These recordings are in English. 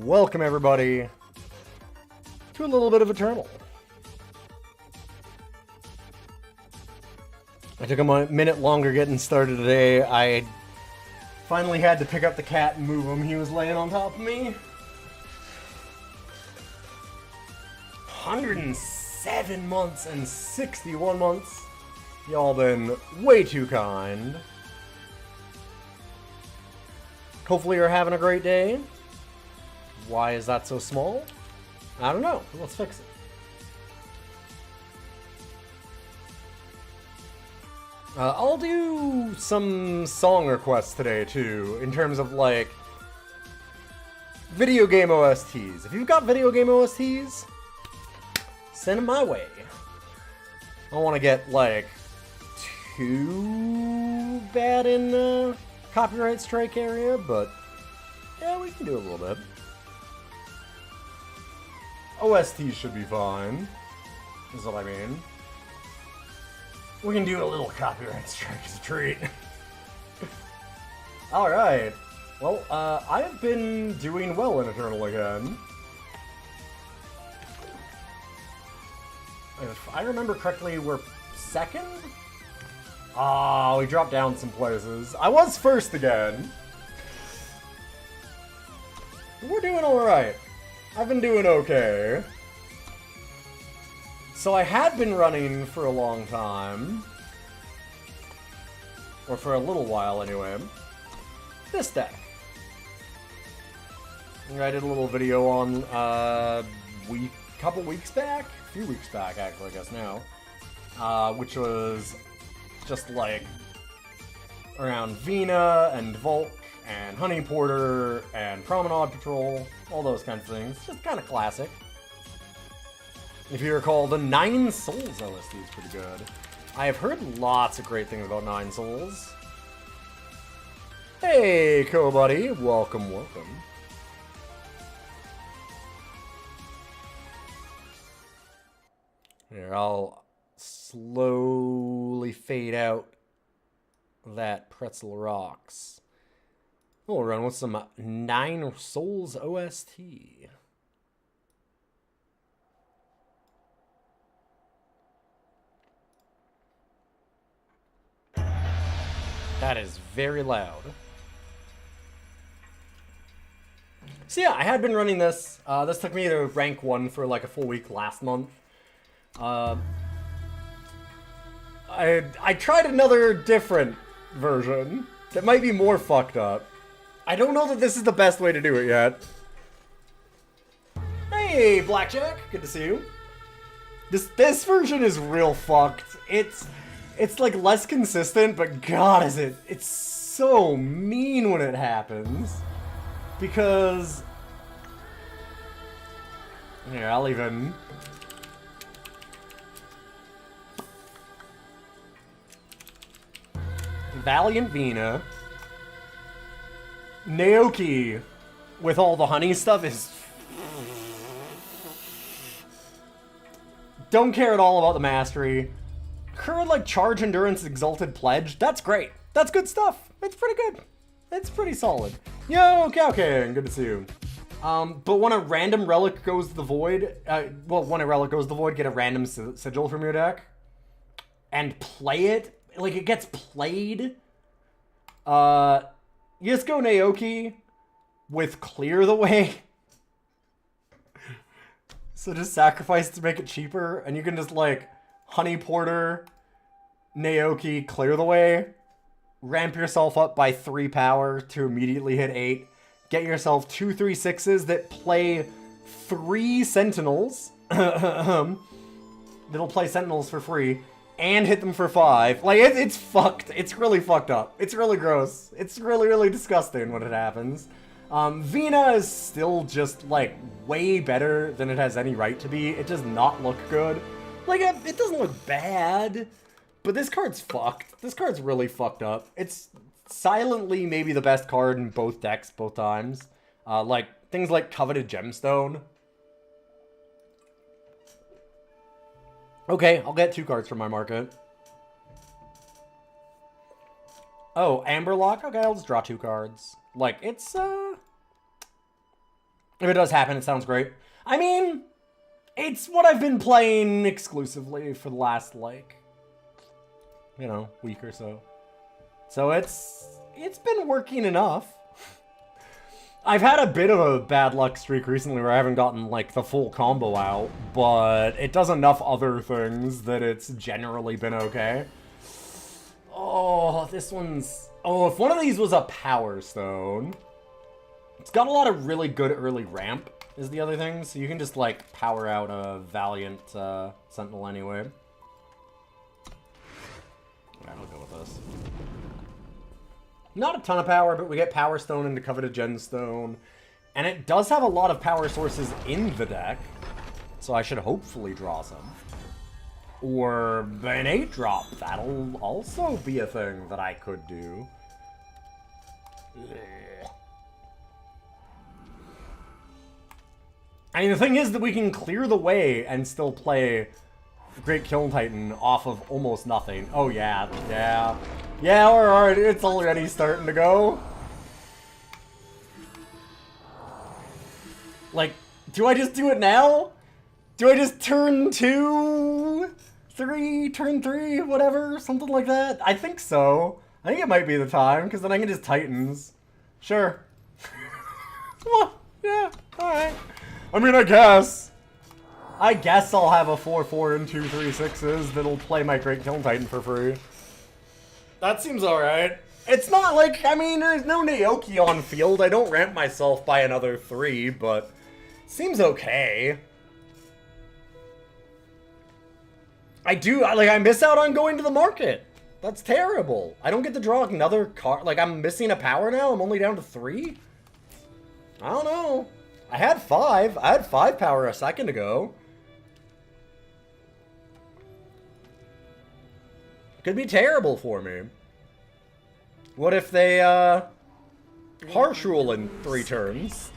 Welcome everybody to a little bit of Eternal. I took a minute longer getting started today. I finally had to pick up the cat and move him. He was laying on top of me. 107 months and 61 months. Y'all been way too kind. Hopefully you're having a great day. Why is that so small? I don't know. Let's fix it. I'll do some song requests today, too, in terms of, like, video game OSTs. If you've got video game OSTs, send them my way. I don't want to get, like, too bad in the copyright strike area, but yeah, we can do a little bit. OSTs should be fine, is what I mean. We can do a little copyright strike as a treat. Alright. Well, I have been doing well in Eternal again. If I remember correctly, we're second? Ah, we dropped down some places. I was first again. We're doing alright. I've been doing okay. So I had been running for a long time. Or for a little while anyway. This deck. I did a little video on couple weeks back? A few weeks back actually, I guess now. Which was just like around Vina and Volk and Honey Porter and Promenade Patrol, all those kinds of things. Just kind of classic. If you recall, the Nine Souls OST is pretty good. I have heard lots of great things about Nine Souls. Hey, co-buddy. Welcome, welcome. Here, I'll slowly fade out that Pretzel Rocks. We'll run with some Nine Souls OST. That is very loud. So yeah, I had been running this. This took me to rank 1 for like a full week last month. I tried another different version that might be more fucked up. I don't know that this is the best way to do it yet. Hey, Blackjack, good to see you. This version is real fucked. It's like less consistent, but god is it's so mean when it happens. Because here, I'll even Valiant Vina. Naoki with all the honey stuff is don't care at all about the mastery. Current like Charge Endurance Exalted Pledge, that's great. That's good stuff. It's pretty good. It's pretty solid. Yo, Cow King, good to see you. But when a random relic goes to the void, when a relic goes to the void, get a random sigil from your deck and play it. Like it gets played. You just go Naoki with Clear the Way. So just sacrifice to make it cheaper, and you can just like Honey Porter, Naoki, Clear the Way, ramp yourself up by 3 power to immediately hit 8, get yourself 2 3/6s that play 3 Sentinels, that'll play Sentinels for free, and hit them for 5. Like, it's fucked. It's really fucked up. It's really gross. It's really, really disgusting when it happens. Vina is still just, like, way better than it has any right to be. It does not look good. Like, it doesn't look bad, but this card's fucked. This card's really fucked up. It's silently maybe the best card in both decks, both times. Like, things like Coveted Gemstone. Okay, I'll get 2 cards from my market. Oh, Amberlock? Okay, I'll just draw 2 cards. Like, it's If it does happen, it sounds great. I mean, it's what I've been playing exclusively for the last, like, you know, week or so. So it's been working enough. I've had a bit of a bad luck streak recently where I haven't gotten, like, the full combo out, but it does enough other things that it's generally been okay. Oh, this one's... Oh, if one of these was a Power Stone... It's got a lot of really good early ramp, is the other thing, so you can just, like, power out a Valiant Sentinel anyway. Yeah, I'll go with this. Not a ton of power, but we get Power Stone into Coveted Gemstone. And it does have a lot of power sources in the deck, so I should hopefully draw some. Or an 8-drop, that'll also be a thing that I could do. I mean, the thing is that we can clear the way and still play Great Kiln Titan off of almost nothing. Oh, yeah. Yeah, alright, it's already starting to go. Like, do I just do it now? Do I just turn 2, 3, turn 3, whatever, something like that? I think so. I think it might be the time, because then I can just Titans. Sure. Well, yeah, alright. I mean, I guess I'll have a 4/4 and 2 3/6s that'll play my Great Kiln Titan for free. That seems alright. It's not like, I mean, there's no Naoki on field. I don't ramp myself by another 3, but seems okay. I miss out on going to the market. That's terrible. I don't get to draw another card. Like, I'm missing a power now? I'm only down to 3? I don't know. I had 5. I had 5 power a second ago. Could be terrible for me. What if they, harsh rule in 3 turns?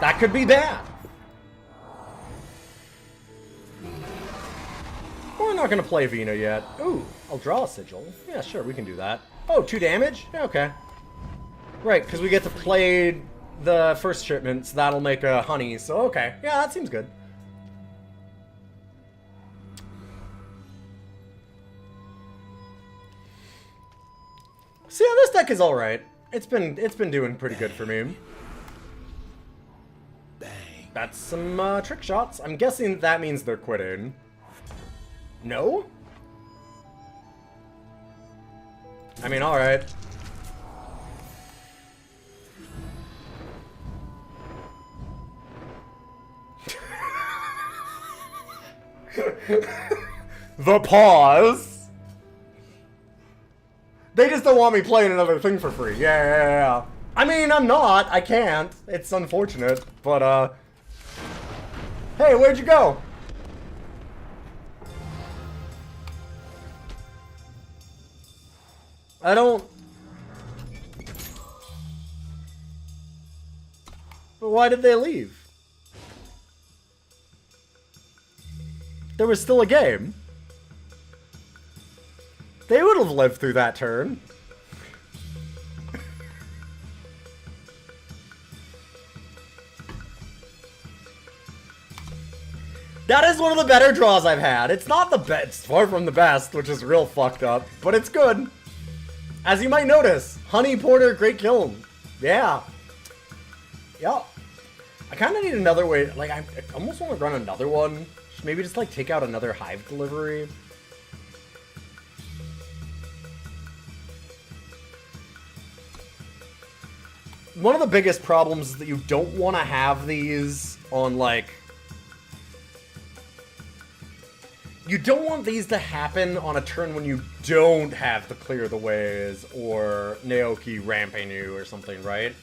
That could be bad. We're not gonna play Vina yet. Ooh, I'll draw a Sigil. Yeah, sure, we can do that. Oh, 2 damage? Yeah, okay. Right, because we get to play the first shipment, so that'll make a honey, so okay. Yeah, that seems good. So yeah, this deck is alright. It's been doing pretty good for me. That's some trick shots. I'm guessing that means they're quitting. No? I mean, alright. The pause. They just don't want me playing another thing for free. Yeah. I mean, I'm not. I can't. It's unfortunate. But, hey, where'd you go? I don't... But why did they leave? There was still a game. They would have lived through that turn. That is one of the better draws I've had. It's not the best, it's far from the best, which is real fucked up, but it's good. As you might notice, Honey Porter Great Kiln. Yeah. Yeah. I kind of need another way, like, I almost want to run another one. Maybe just, like, take out another Hive Delivery. One of the biggest problems is that you don't want to have these on, like... You don't want these to happen on a turn when you don't have the Clear the Ways or Naoki ramping you or something, right?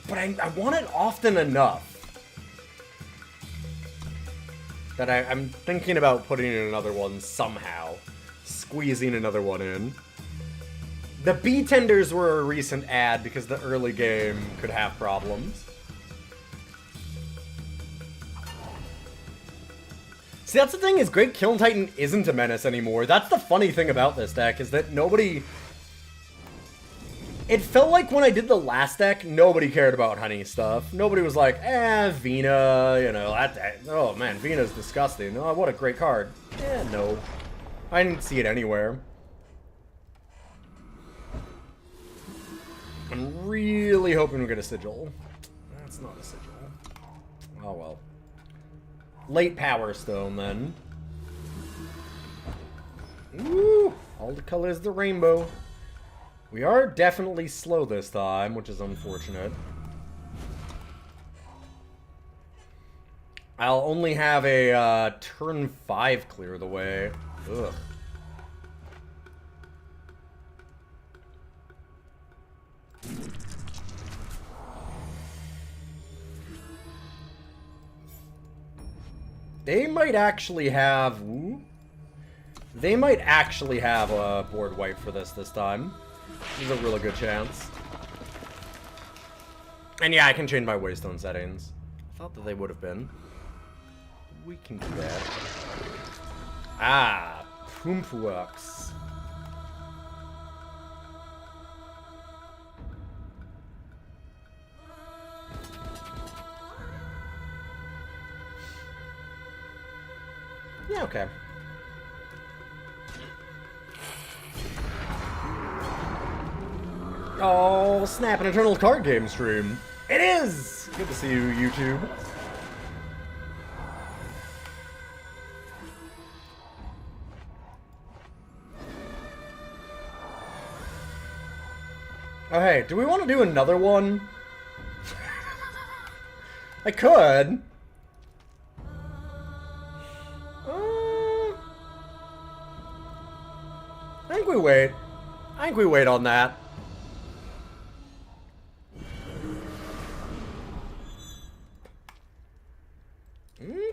But I want it often enough that I'm thinking about putting in another one somehow. Squeezing another one in. The B-Tenders were a recent add because the early game could have problems. See, that's the thing, is Great Kiln Titan isn't a menace anymore. That's the funny thing about this deck, is that nobody... It felt like when I did the last deck, nobody cared about honey stuff. Nobody was like, Vina, you know, oh man, Vina's disgusting. Oh, what a great card. No. I didn't see it anywhere. I'm really hoping we get a Sigil. That's not a Sigil. Oh well. Late Power Stone, then. Ooh, all the colors of the rainbow. We are definitely slow this time, which is unfortunate. I'll only have a turn 5 clear the way. Ugh. They might actually have... Ooh, they might actually have a board wipe for this time. There's a really good chance. And yeah, I can change my Waystone settings. I thought that they would have been. We can do that. Ah, Pumpworks. Yeah, okay. Oh, snap, an Eternal card game stream. It is! Good to see you, YouTube. Oh, hey, do we want to do another one? I could. I think we wait. I think we wait on that.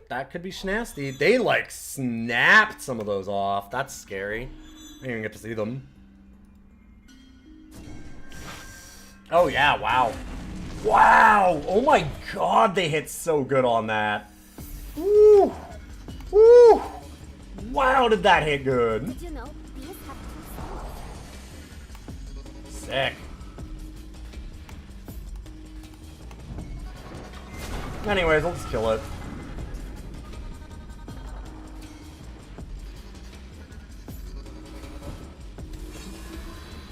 That could be snasty. They, like, snapped some of those off. That's scary. I didn't even get to see them. Oh, yeah, wow. Wow! Oh my god, they hit so good on that. Woo! Woo! Wow, did that hit good. Did you know bees have two souls? Sick. Anyways, let's kill it.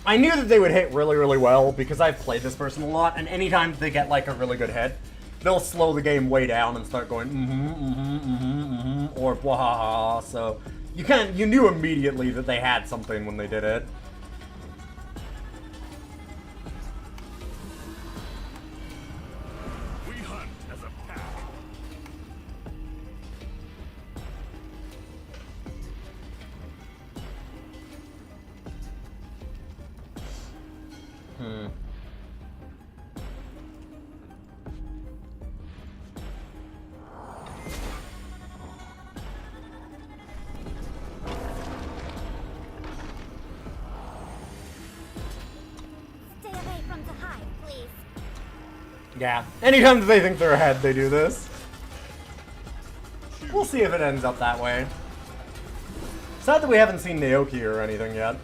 I knew that they would hit really, really well because I've played this person a lot, and anytime they get like a really good hit, they'll slow the game way down and start going or blah. So you knew immediately that they had something when they did it. We hunt as a pack. Stay away from the hive, please. Yeah. Anytime that they think they're ahead, they do this. We'll see if it ends up that way. Sad that we haven't seen Naoki or anything yet.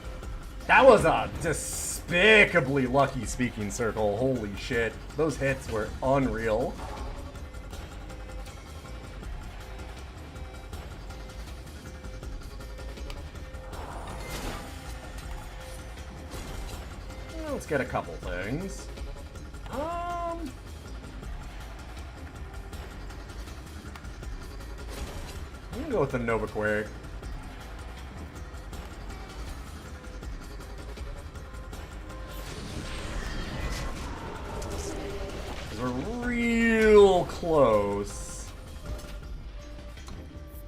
That was a despicably lucky speaking circle. Holy shit. Those hits were unreal. Let's get a couple things. I'm gonna go with the Nova Quake. We're real close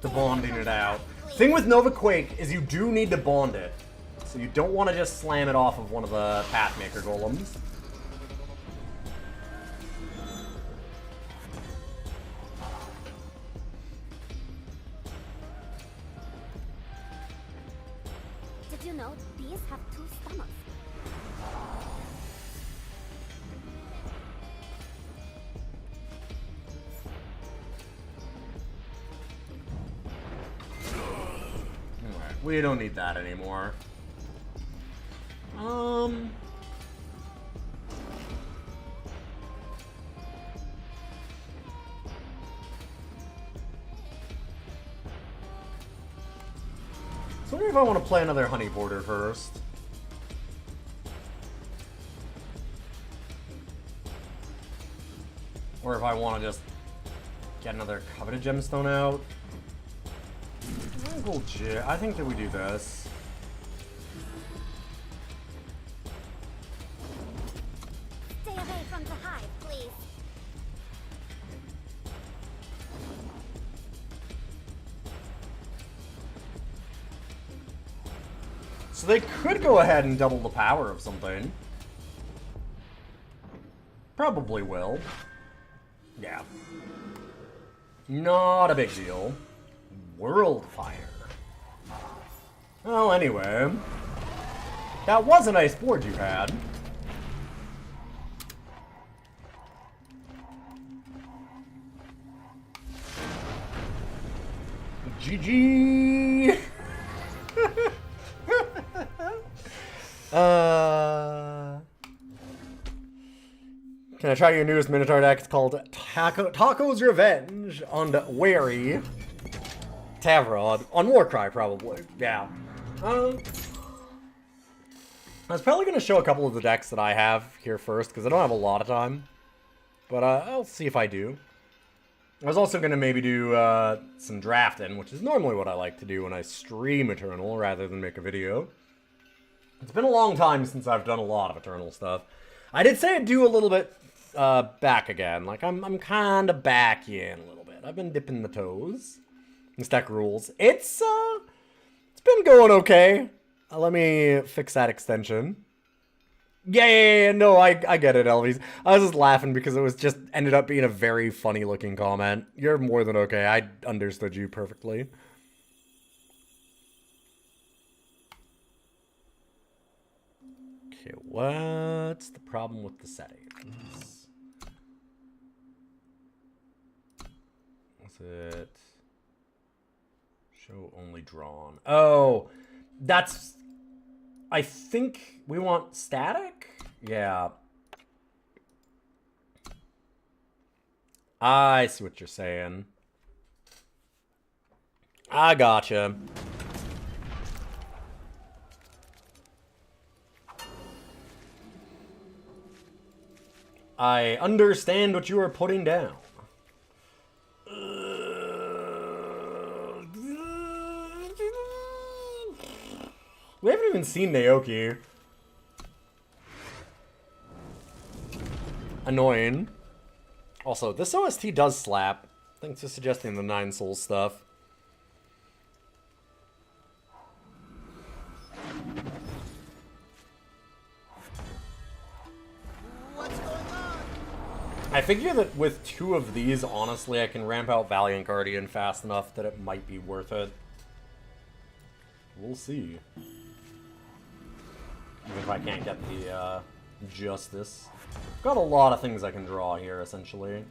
to bonding it out. Thing with Nova Quake is you do need to bond it. So you don't want to just slam it off of one of the Pathmaker golems. Did you know bees have two stomachs? We don't need that anymore. So I wonder if I want to play another Honey Porter first. Or if I want to just get another Coveted Gemstone out. I think that we do this. Stay away from the hive, please. So they could go ahead and double the power of something. Probably will. Yeah. Not a big deal. Worldfire. Well, anyway. That was a nice board you had. GG! Can I try your newest Minotaur deck? It's called Taco's Revenge on Wary. Tavrod. On Warcry, probably. Yeah. I was probably going to show a couple of the decks that I have here first, because I don't have a lot of time. But I'll see if I do. I was also going to maybe do some drafting, which is normally what I like to do when I stream Eternal rather than make a video. It's been a long time since I've done a lot of Eternal stuff. I did say I'd do a little bit back again. Like, I'm kind of back in a little bit. I've been dipping the toes. This deck rules. It's been going okay. Let me fix that extension. Yeah, no, I get it, Elvis. I was just laughing because it was just ended up being a very funny looking comment. You're more than okay. I understood you perfectly. Okay, what's the problem with the settings? What's it? Show only drawn. Oh, that's... I think we want static? Yeah. I see what you're saying. I gotcha. I understand what you are putting down. We haven't even seen Naoki. Annoying. Also, this OST does slap. Thanks for suggesting the Nine Souls stuff. What's going on? I figure that with two of these, honestly, I can ramp out Valiant Guardian fast enough that it might be worth it. We'll see. Even if I can't get the Justice. Got a lot of things I can draw here, essentially.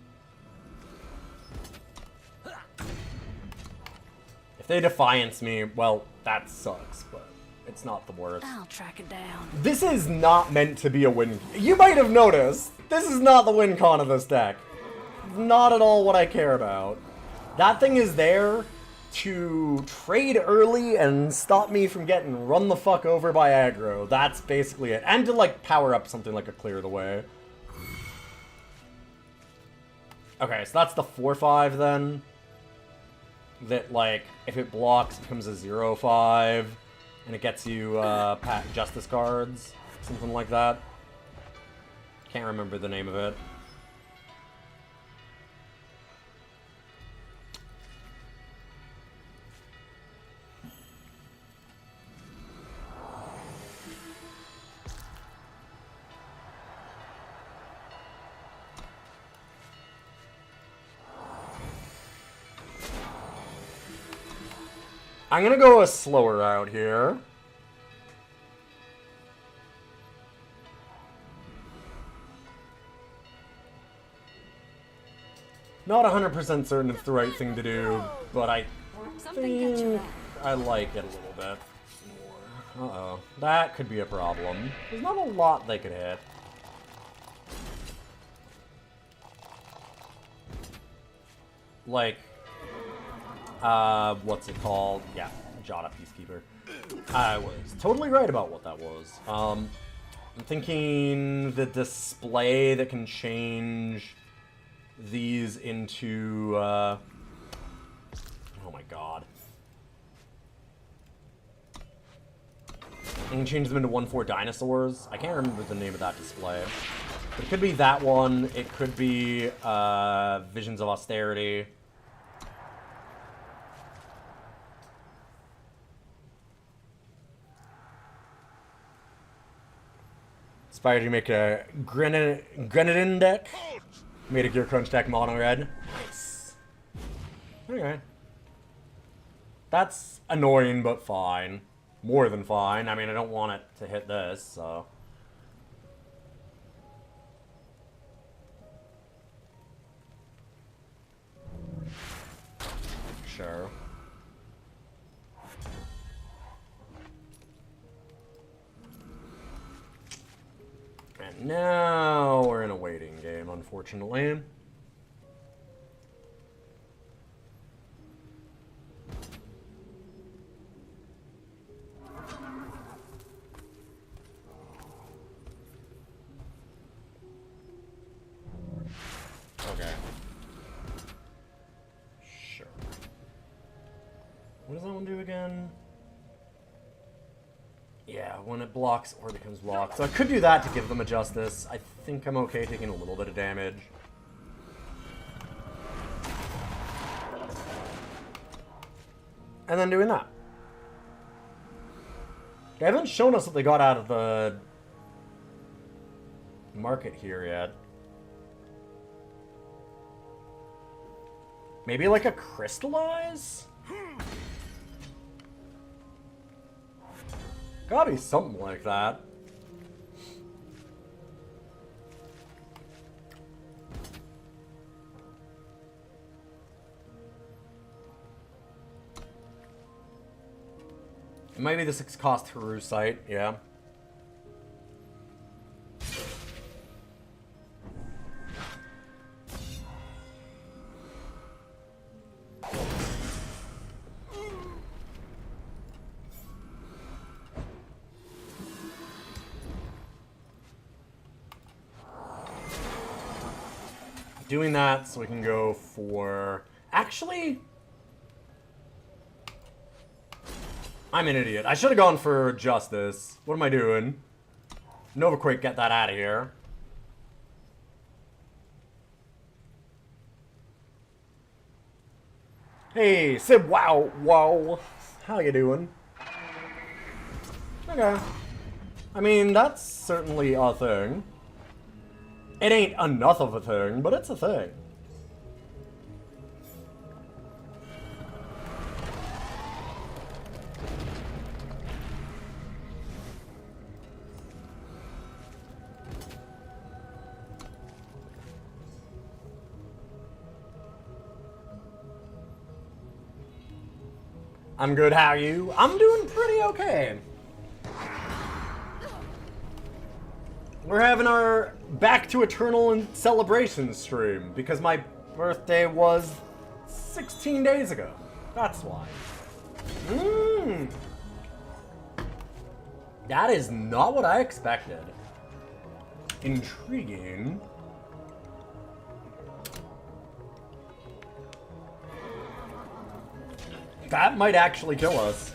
If they Defiance me, well, that sucks, but it's not the worst. I'll track it down. This is not meant to be a win. You might have noticed, this is not the win con of this deck. Not at all what I care about. That thing is there to trade early and stop me from getting run the fuck over by aggro. That's basically it. And to, like, power up something like a Clear the Way. Okay, so that's the 4-5 then. That, like, if it blocks, it becomes a 0-5. And it gets you Justice cards. Something like that. Can't remember the name of it. I'm gonna go a slower route here. Not 100% certain it's the right thing to do, but I Something catch your think eye. I like it a little bit more. Uh-oh. That could be a problem. There's not a lot they could hit. Like, what's it called? Yeah, Jada Peacekeeper. I was totally right about what that was. I'm thinking the display that can change these into, oh my god. I can change them into 1/4 dinosaurs. I can't remember the name of that display. But it could be that one. It could be, Visions of Austerity. Inspired you make a Grenadin deck. Made a Gear Crunch deck mono red. Nice. Okay. That's annoying, but fine. More than fine. I mean, I don't want it to hit this, so. Sure. And now we're in a waiting game, unfortunately. Okay. Sure. What does that one do again? Yeah, when it blocks or becomes blocked. So I could do that to give them a Justice. I think I'm okay taking a little bit of damage. And then doing that. They haven't shown us what they got out of the market here yet. Maybe like a Crystallize? Gotta be something like that. It might be the 6-cost Haru site, yeah. Doing that so we can go for... Actually... I'm an idiot. I should have gone for Justice. What am I doing? Novaquake, get that out of here. Hey, Sib, wow. How you doing? Okay. I mean, that's certainly a thing. It ain't enough of a thing, but it's a thing. I'm good, how are you? I'm doing pretty okay. We're having our Back to Eternal and Celebration stream because my birthday was 16 days ago. That's why. That is not what I expected. Intriguing. That might actually kill us.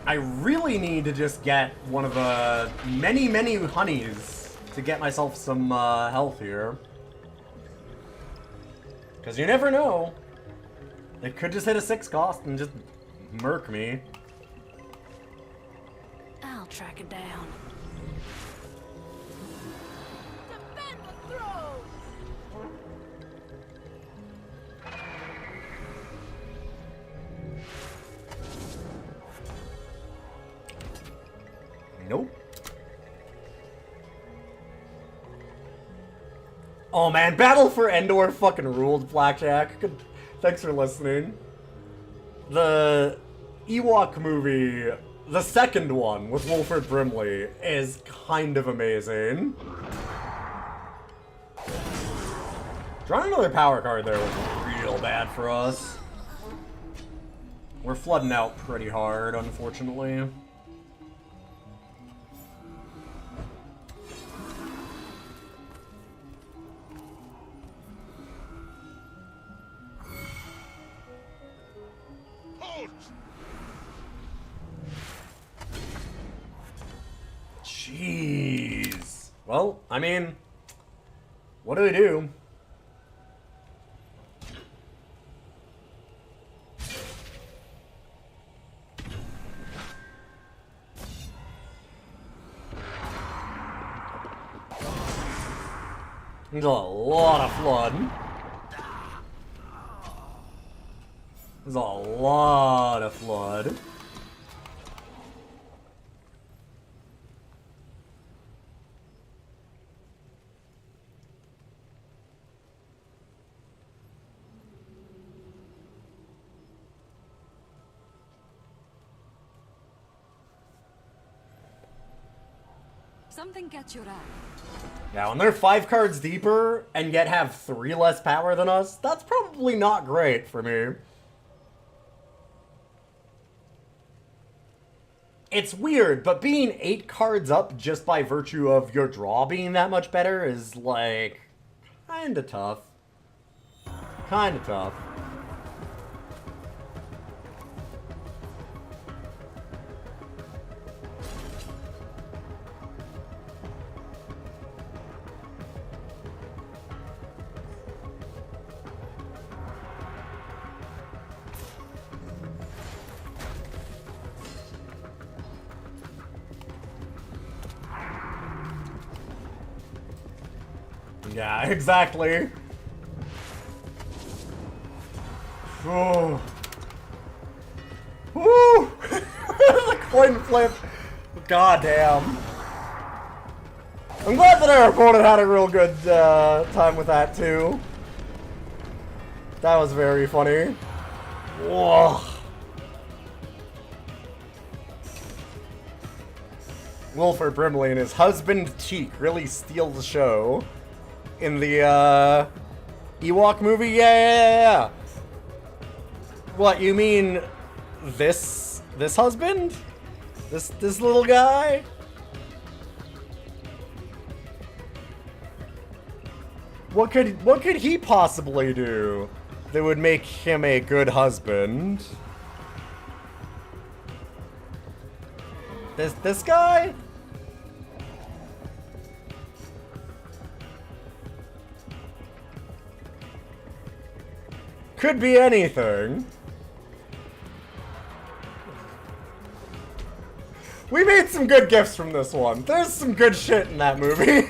I really need to just get one of the many honeys to get myself some health here. Because you never know. It could just hit a 6-cost and just murk me. I'll track it down. Defend the throne! Nope. Oh man, Battle for Endor fucking ruled, Blackjack. Good. Thanks for listening. The Ewok movie, the second one with Wilford Brimley, is kind of amazing. Drawing another power card there was real bad for us. We're flooding out pretty hard, unfortunately. Jeez. Well, I mean, what do we do? There's a lot of flood. There's a lot of flood. Something catch your eye. Now, when they're 5 cards deeper and yet have 3 less power than us, that's probably not great for me. It's weird, but being 8 cards up just by virtue of your draw being that much better is, like, kinda tough. Kinda tough. Yeah, exactly. Oh. Woo! The coin flip. God damn. I'm glad that our opponent had a real good time with that too. That was very funny. Whoa. Wilford Brimley and his husband Cheek really steal the show. In the, Ewok movie? Yeah. What, you mean this husband? This little guy? What could he possibly do that would make him a good husband? This guy? Could be anything. We made some good gifts from this one. There's some good shit in that movie.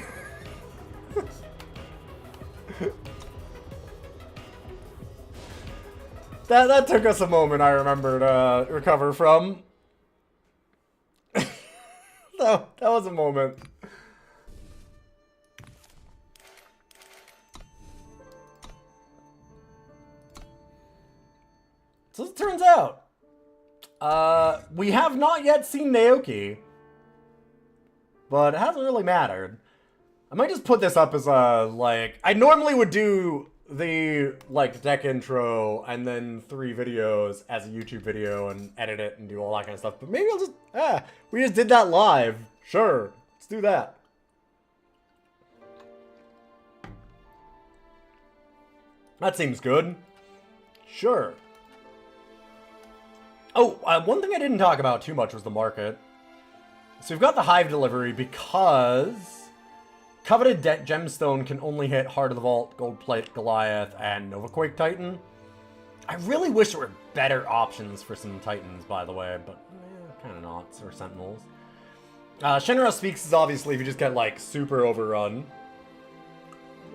That took us a moment, I remember, to recover from. that was a moment. So as it turns out, we have not yet seen Naoki, but it hasn't really mattered. I might just put this up as a, like, I normally would do the, like, deck intro and then 3 videos as a YouTube video and edit it and do all that kind of stuff, but maybe I'll just, we just did that live. Sure, let's do that. That seems good. Sure. Oh, one thing I didn't talk about too much was the market. So we've got the Hive delivery because Coveted Gemstone can only hit Heart of the Vault, Gold Plate Goliath, and Novaquake Titan. I really wish there were better options for some Titans, by the way, but kind of not, or Sentinels. Shinra Speaks is obviously if you just get, like, super overrun.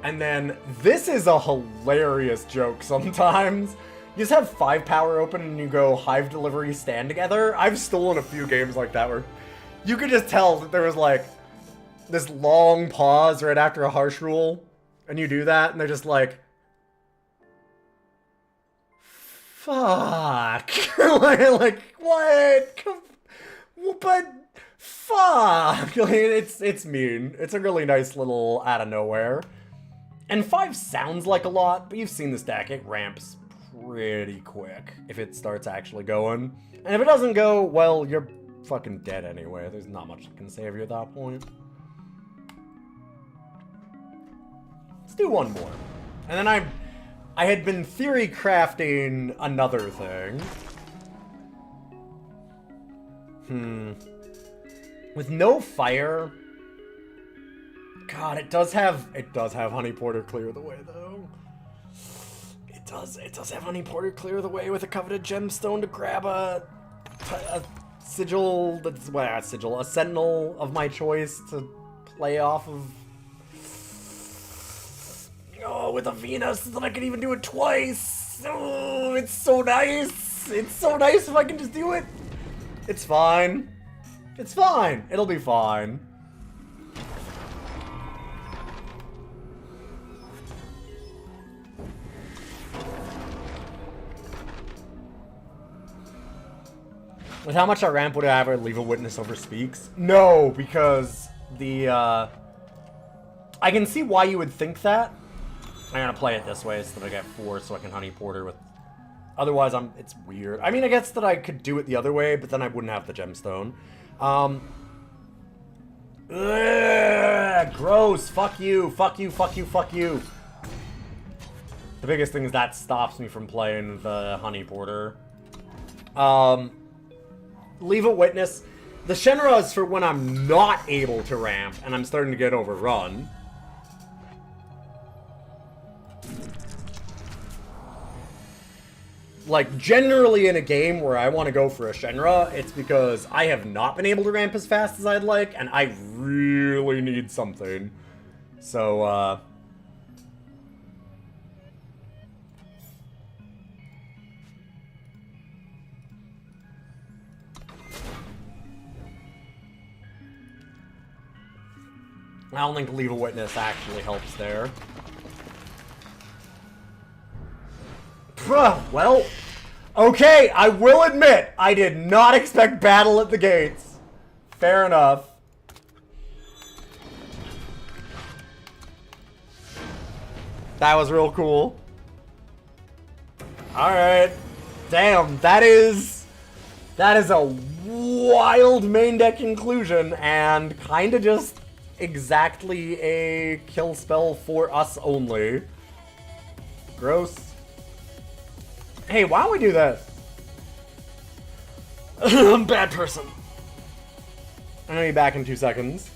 And then this is a hilarious joke sometimes. You just have 5 power open and you go Hive Delivery Stand Together. I've stolen a few games like that where you could just tell that there was like this long pause right after a harsh rule. and you do that, and they're just like, fuck. like, what? But fuck. Like, it's mean. It's a really nice little out of nowhere. And 5 sounds like a lot, but you've seen this deck. It ramps pretty quick if it starts actually going. And if it doesn't go, well, you're fucking dead anyway. There's not much that can save you at that point. Let's do one more. And then I had been theory crafting another thing. With no fire... God, it does have Honey Porter clear the way, though. It does have Honey Porter clear the way with a coveted gemstone to grab a sigil, a sentinel of my choice to play off of. Oh, with a Venus, that I can even do it twice. Oh, it's so nice. It's so nice if I can just do it. It's fine. It's fine. It'll be fine. With how much I ramp, would I ever leave a witness over Speaks? No, because the, I can see why you would think that. I'm gonna play it this way so that I get 4 so I can Honey Porter with... Otherwise, it's weird. I mean, I guess that I could do it the other way, but then I wouldn't have the gemstone. Gross. Fuck you. Fuck you, fuck you, fuck you. The biggest thing is that stops me from playing the Honey Porter. Leave a witness. The Shenra is for when I'm not able to ramp and I'm starting to get overrun. Like, generally in a game where I want to go for a Shenra, it's because I have not been able to ramp as fast as I'd like, and I really need something. So, I don't think Leave a Witness actually helps there. Well, okay, I will admit, I did not expect battle at the gates. Fair enough. That was real cool. Alright. Damn, that is a wild main deck conclusion, and kinda just exactly a kill spell for us only. Gross. Hey, why don't we do this? I'm a bad person. I'm gonna be back in 2 seconds.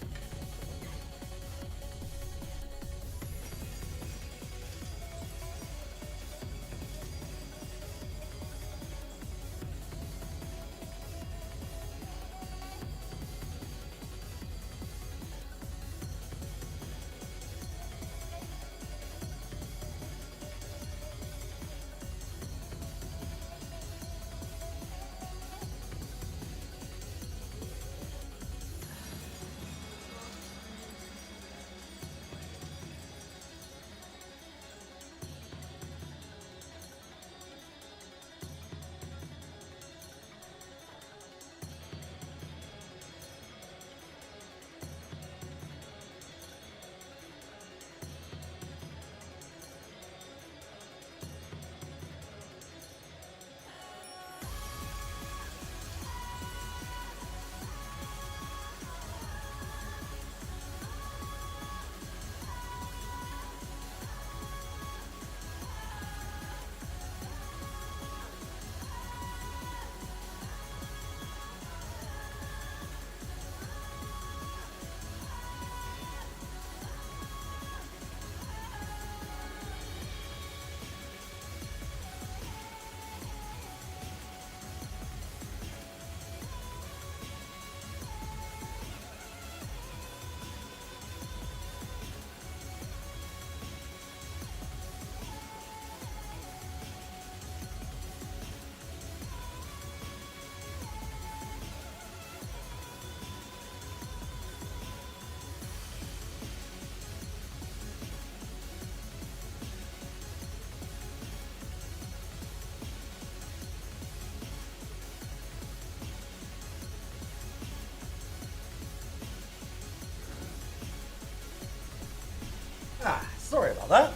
Sorry about that.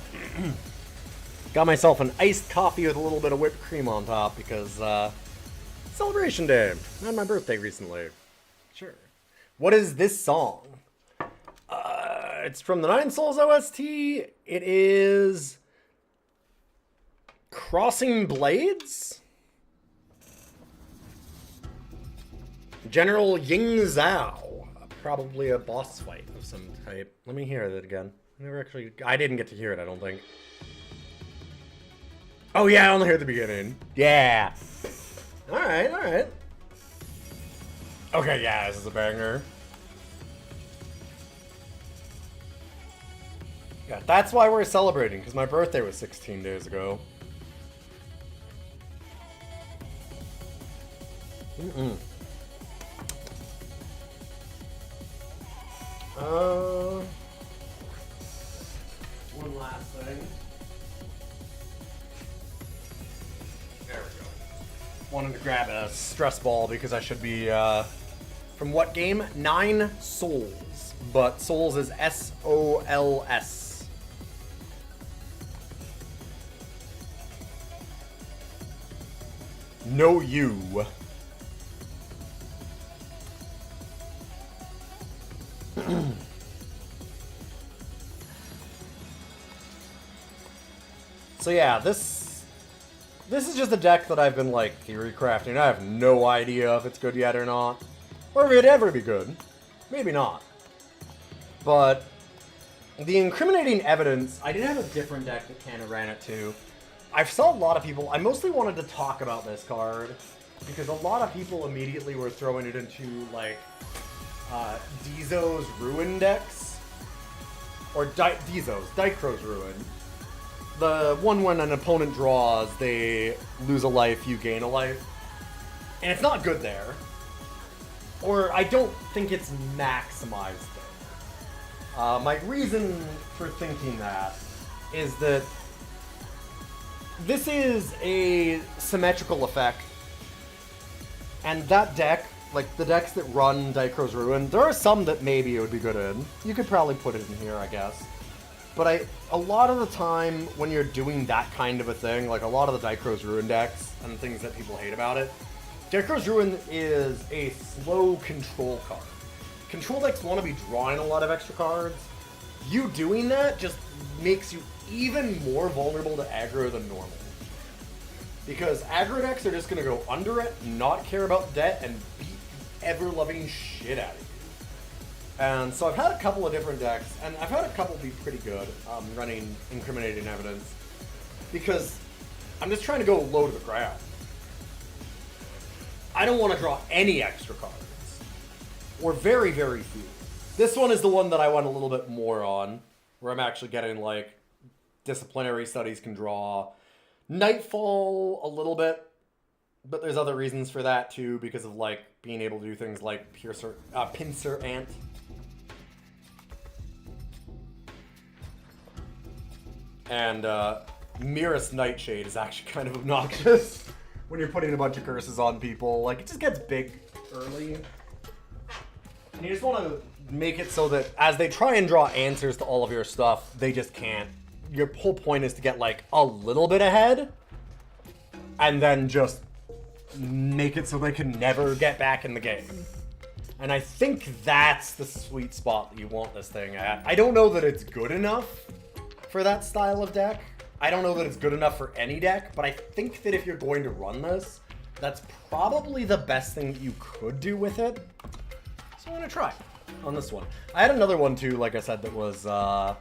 Got myself an iced coffee with a little bit of whipped cream on top because, Celebration Day. And my birthday recently. Sure. What is this song? It's from the Nine Souls OST. It is Crossing Blades? General Ying Zhao. Probably a boss fight of some type. Let me hear it again. I didn't get to hear it, I don't think. Oh yeah, I only heard the beginning. Yeah. Alright, alright. Okay, yeah, this is a banger. Yeah, that's why we're celebrating, because my birthday was 16 days ago. One last thing. There we go. Wanted to grab a stress ball because I should be, from what game? Nine Souls. But Souls is S-O-L-S. No you. So yeah, this is just a deck that I've been like theory crafting. I have no idea if it's good yet or not. Or if it'd ever be good. Maybe not. But the incriminating evidence, I did have a different deck that kind of ran it too. I've saw a lot of people, I mostly wanted to talk about this card because a lot of people immediately were throwing it into like Dizo's Ruin decks. Or Dicro's Ruin. The one when an opponent draws, they lose a life, you gain a life. And it's not good there. Or I don't think it's maximized there. My reason for thinking that is that this is a symmetrical effect. And that deck, like the decks that run Dicro's Ruin, there are some that maybe it would be good in. You could probably put it in here, I guess. But a lot of the time when you're doing that kind of a thing, like a lot of the Dicro's Ruin decks and things that people hate about it, Dicro's Ruin is a slow control card. Control decks want to be drawing a lot of extra cards. You doing that just makes you even more vulnerable to aggro than normal. Because aggro decks are just going to go under it, not care about debt, and beat the ever-loving shit out of you. And so I've had a couple of different decks, and I've had a couple be pretty good running incriminating evidence. Because I'm just trying to go low to the ground. I don't want to draw any extra cards. Or very, very few. This one is the one that I went a little bit more on. Where I'm actually getting, like, Disciplinary Studies can draw. Nightfall a little bit. But there's other reasons for that, too. Because of, like, being able to do things like Pincer Ant. And Mirror's Nightshade is actually kind of obnoxious. When you're putting a bunch of curses on people. Like, it just gets big early. And you just want to make it so that as they try and draw answers to all of your stuff, they just can't. Your whole point is to get, like, a little bit ahead. And then just make it so they can never get back in the game. And I think that's the sweet spot that you want this thing at. I don't know that it's good enough for that style of deck. I don't know that it's good enough for any deck, but I think that if you're going to run this, that's probably the best thing that you could do with it. So I'm going to try on this one. I had another one too, like I said, that was, no,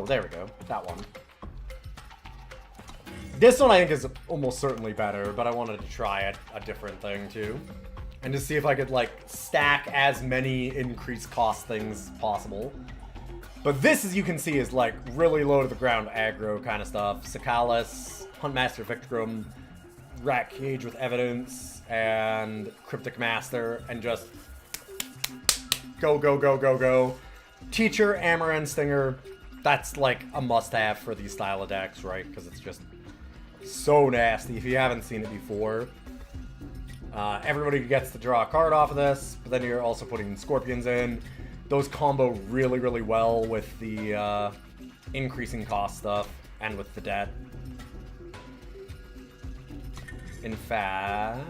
there we go, that one. This one I think is almost certainly better, but I wanted to try a different thing too. And to see if I could, like, stack as many increased cost things possible. But this, as you can see, is, like, really low to the ground aggro kind of stuff. Sakalis, Huntmaster Victrum, Rat Cage with Evidence, and Cryptic Master, and just go, go, go, go, go. Teacher, Amaran Stinger, that's, like, a must-have for these style of decks, right? Because it's just so nasty if you haven't seen it before. Everybody gets to draw a card off of this, but then you're also putting Scorpions in. those combo really, really well with the increasing cost stuff and with the debt. In fact...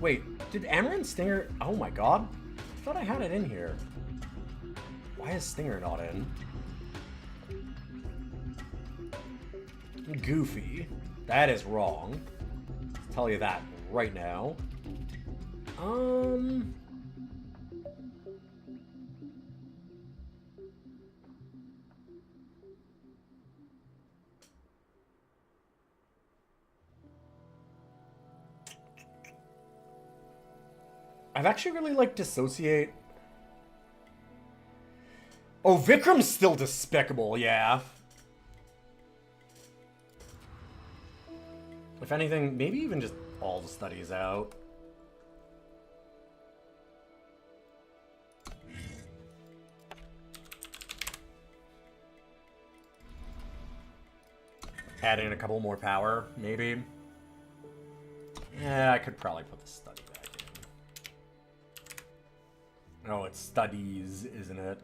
Wait, did Amaranth Stinger... Oh my god. I thought I had it in here. Why is Stinger not in? Goofy. That is wrong. I'll tell you that right now. I've actually really liked Dissociate. Oh, Vikram's still despicable, yeah. If anything, maybe even just all the studies out. Add in a couple more power, maybe. Yeah, I could probably put the study back in. Oh, it's studies, isn't it?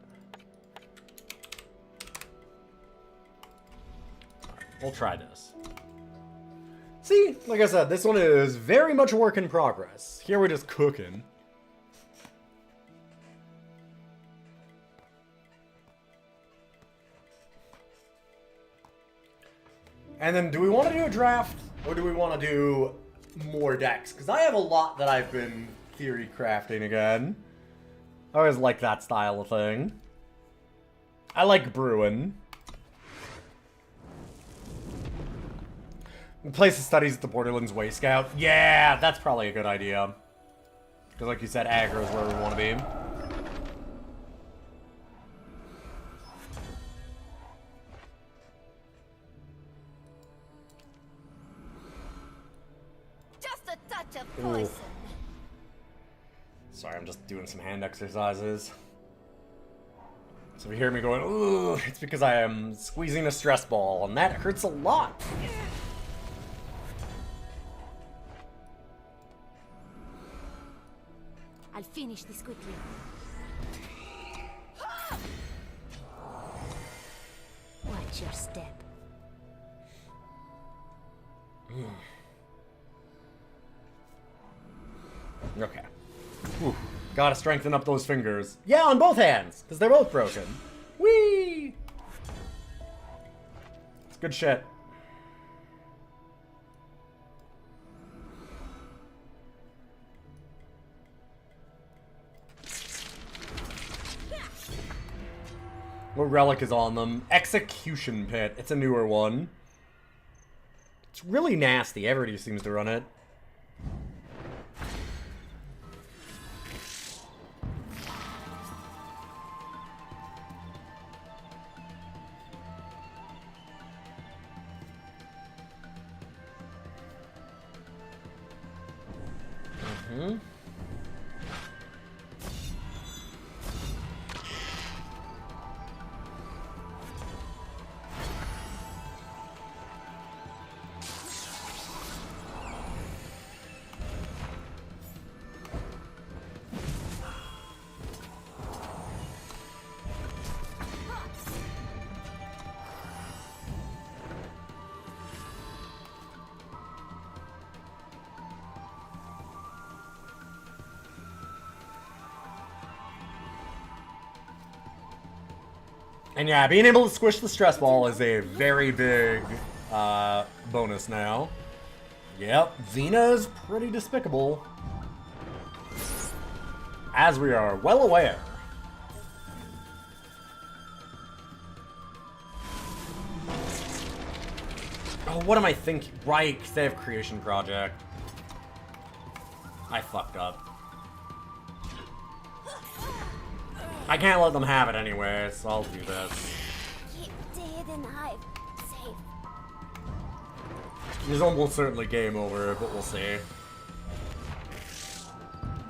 Alright, we'll try this. See, like I said, this one is very much a work in progress. Here we're just cooking. And then, do we want to do a draft, or do we want to do more decks? Because I have a lot that I've been theory crafting again. I always like that style of thing. I like brewing. Place the studies at the Borderlands Way Scout. Yeah, that's probably a good idea. Because like you said, aggro is where we want to be. Just a touch of poison. Sorry, I'm just doing some hand exercises. So if you hear me going, ooh, it's because I am squeezing a stress ball, and that hurts a lot. I'll finish this quickly. Watch your step. Okay. Whew. Gotta strengthen up those fingers. Yeah, on both hands, because they're both broken. Whee! It's good shit. What relic is on them? Execution Pit. It's a newer one. It's really nasty. Everybody seems to run it. And yeah, being able to squish the stress ball is a very big bonus now. Yep, Xena is pretty despicable. As we are well aware. Oh, what am I thinking? Right, 'cause they have Creation Project. I fucked up. I can't let them have it anyway, so I'll do this. Keep the hidden hive safe. This is almost certainly game over, but we'll see.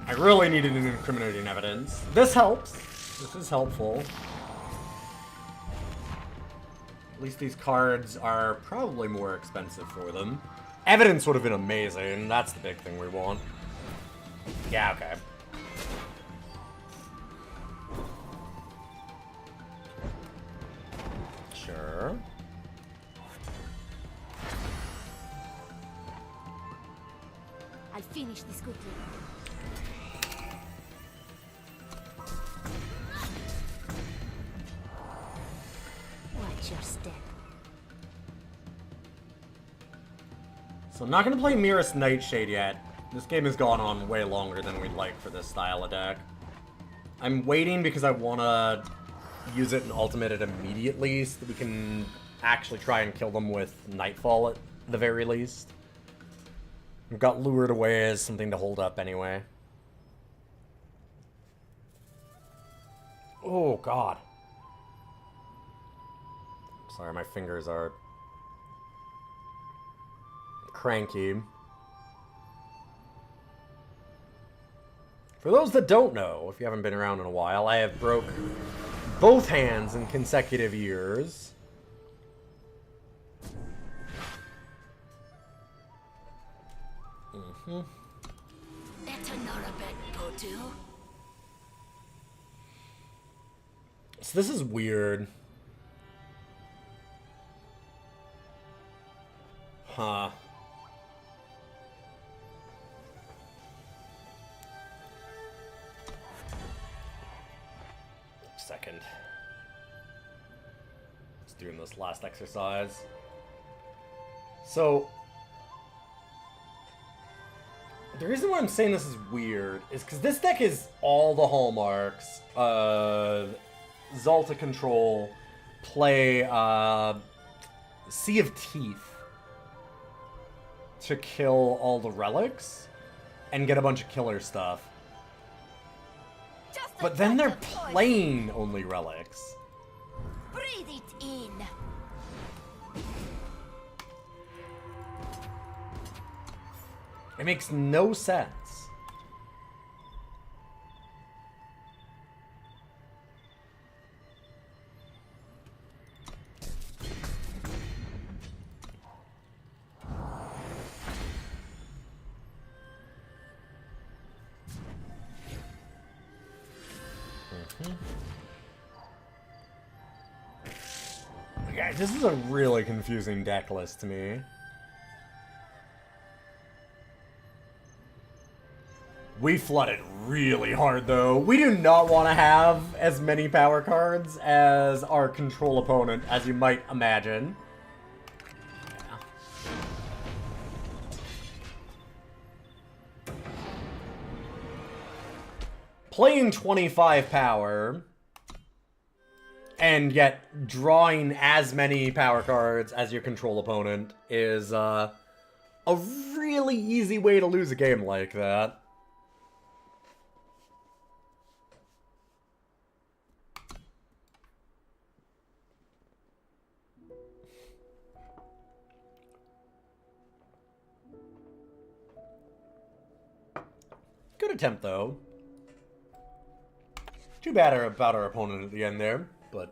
I really needed an incriminating evidence. This helps. This is helpful. At least these cards are probably more expensive for them. Evidence would have been amazing. That's the big thing we want. Yeah, okay. here. I'll finish this quickly. Watch your step. So I'm not going to play Mirror's Nightshade yet. This game has gone on way longer than we'd like for this style of deck. I'm waiting because I want to use it and ultimate it immediately so that we can actually try and kill them with Nightfall at the very least. We've got Lured Away as something to hold up anyway. Oh, God. Sorry, my fingers are cranky. For those that don't know, if you haven't been around in a while, I have broke both hands in consecutive years. Better not a bit, Potu. So this is weird. Huh. Second. Just doing this last exercise. So, the reason why I'm saying this is weird is because this deck is all the hallmarks of Zalta control, play Sea of Teeth to kill all the relics and get a bunch of killer stuff. Just a But then they're touch of poison. playing only relics. Breathe it in. It makes no sense. Yeah, this is a really confusing deck list to me. We flooded really hard, though. We do not want to have as many power cards as our control opponent, as you might imagine. Yeah. Playing 25 power, and yet drawing as many power cards as your control opponent is a really easy way to lose a game like that. Good attempt, though. Too bad about our opponent at the end there, but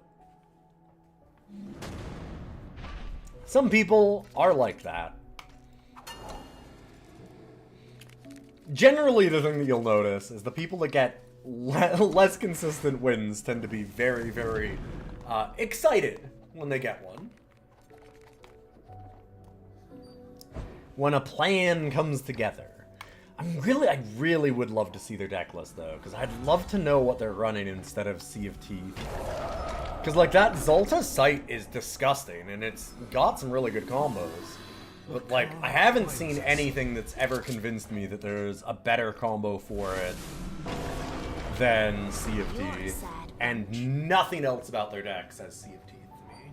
some people are like that. Generally, the thing that you'll notice is the people that get less consistent wins tend to be very, very excited when they get one. When a plan comes together. I really would love to see their deck list, though, because I'd love to know what they're running instead of Sea of Teeth. Because, like, that Zalta site is disgusting, and it's got some really good combos. But, like, I haven't seen anything that's ever convinced me that there's a better combo for it than Sea of Teeth. And nothing else about their deck says Sea of Teeth to me.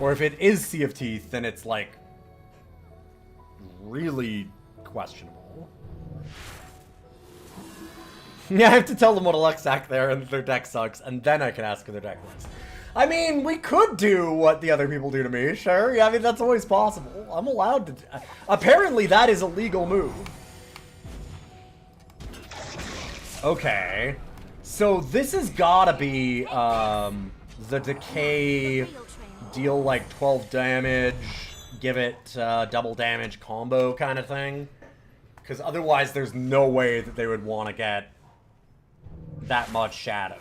Or if it is Sea of Teeth, then it's, like, really questionable. Yeah, I have to tell them what a Luxac there and their deck sucks, and then I can ask for their deck list. I mean, we could do what the other people do to me, sure. Yeah, I mean, that's always possible. I'm allowed to. Apparently, that is a legal move. Okay. So, this has gotta be, the Decay deal, like, 12 damage, give it, double damage combo kind of thing. Because otherwise, there's no way that they would want to get that much Shadow.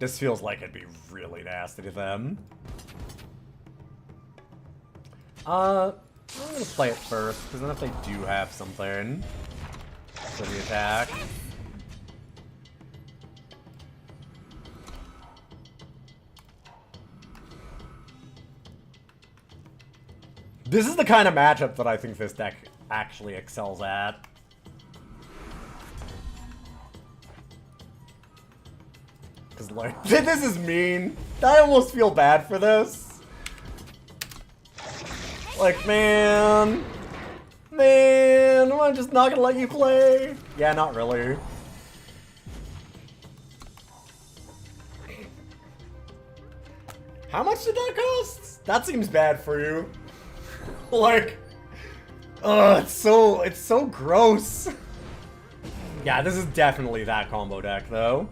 This feels like it'd be really nasty to them. I'm gonna play it first, because then if they do have something for the attack. This is the kind of matchup that I think this deck actually excels at. Because, like, this is mean. I almost feel bad for this. Like, man. Man, am I just not gonna let you play? Yeah, not really. How much did that cost? That seems bad for you. Like, ugh, it's so gross. Yeah, this is definitely that combo deck, though.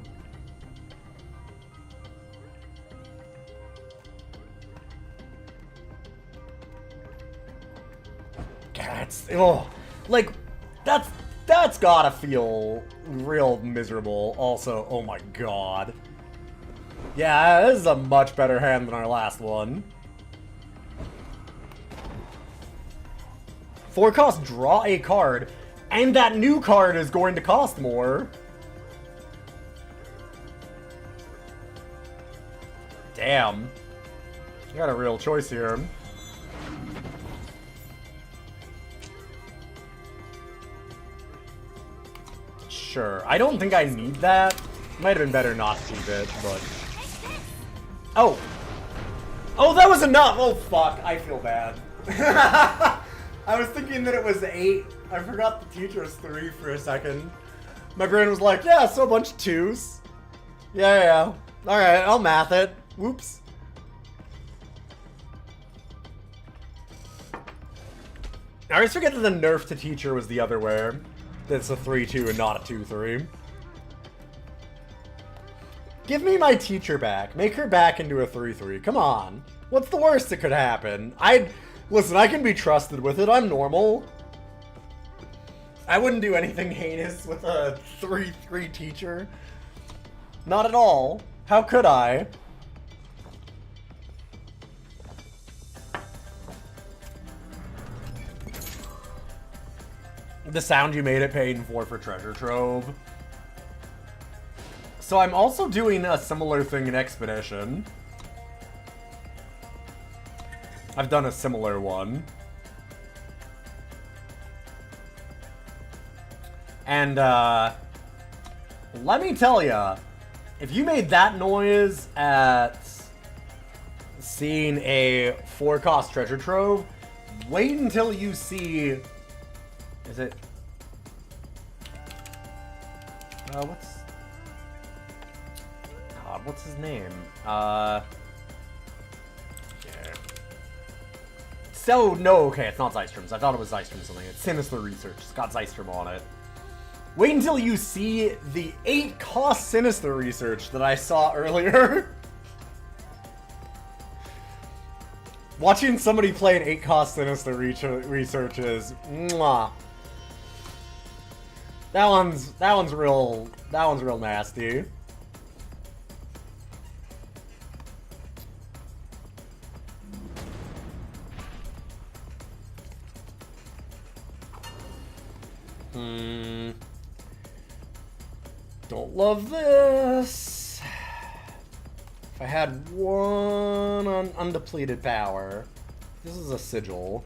Oh, like, that's gotta feel real miserable. Also, oh my god. Yeah, this is a much better hand than our last one. 4 cost, draw a card, and that new card is going to cost more. Damn. You got a real choice here. Sure. I don't think I need that. Might have been better not to keep it, but... Oh! Oh, that was enough! Oh, fuck. I feel bad. I was thinking that it was 8. I forgot the teacher was 3 for a second. My brain was like, yeah, so a bunch of 2s. Yeah. Alright, I'll math it. Whoops. I always forget that the nerf to teacher was the other way. It's a 3-2 and not a 2-3. Give me my teacher back. Make her back into a 3-3. Come on. What's the worst that could happen? Listen, I can be trusted with it. I'm normal. I wouldn't do anything heinous with a 3-3 teacher. Not at all. How could I? The sound you made it paying for Treasure Trove. So I'm also doing a similar thing in Expedition. I've done a similar one. And, let me tell ya, if you made that noise at seeing a 4-cost Treasure Trove, wait until you see... Is it... what's his name? Yeah. So, no, okay, it's not Zystrom's. I thought it was Zystrom's something. It's Sinister Research. It's got Zystrom on it. Wait until you see the 8-cost Sinister Research that I saw earlier. Watching somebody play an 8-cost Sinister Research is... Mwah. That one's real nasty. Don't love this. If I had one on undepleted power. This is a sigil.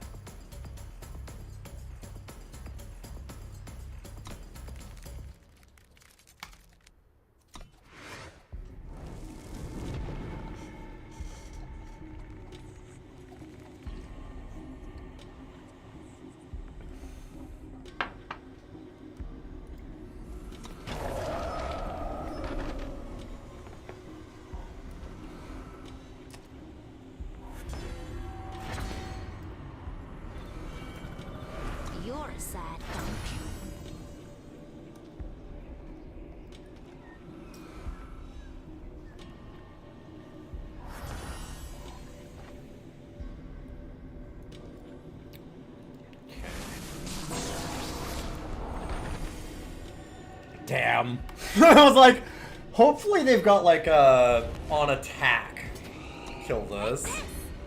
You're a sad bunch. Damn. I was like, Hopefully they've got like a on attack kill this.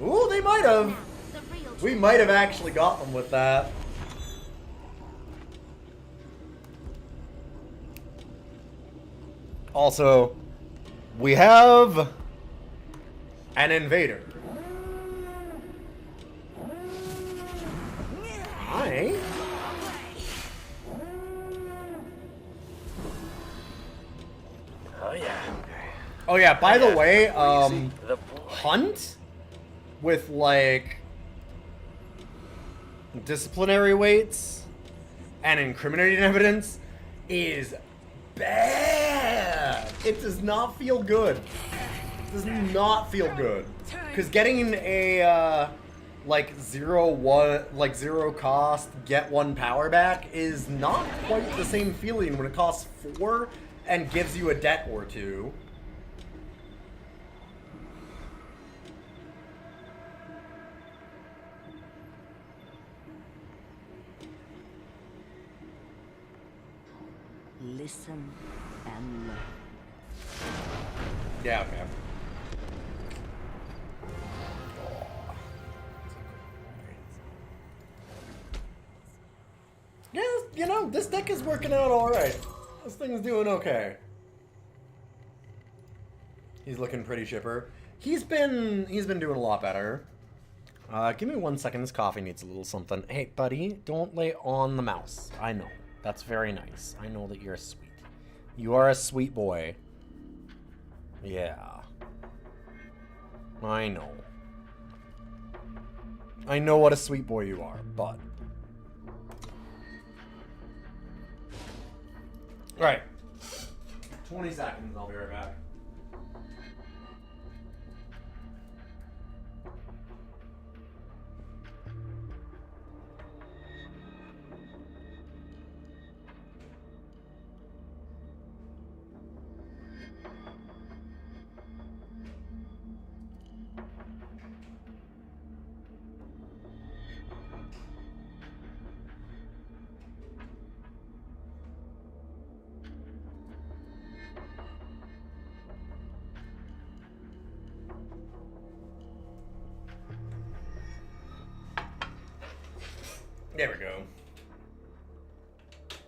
Ooh, they might have. The real We might have actually got them with that. Also, we have an invader. Hi. Oh yeah. Oh yeah, by the way, The boy. Hunt with like disciplinary weights and incriminating evidence is bad. It does not feel good. It does not feel good. Cause getting a like zero cost get one power back is not quite the same feeling when it costs 4 and gives you a debt or 2. Listen and learn. Yeah, okay. Yeah, you know, this deck is working out alright. This thing's doing okay. He's looking pretty chipper. He's been doing a lot better. Give me 1 second. This coffee needs a little something. Hey, buddy, don't lay on the mouse. I know. That's very nice. I know that you're sweet. You are a sweet boy. Yeah. I know. I know what a sweet boy you are, but... Alright. 20 seconds, I'll be right back. There we go. Like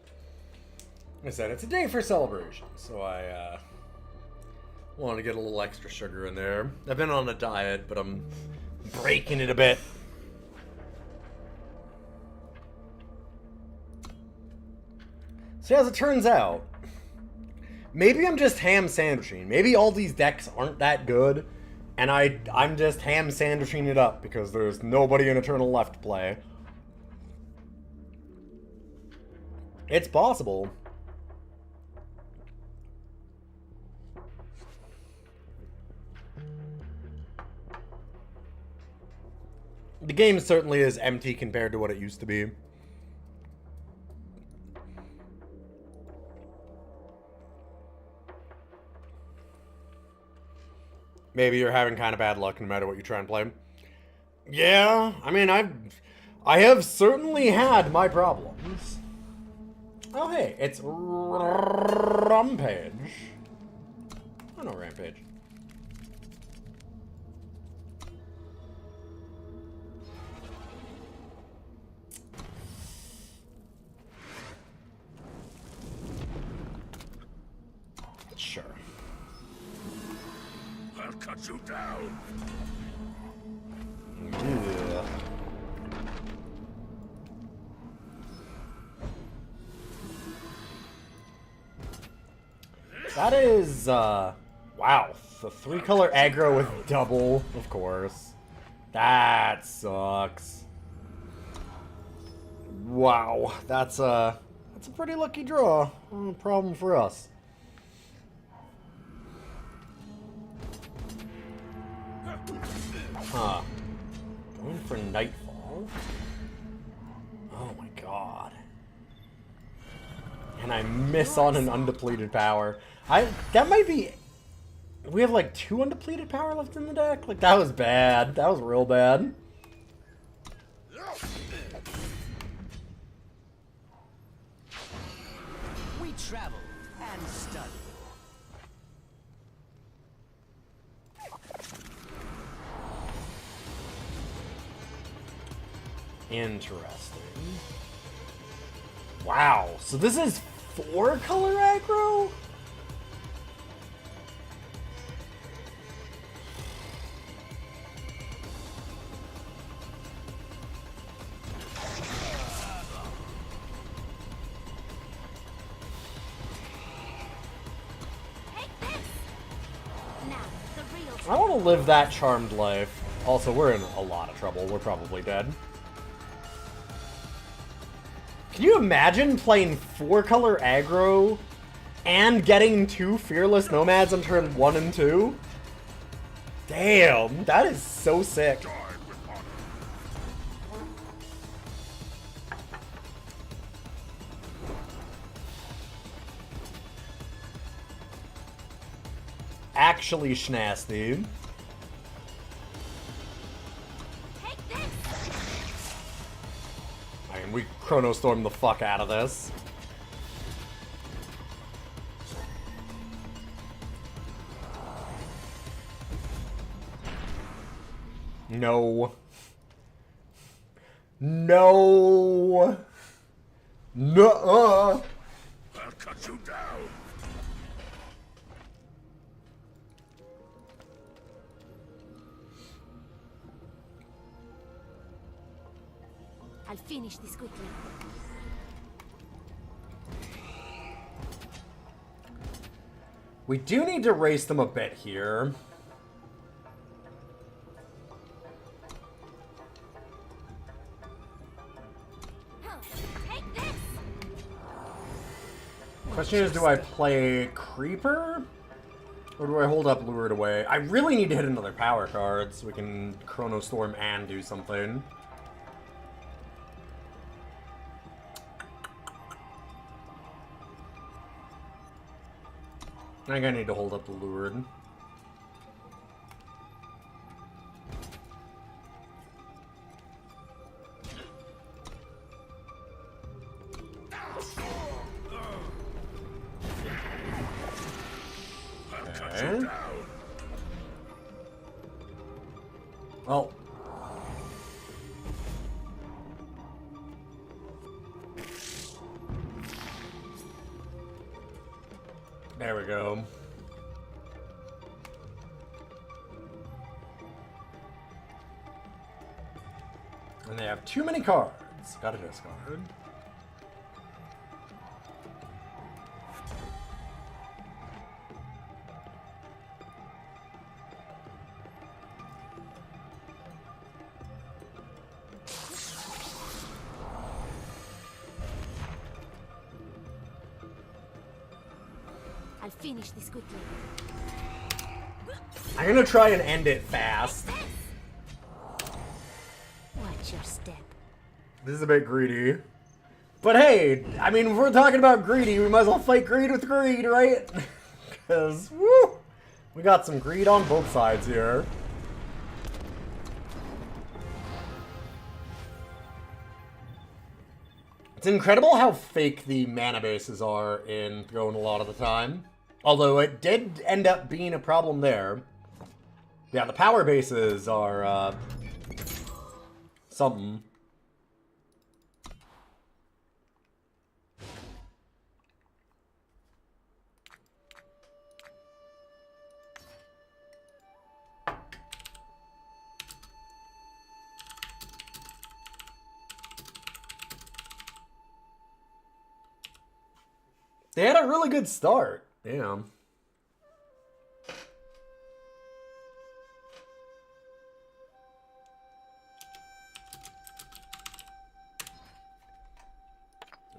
I said, it's a day for celebration, so I wanted to get a little extra sugar in there. I've been on a diet, but I'm breaking it a bit. So as it turns out, maybe I'm just ham sandwiching. Maybe all these decks aren't that good, and I'm just ham sandwiching it up because there's nobody in Eternal left to play. It's possible. The game certainly is empty compared to what it used to be. Maybe you're having kind of bad luck no matter what you try and play. Yeah, I mean, I have certainly had my problems. Oh, hey, it's Rampage. Oh, no, Rampage. Sure. I'll cut you down. Yeah. That is, wow. The 3-color aggro with double, of course. That sucks. Wow. That's a pretty lucky draw. No problem for us. Huh. Going for Nightfall? Oh my god. And I miss on an undepleted power. That might be... We have like 2 undepleted power left in the deck? Like, that was bad. That was real bad. We travel and study. Interesting. Wow, so this is 4-color aggro? Take this! Now, the real I want to live that charmed life. Also, we're in a lot of trouble. We're probably dead. Can you imagine playing 4-color aggro and getting 2 Fearless Nomads on turn 1 and 2? Damn, that is so sick. Actually schnasty. Take this! I mean, we Chrono Storm the fuck out of this. No. No. No. I'll cut you down. I'll finish this quickly. We do need to race them a bit here. Take this! Question is, do I play Creeper? Or do I hold up Lured Away? I really need to hit another power card so we can Chrono Storm and do something. I think I need to hold up the Lured. Okay. Well. There we go. And they have too many cards. Gotta discard. I'll finish this quickly. I'm gonna try and end it fast. Watch your step. This is a bit greedy. But hey, I mean, if we're talking about greedy, we might as well fight greed with greed, right? Because, woo! We got some greed on both sides here. It's incredible how fake the mana bases are in Throne a lot of the time. Although it did end up being a problem there. Yeah, the power bases are, something. They had a really good start. Damn.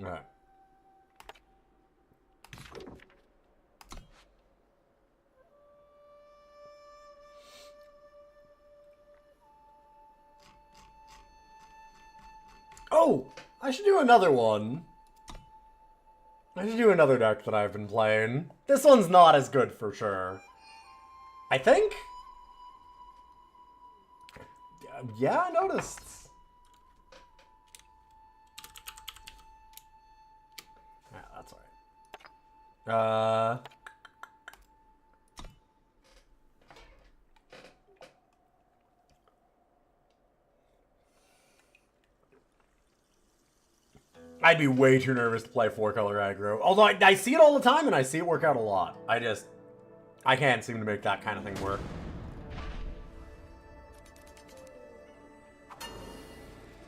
Alright. Oh! I should do another one. I should do another deck that I've been playing. This one's not as good for sure. I think? Yeah, I noticed. Yeah, that's alright. I'd be way too nervous to play 4-color aggro. Although I see it all the time, and I see it work out a lot. I can't seem to make that kind of thing work.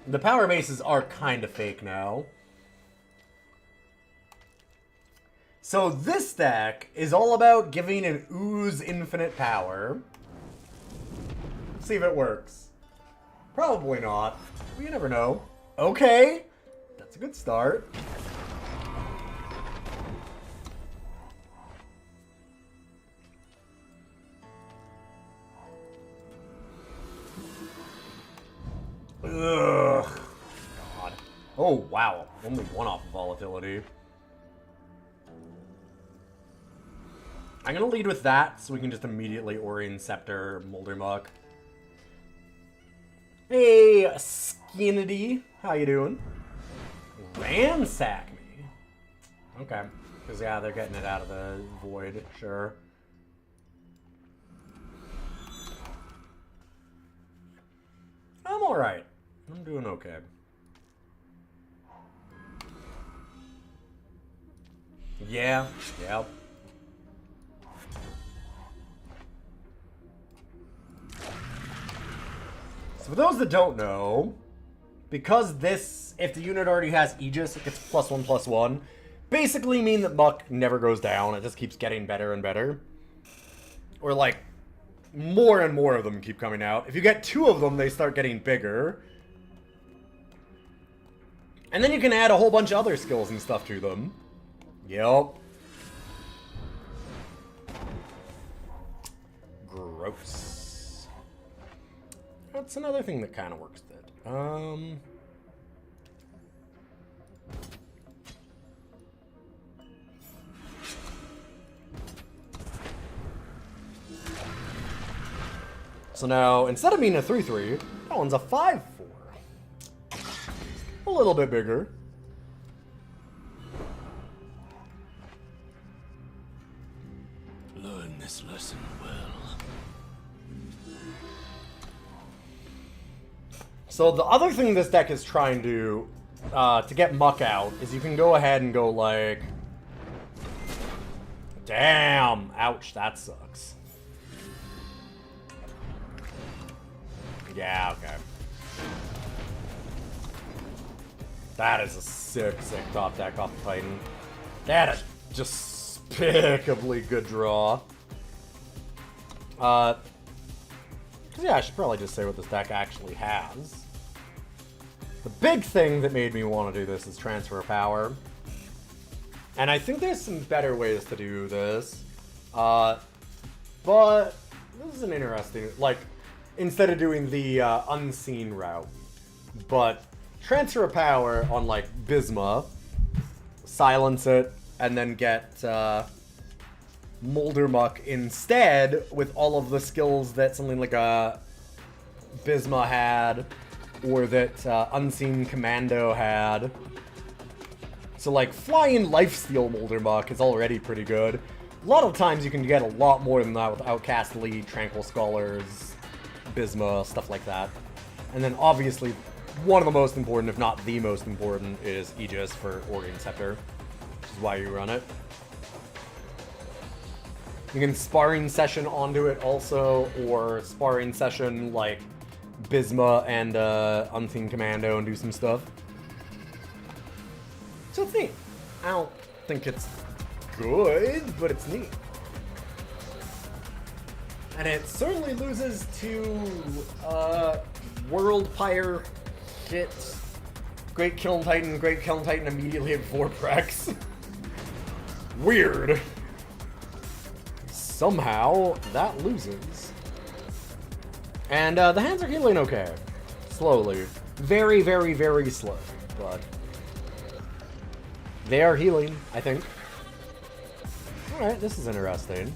The power bases are kind of fake now. So this deck is all about giving an ooze infinite power. Let's see if it works. Probably not. But you never know. Okay. That's a good start. Ugh. God. Oh, wow. Only one off of volatility. I'm going to lead with that so we can just immediately Orion Scepter Moldermuck. Hey, Skinnity. How you doing? Ransack me. Okay. Because, yeah, they're getting it out of the void. Sure. I'm alright. I'm doing okay. Yeah. Yep. So for those that don't know, because this, if the unit already has Aegis, it gets +1/+1. Basically mean that Muck never goes down. It just keeps getting better and better. Or like, more and more of them keep coming out. If you get 2 of them, they start getting bigger. And then you can add a whole bunch of other skills and stuff to them. Yep. Gross. That's another thing that kind of works good. So now, instead of being a 3/3, that one's a 5/4. A little bit bigger. Learn this lesson well. So the other thing this deck is trying to get Muck out is you can go ahead and go like, damn, ouch, that sucks. Yeah, okay. That is a sick top deck off the Titan. That is just despicably good draw. Yeah, I should probably just say what this deck actually has. The big thing that made me want to do this is transfer power. And I think there's some better ways to do this. But this is an interesting, like, instead of doing the unseen route. But transfer power on, like, Bisma, silence it, and then get Moldermuck instead with all of the skills that something like a Bisma had, or that Unseen Commando had. So, like, flying Lifesteal Moldermuck is already pretty good. A lot of times you can get a lot more than that with Outcast Lead, Tranquil Scholars, Bisma, stuff like that. And then, obviously, one of the most important, if not the most important, is Aegis for Orion Scepter, which is why you run it. You can Sparring Session onto it also, or Sparring Session like Bisma and Unseen Commando and do some stuff. So it's neat. I don't think it's good, but it's neat. And it certainly loses to World Pyre hit Great Kiln Titan immediately hit 4 Prex. Weird. Somehow, that loses. And the hands are healing okay. Slowly. Very, very, very slow. But they are healing, I think. Alright, this is interesting.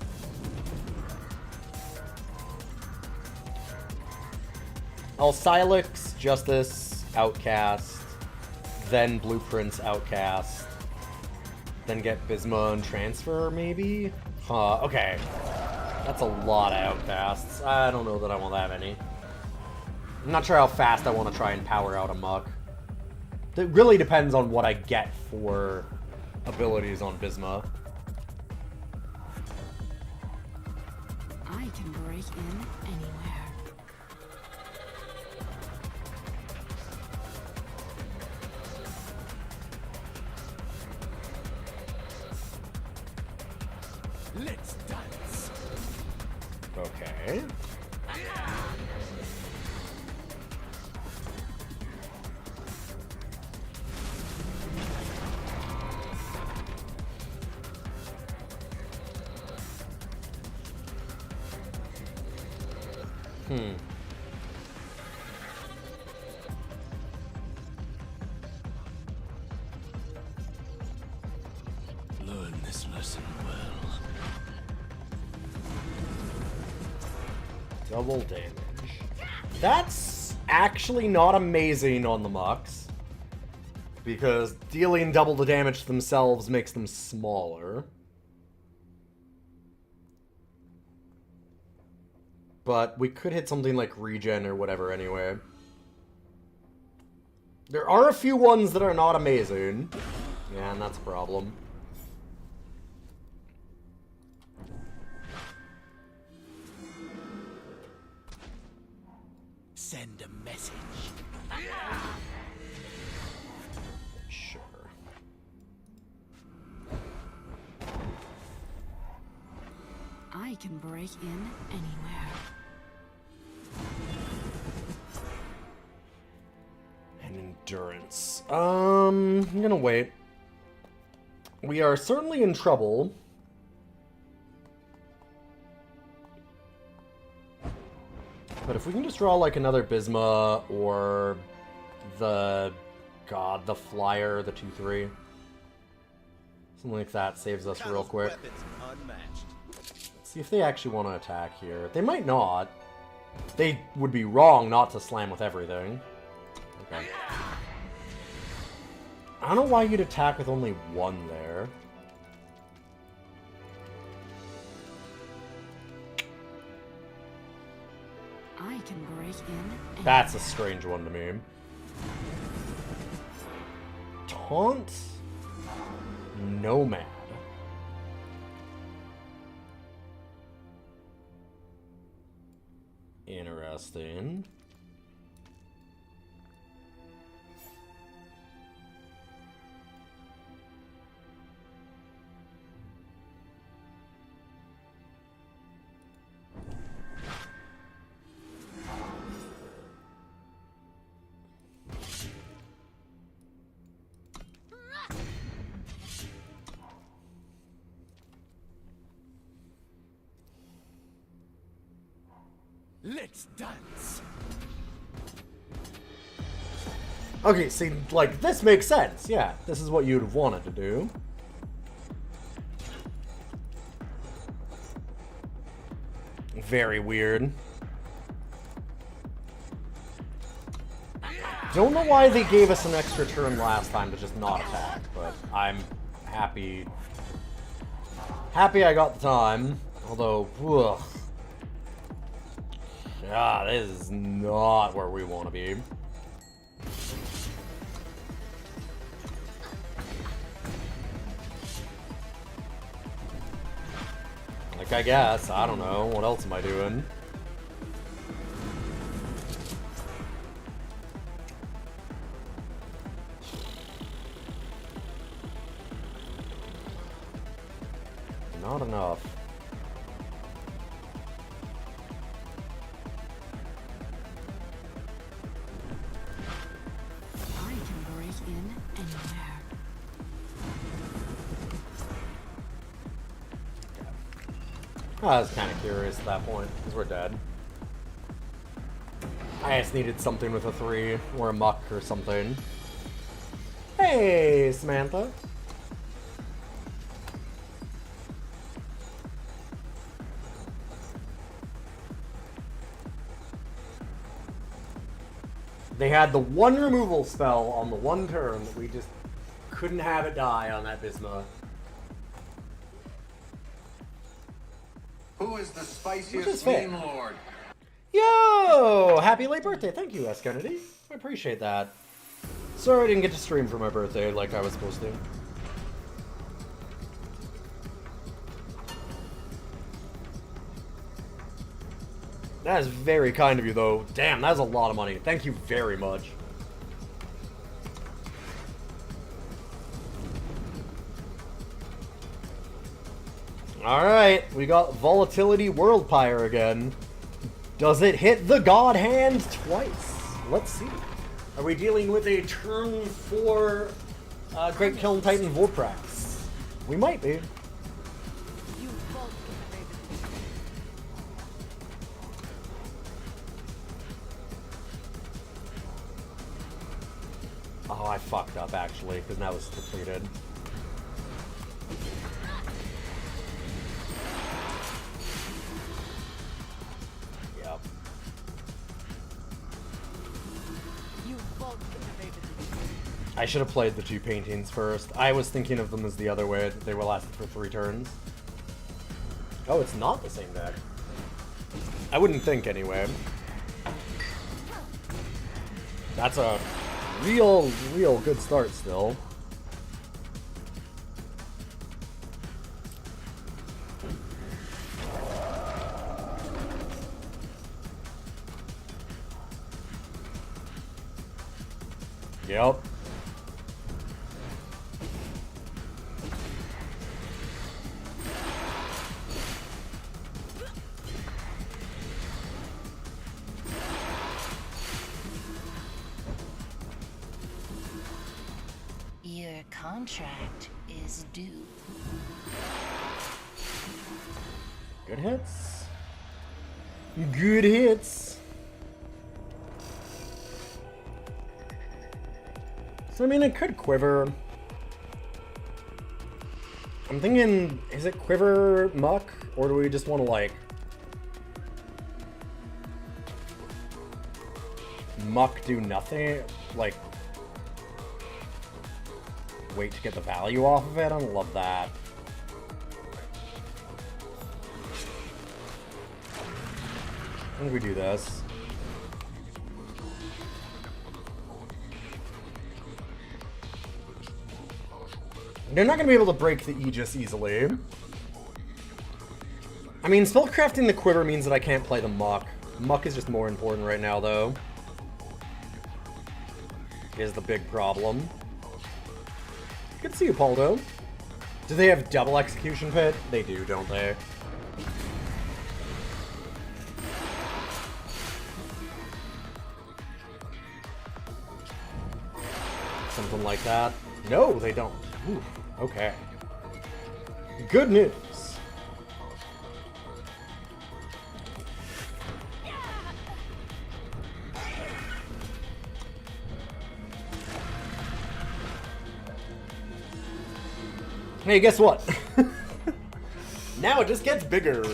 I'll Silex, Justice, Outcast, then Blueprints, Outcast, then get Bisma and Transfer, maybe? Huh, okay. That's a lot of Outcasts. I don't know that I want that many. I'm not sure how fast I want to try and power out a Muck. It really depends on what I get for abilities on Bisma. I can break in anywhere. Let's dance. Okay. Learn this lesson well. Double damage. That's actually not amazing on the Mux, because dealing double the damage to themselves makes them smaller. But we could hit something like regen or whatever anyway. There are a few ones that are not amazing. Yeah, and that's a problem. Send a message. Sure. I can break in anywhere. And endurance. I'm gonna wait. We are certainly in trouble. But if we can just draw like another Bisma or the the flyer, the 2/3. Something like that saves us real quick. Let's see if they actually want to attack here. They might not. They would be wrong not to slam with everything. Okay. I don't know why you'd attack with only one there. I can break in anywhere. That's a strange one to me. Taunt? Nomad. Interesting. Let's dance. Okay, see, like, this makes sense. Yeah, this is what you'd have wanted to do. Very weird. Don't know why they gave us an extra turn last time to just not attack, but I'm happy. Happy I got the time. Although, ugh. Ah, this is not where we want to be. Like, I guess. I don't know. What else am I doing? Not enough. I can break in anywhere. I was kind of curious at that point, because we're dead. I just needed something with a 3, or a muck or something. Hey, Samantha. They had the one removal spell on the one turn that we just couldn't have it die on that Bisma. Who is the Which is spiciest fair. meme lord? Yo! Happy late birthday. Thank you, S. Kennedy. I appreciate that. Sorry I didn't get to stream for my birthday like I was supposed to. That is very kind of you, though. Damn, that is a lot of money. Thank you very much. Alright, we got Volatility World Pyre again. Does it hit the God Hand twice? Let's see. Are we dealing with a turn 4 Great Kiln Titan Vorprax? We might be. Oh, I fucked up actually, because now it's depleted. Yep. I should have played the 2 paintings first. I was thinking of them as the other way. They were lasted for 3 turns. Oh, it's not the same deck. I wouldn't think anyway. That's a real good start still. Yep. Your contract is due. Good hits. Good hits. So, I mean, it could quiver. I'm thinking, is it quiver muck? Or do we just want to, like, muck do nothing? Like, wait to get the value off of it? I don't love that. I think we do this. They're not going to be able to break the Aegis easily. I mean, spellcrafting the quiver means that I can't play the muck. Muck is just more important right now, though. Is the big problem. Good to see you, Paldo. Do they have double execution pit? They do, don't they? Something like that. No, they don't. Ooh, okay. Good news. Hey, guess what? Now it just gets bigger.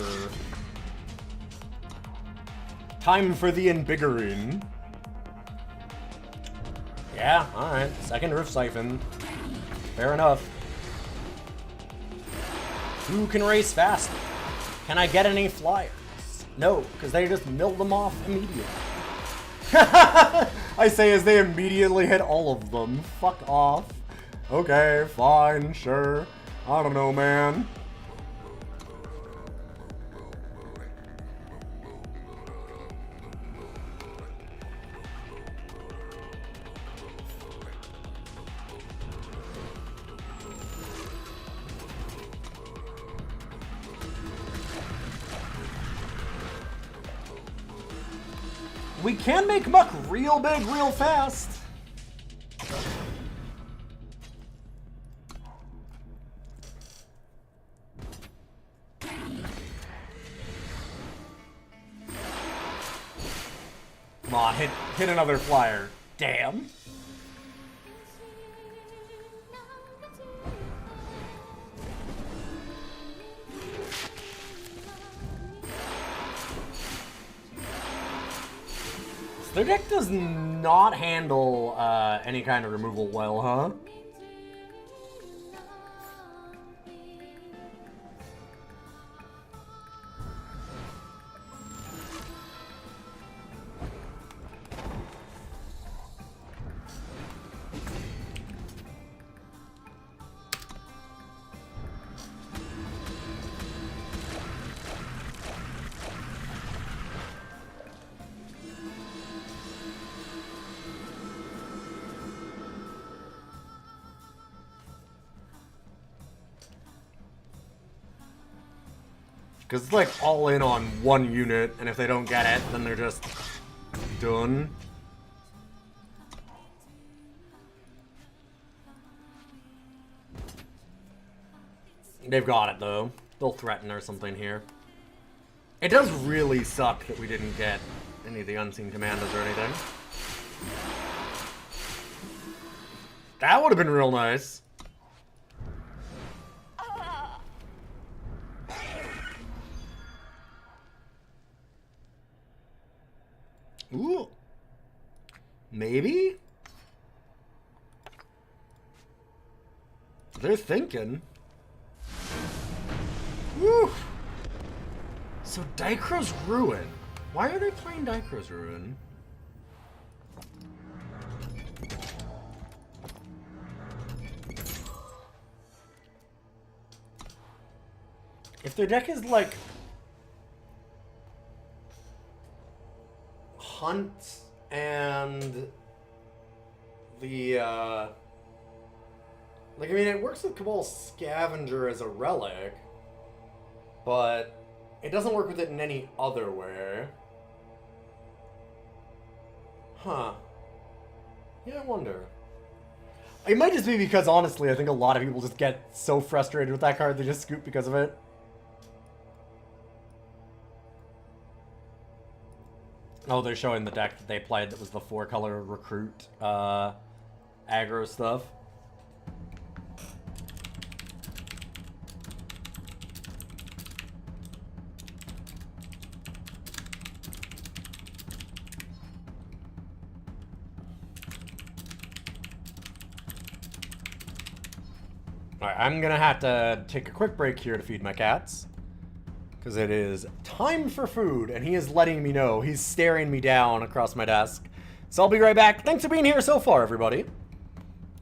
Time for the embiggering. Yeah, alright. Second Roof Siphon. Fair enough. Who can race faster? Can I get any flyers? No, because they just mill them off immediately. I say as they immediately hit all of them. Fuck off. Okay, fine, sure. I don't know, man. We can make muck real big, real fast. Come on, hit another flyer. Damn. Their deck does not handle any kind of removal well, huh? Because it's like all in on one unit, and if they don't get it, then they're just done. They've got it, though. They'll threaten or something here. It does really suck that we didn't get any of the unseen commandos or anything. That would have been real nice. Ooh. Maybe? They're thinking. Woo! So Dicro's Ruin. Why are they playing Dicro's Ruin? If their deck is like Hunt and the like, I mean, it works with Cabal Scavenger as a relic, but it doesn't work with it in any other way. Huh. Yeah, I wonder. It might just be because, honestly, I think a lot of people just get so frustrated with that card they just scoop because of it. Oh, they're showing the deck that they played that was the 4-color recruit aggro stuff. Alright, I'm gonna have to take a quick break here to feed my cats. Because it is time for food, and he is letting me know. He's staring me down across my desk. So I'll be right back. Thanks for being here so far, everybody.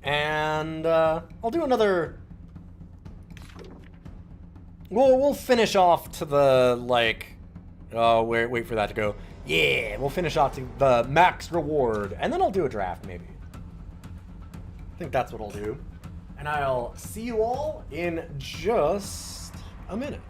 And I'll do another... We'll finish off to the, like... Oh, wait for that to go. Yeah, we'll finish off to the max reward. And then I'll do a draft, maybe. I think that's what I'll do. And I'll see you all in just a minute.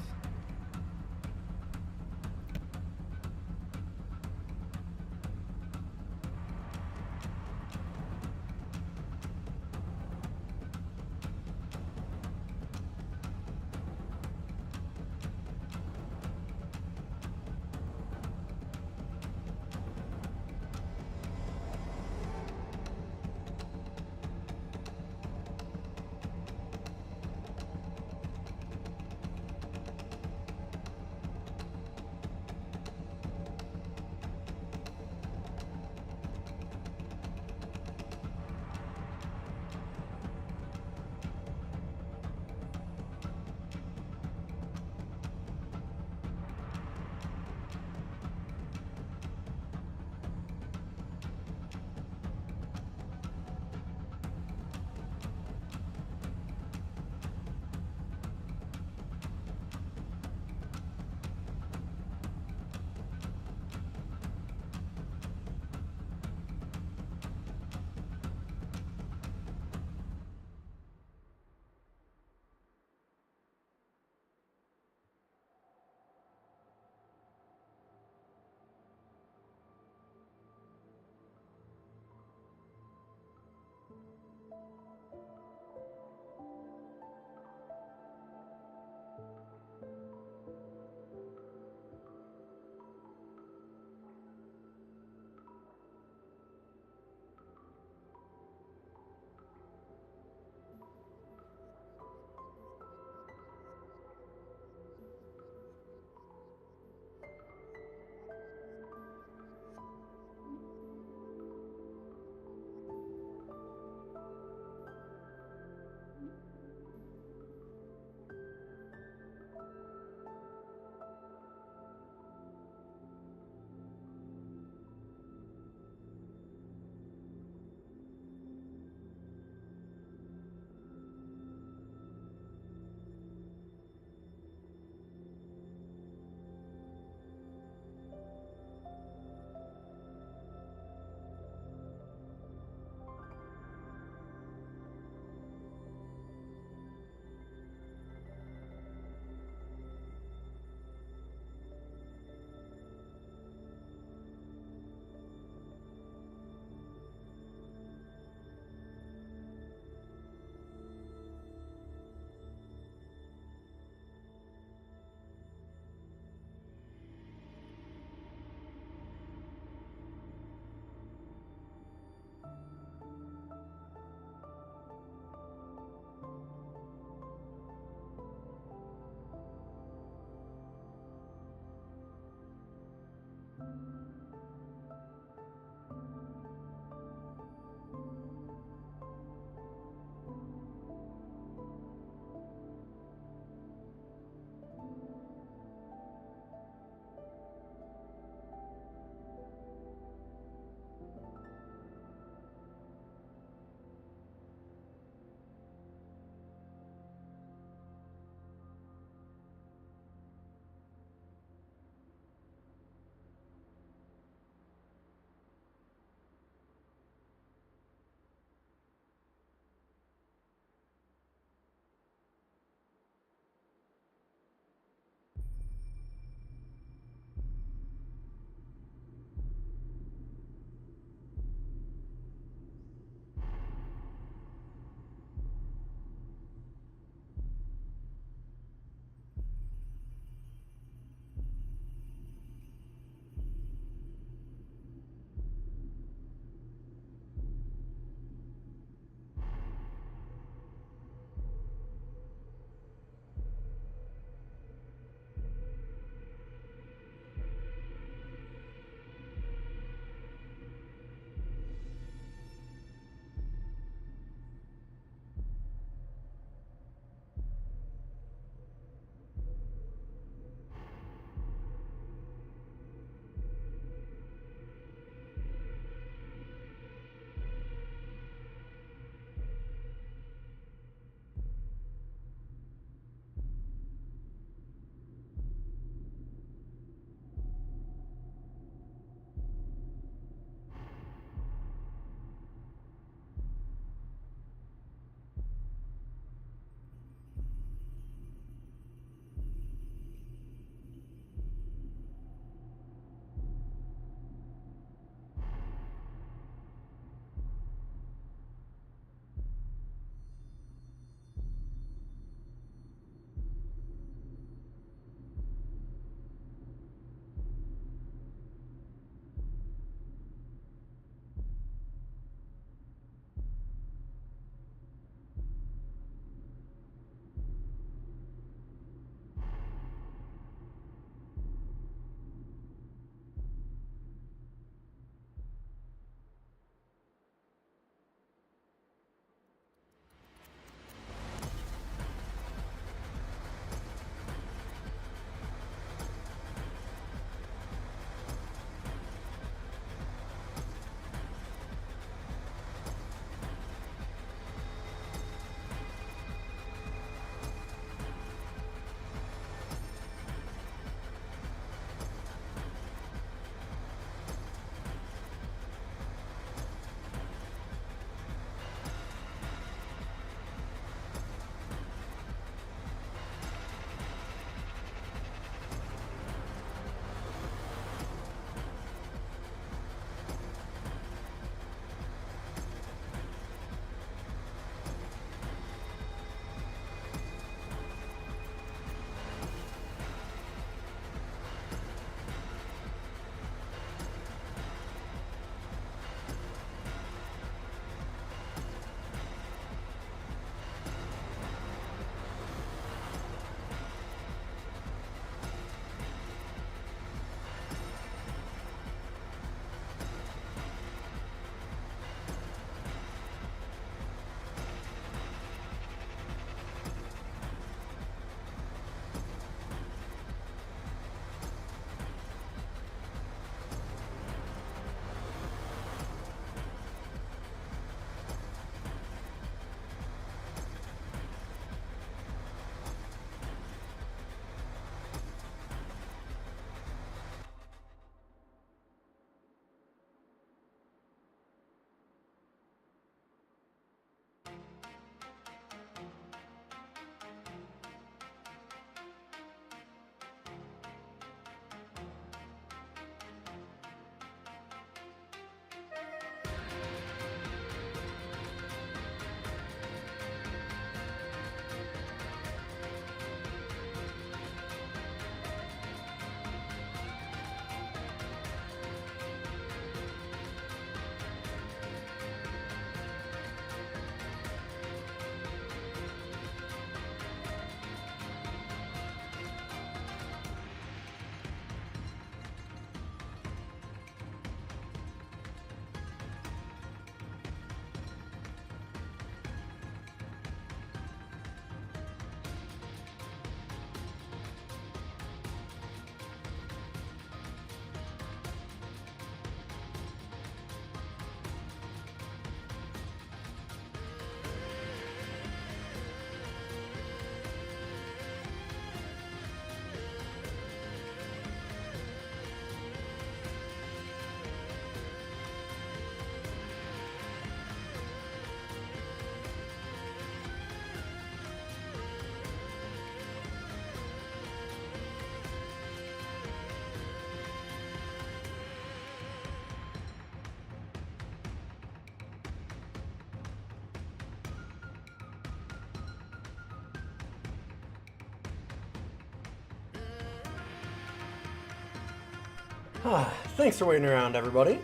Thanks for waiting around, everybody.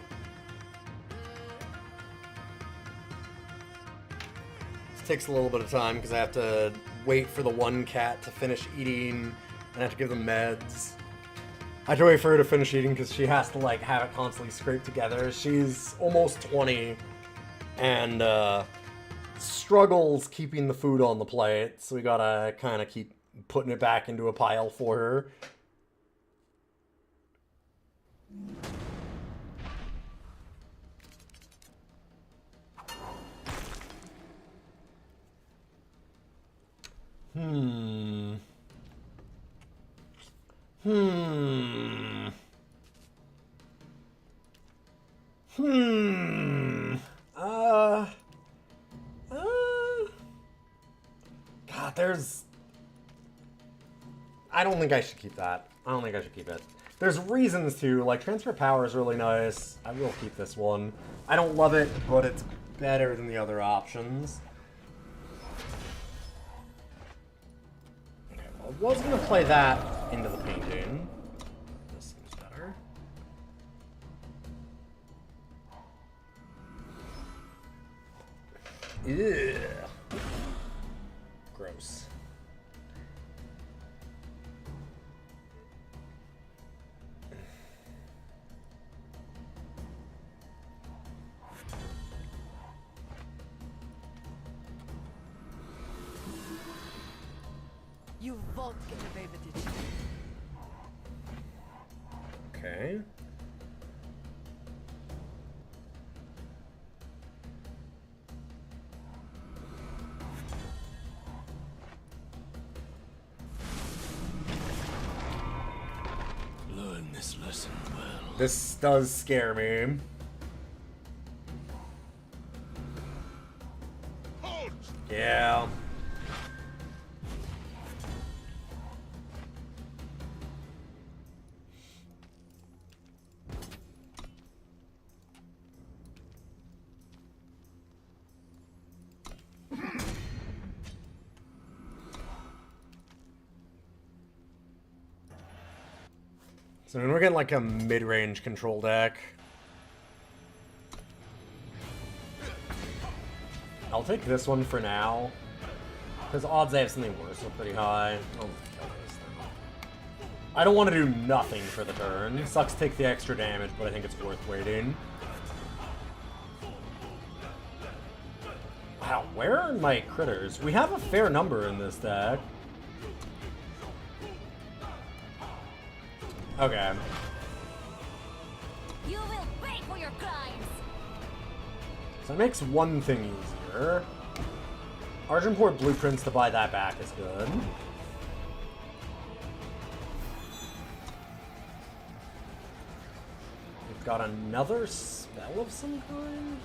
This takes a little bit of time because I have to wait for the one cat to finish eating and I have to give them meds. I have to wait for her to finish eating because she has to like have it constantly scraped together. She's almost 20 and struggles keeping the food on the plate, so we gotta kind of keep putting it back into a pile for her. God, there's... I don't think I should keep that. I don't think I should keep it. There's reasons to, like, transfer power is really nice. I will keep this one. I don't love it, but it's better than the other options. Okay, well, I was gonna play that into the painting. This seems better. Ugh. Gross. You won't get away with it. Okay. Learn this lesson well. This does scare me. Yeah. So we're getting like a mid-range control deck. I'll take this one for now, because odds I have something worse are pretty high. I don't want to do nothing for the turn. Sucks to take the extra damage, but I think it's worth waiting. Wow, where are my critters? We have a fair number in this deck. Okay. You will pay for your crimes. So that makes one thing easier. Argenport Blueprints to buy that back is good. We've got another spell of some kind?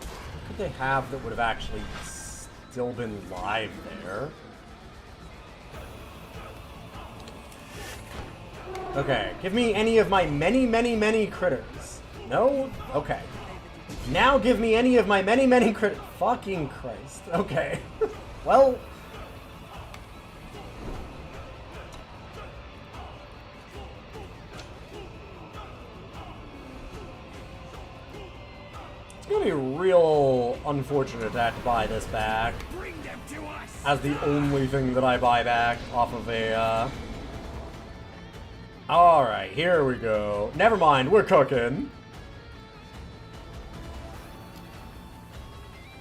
What could they have that would have actually still been live there? Okay, give me any of my many, many, many critters. No? Okay. Now give me any of my many, many critters. Fucking Christ. Okay. Well. It's gonna be real unfortunate to have to buy this back. Bring them to us. As the only thing that I buy back off of a, Alright, here we go. Never mind, we're cooking.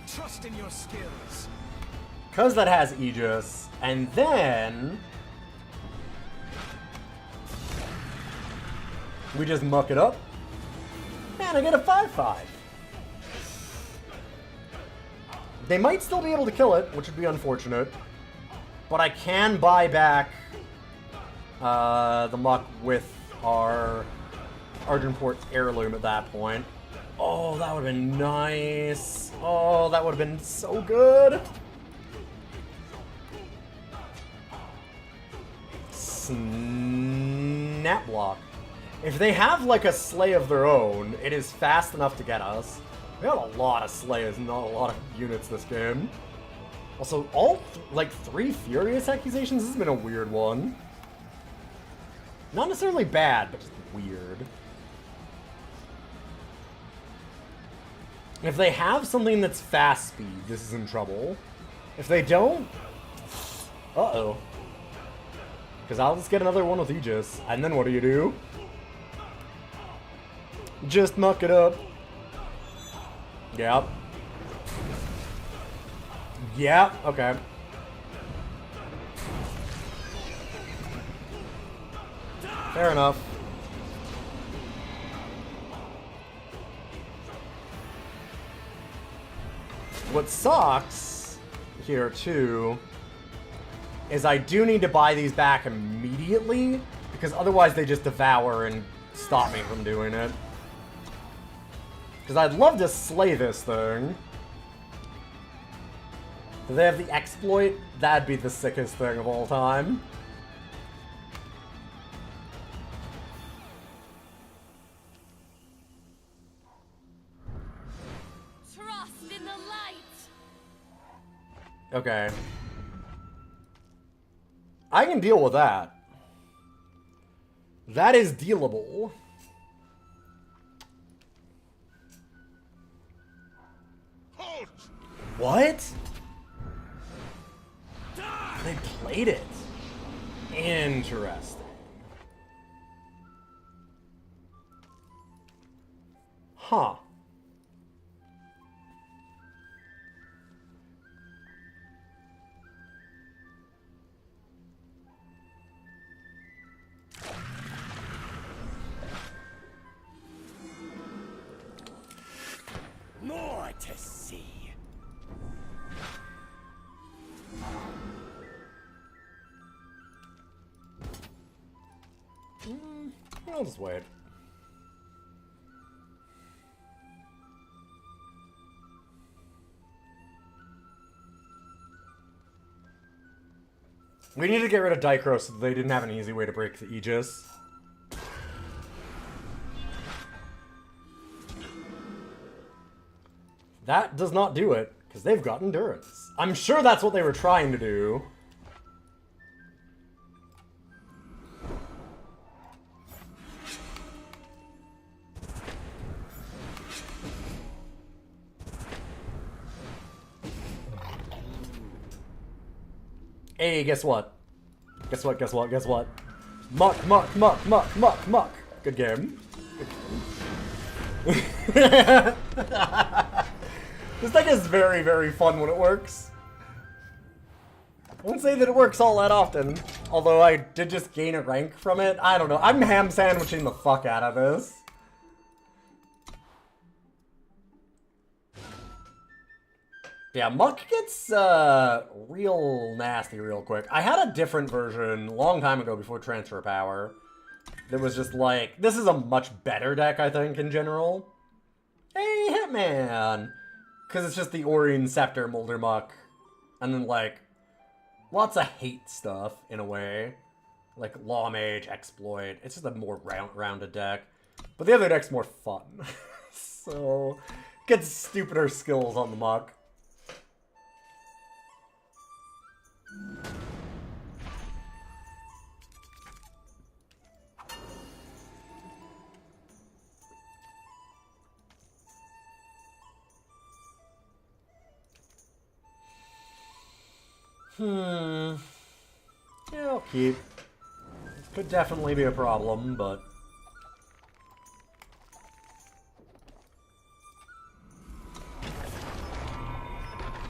Trust in your skills. Because that has Aegis. And then... we just muck it up. Man, I get a 5/5. They might still be able to kill it, which would be unfortunate. But I can buy back the muck with our Argenport heirloom at that point. Oh, that would have been nice. Oh, that would have been so good. Snap block. If they have like a sleigh of their own, it is fast enough to get us. We got a lot of sleighs, not a lot of units this game. Also, like 3 Furious Accusations, this has been a weird one. Not necessarily bad, but just weird. If they have something that's fast speed, this is in trouble. If they don't... Uh-oh. Because I'll just get another one with Aegis. And then what do? Just muck it up. Yep. Yeah, okay. Fair enough. What sucks here, too, is I do need to buy these back immediately, because otherwise they just devour and stop me from doing it. Because I'd love to slay this thing. Do they have the exploit? That'd be the sickest thing of all time. Trust in the light. Okay. I can deal with that. That is dealable. Halt! What? They played it. Interesting. Huh. More to see. I'll just wait. We need to get rid of Dicro so they didn't have an easy way to break the Aegis. That does not do it, because they've got endurance. I'm sure that's what they were trying to do. Hey, guess what? Guess what, guess what, guess what? Muck, muck, muck, muck, muck, muck. Good game. This deck is very, very fun when it works. I wouldn't say that it works all that often, although I did just gain a rank from it. I don't know. I'm ham sandwiching the fuck out of this. Yeah, Muck gets real nasty real quick. I had a different version a long time ago before Transfer Power that was just like, this is a much better deck, I think, in general. Hey, Hitman! Because it's just the Orion Scepter, Molder Muck, and then, like, lots of hate stuff, in a way. Like Law Mage, Exploit. It's just a more rounded deck. But the other deck's more fun. So, gets stupider skills on the Muck. Yeah, I'll keep. Could definitely be a problem, but...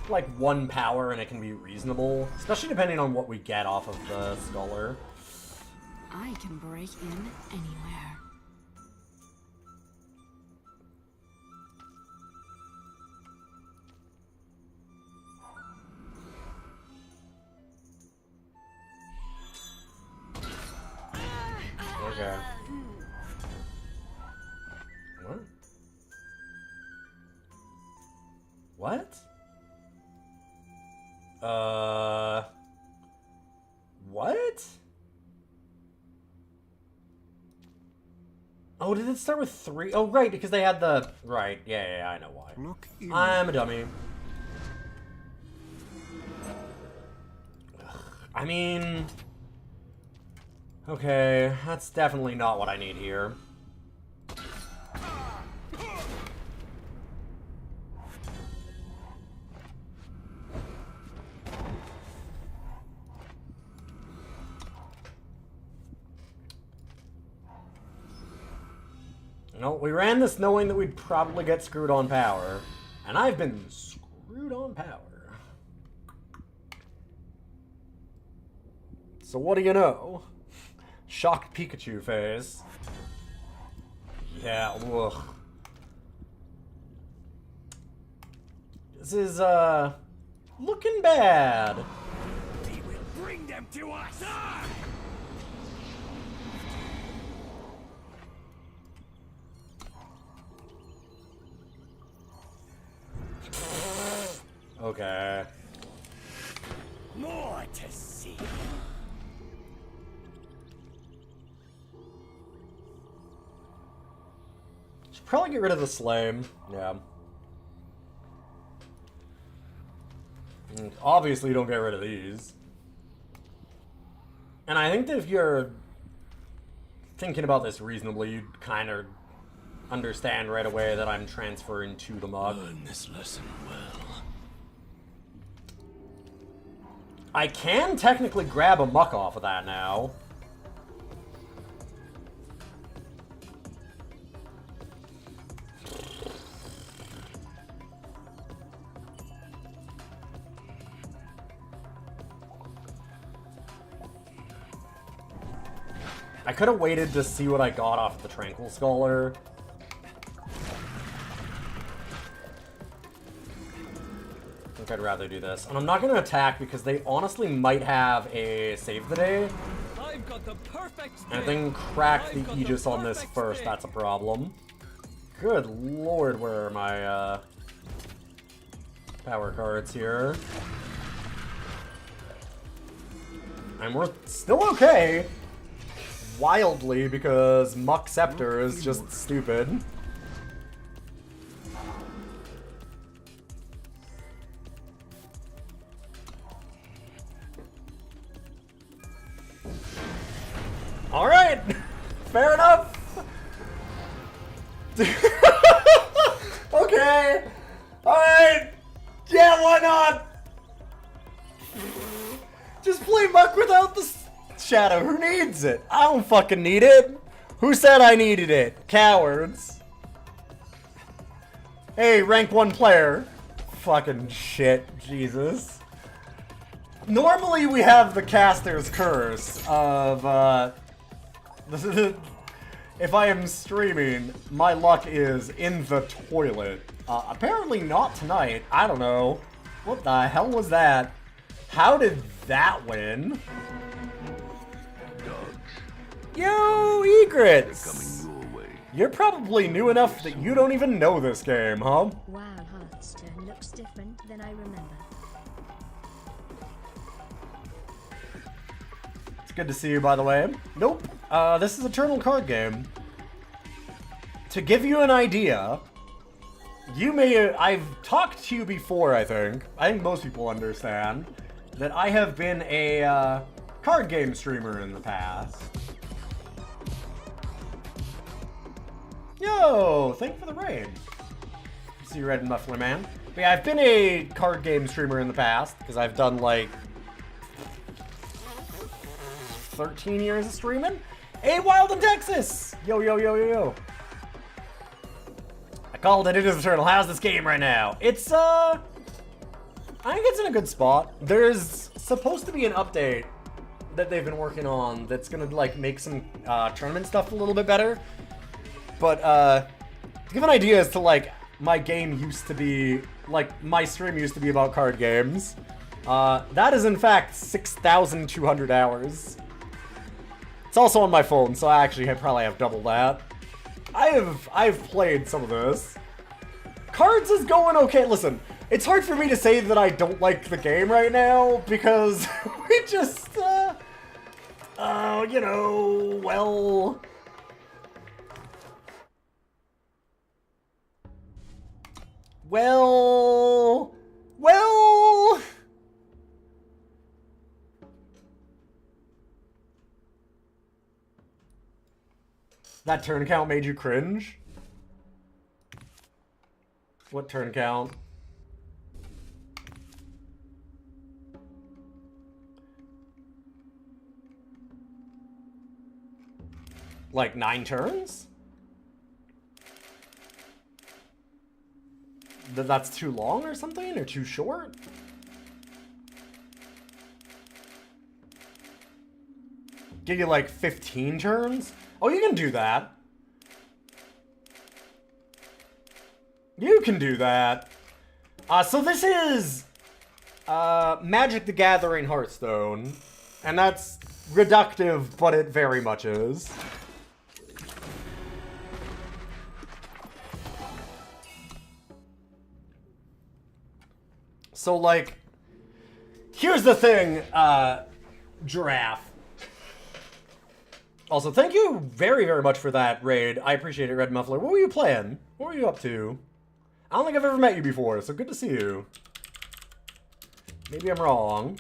like 1 power and it can be reasonable, especially depending on what we get off of the Scholar. I can break in anywhere. Okay. What? What? What? Oh, did it start with 3? Oh, right, because they had the... Right, yeah, I know why. Look in. I'm a dummy. Ugh, I mean... Okay, that's definitely not what I need here. No, we ran this knowing that we'd probably get screwed on power. And I've been screwed on power. So what do you know? Shocked Pikachu phase. Yeah, ugh. This is, looking bad. We will bring them to us! Ah! Okay. More to see. Should probably get rid of the Slame. Yeah. And obviously, you don't get rid of these. And I think that if you're thinking about this reasonably, you'd kind of understand right away that I'm transferring to the mug. Learn this lesson well. I can technically grab a muck off of that now. I could have waited to see what I got off of the Tranquil Scholar. I think I'd rather do this. And I'm not going to attack because they honestly might have a save the day. I've got the perfect And if they can crack the Aegis on this first, that's a problem. Good lord, where are my power cards here? And we're still okay. Wildly, because Muck Scepter is just stupid. Alright! Fair enough! Okay! Alright! Yeah, why not? Just play Muck without the Shadow. Who needs it? I don't fucking need it. Who said I needed it? Cowards. Hey, rank 1 player. Fucking shit. Jesus. Normally we have the caster's curse of, if I am streaming, my luck is in the toilet. Apparently not tonight. I don't know. What the hell was that? How did that win? Yo, Egrets! You're probably new enough that you don't even know this game, huh? Wow, Hearthstone looks different than I remember. It's good to see you, by the way. Nope. This is a turtle card game. To give you an idea, I've talked to you before, I think. I think most people understand that I have been a, card game streamer in the past. Yo, thank you for the raid. See you, Red Muffler Man. But yeah, I've been a card game streamer in the past, because I've done, like, 13 years of streaming. Hey, Wild in Texas! Yo, yo, yo, yo, yo. I called it. It is Eternal. How's this game right now? It's, I think it's in a good spot. There's supposed to be an update that they've been working on that's gonna, like, make some, tournament stuff a little bit better. But, to give an idea as to, like, my game used to be, like, my stream used to be about card games. That is, in fact, 6,200 hours. It's also on my phone, so I actually probably have double that. I've played some of this. Cards is going okay. Listen, it's hard for me to say that I don't like the game right now, because we just, you know, well... Well... That turn count made you cringe? What turn count? Like 9 turns? that's too long or something, or too short? Give you like 15 turns? Oh, you can do that. You can do that. So this is Magic the Gathering Hearthstone. And that's reductive, but it very much is. So, like, here's the thing, Giraffe. Also, thank you very, very much for that raid. I appreciate it, Red Muffler. What were you playing? What were you up to? I don't think I've ever met you before, so good to see you. Maybe I'm wrong.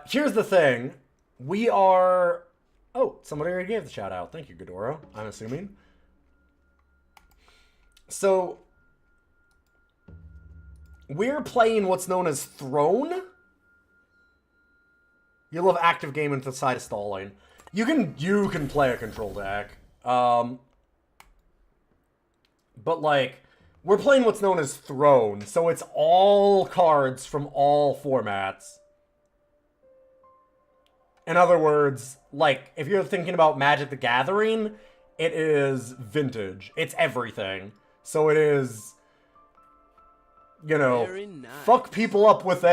Here's the thing. We are... Oh, somebody already gave the shout out. Thank you, Ghidorah, I'm assuming. So... we're playing what's known as Throne. You'll have active game inside of stalling. You can play a control deck. But like, we're playing what's known as Throne, so it's all cards from all formats. In other words, like, if you're thinking about Magic the Gathering, it is vintage. It's everything. So it is... you know, fuck people up with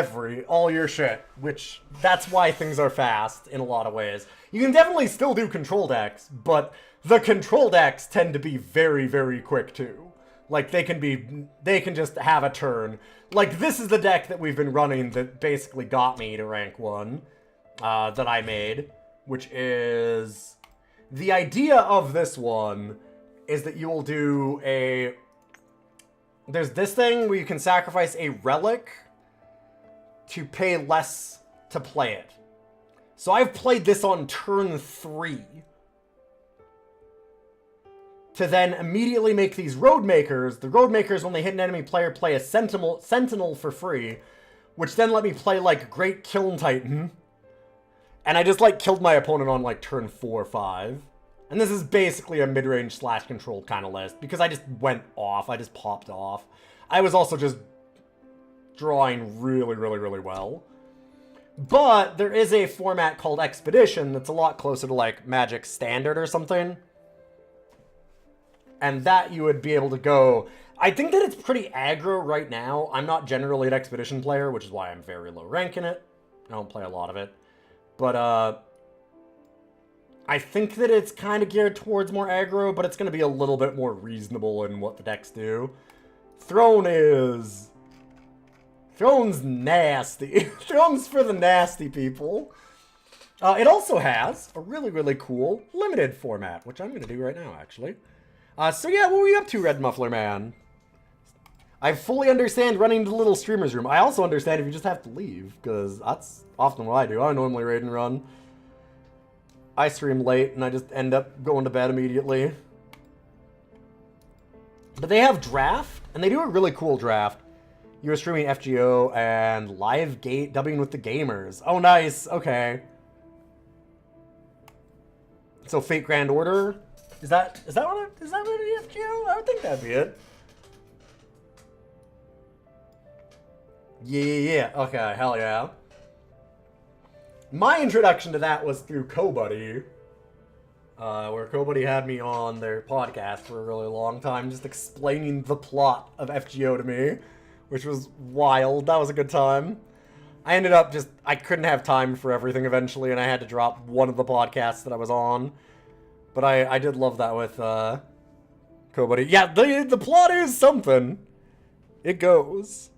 all your shit, which that's why things are fast in a lot of ways. You can definitely still do control decks, but the control decks tend to be very, very quick too. Like, they can just have a turn. Like, this is the deck that we've been running that basically got me to rank 1, that I made, which is... the idea of this one is that you will do a... there's this thing where you can sacrifice a relic to pay less to play it. So I've played this on turn 3. To then immediately make these Road Makers. The Road Makers, when they hit an enemy player, play a Sentinel for free. Which then let me play, like, Great Kiln Titan. And I just, like, killed my opponent on, like, turn 4 or 5. And this is basically a mid-range / control kind of list, because I just went off. I just popped off. I was also just drawing really, really, really well. But there is a format called Expedition that's a lot closer to, like, Magic Standard or something. And that you would be able to go... I think that it's pretty aggro right now. I'm not generally an Expedition player, which is why I'm very low rank in it. I don't play a lot of it. But, I think that it's kind of geared towards more aggro, but it's going to be a little bit more reasonable in what the decks do. Throne's nasty. Throne's for the nasty people. It also has a really, really cool limited format, which I'm going to do right now, actually. So yeah, what were you up to, Red Muffler Man? I fully understand running to the little streamer's room. I also understand if you just have to leave, because that's often what I do. I normally raid and run. I stream late, and I just end up going to bed immediately. But they have draft, and they do a really cool draft. You were streaming FGO and live dubbing with the gamers. Oh, nice. Okay. So Fate Grand Order, is that really FGO? I would think that'd be it. Yeah. Okay. Hell yeah. My introduction to that was through CoBuddy, where CoBuddy had me on their podcast for a really long time, just explaining the plot of FGO to me, which was wild. That was a good time. I ended up I couldn't have time for everything eventually, and I had to drop one of the podcasts that I was on. But I did love that with CoBuddy. Yeah, the plot is something. It goes.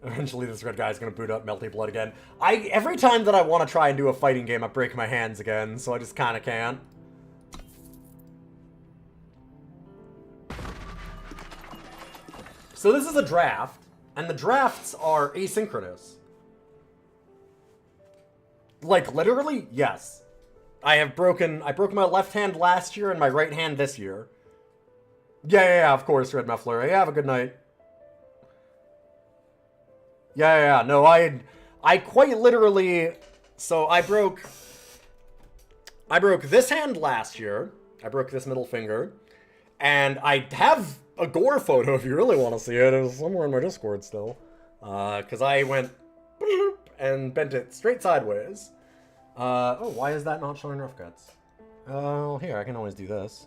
Eventually this red guy's gonna boot up Melty Blood again. Every time that I want to try and do a fighting game, I break my hands again, so I just kinda can't. So this is a draft, and the drafts are asynchronous. Like, literally, yes. I broke my left hand last year and my right hand this year. Yeah, of course, Red Muffler. Yeah, have a good night. Yeah. No, I quite literally... So I broke... I broke this hand last year. I broke this middle finger. And I have a gore photo if you really want to see it. It's somewhere in my Discord still. Because I went bloop and bent it straight sideways. Oh, why is that not showing rough cuts? Oh, here, I can always do this.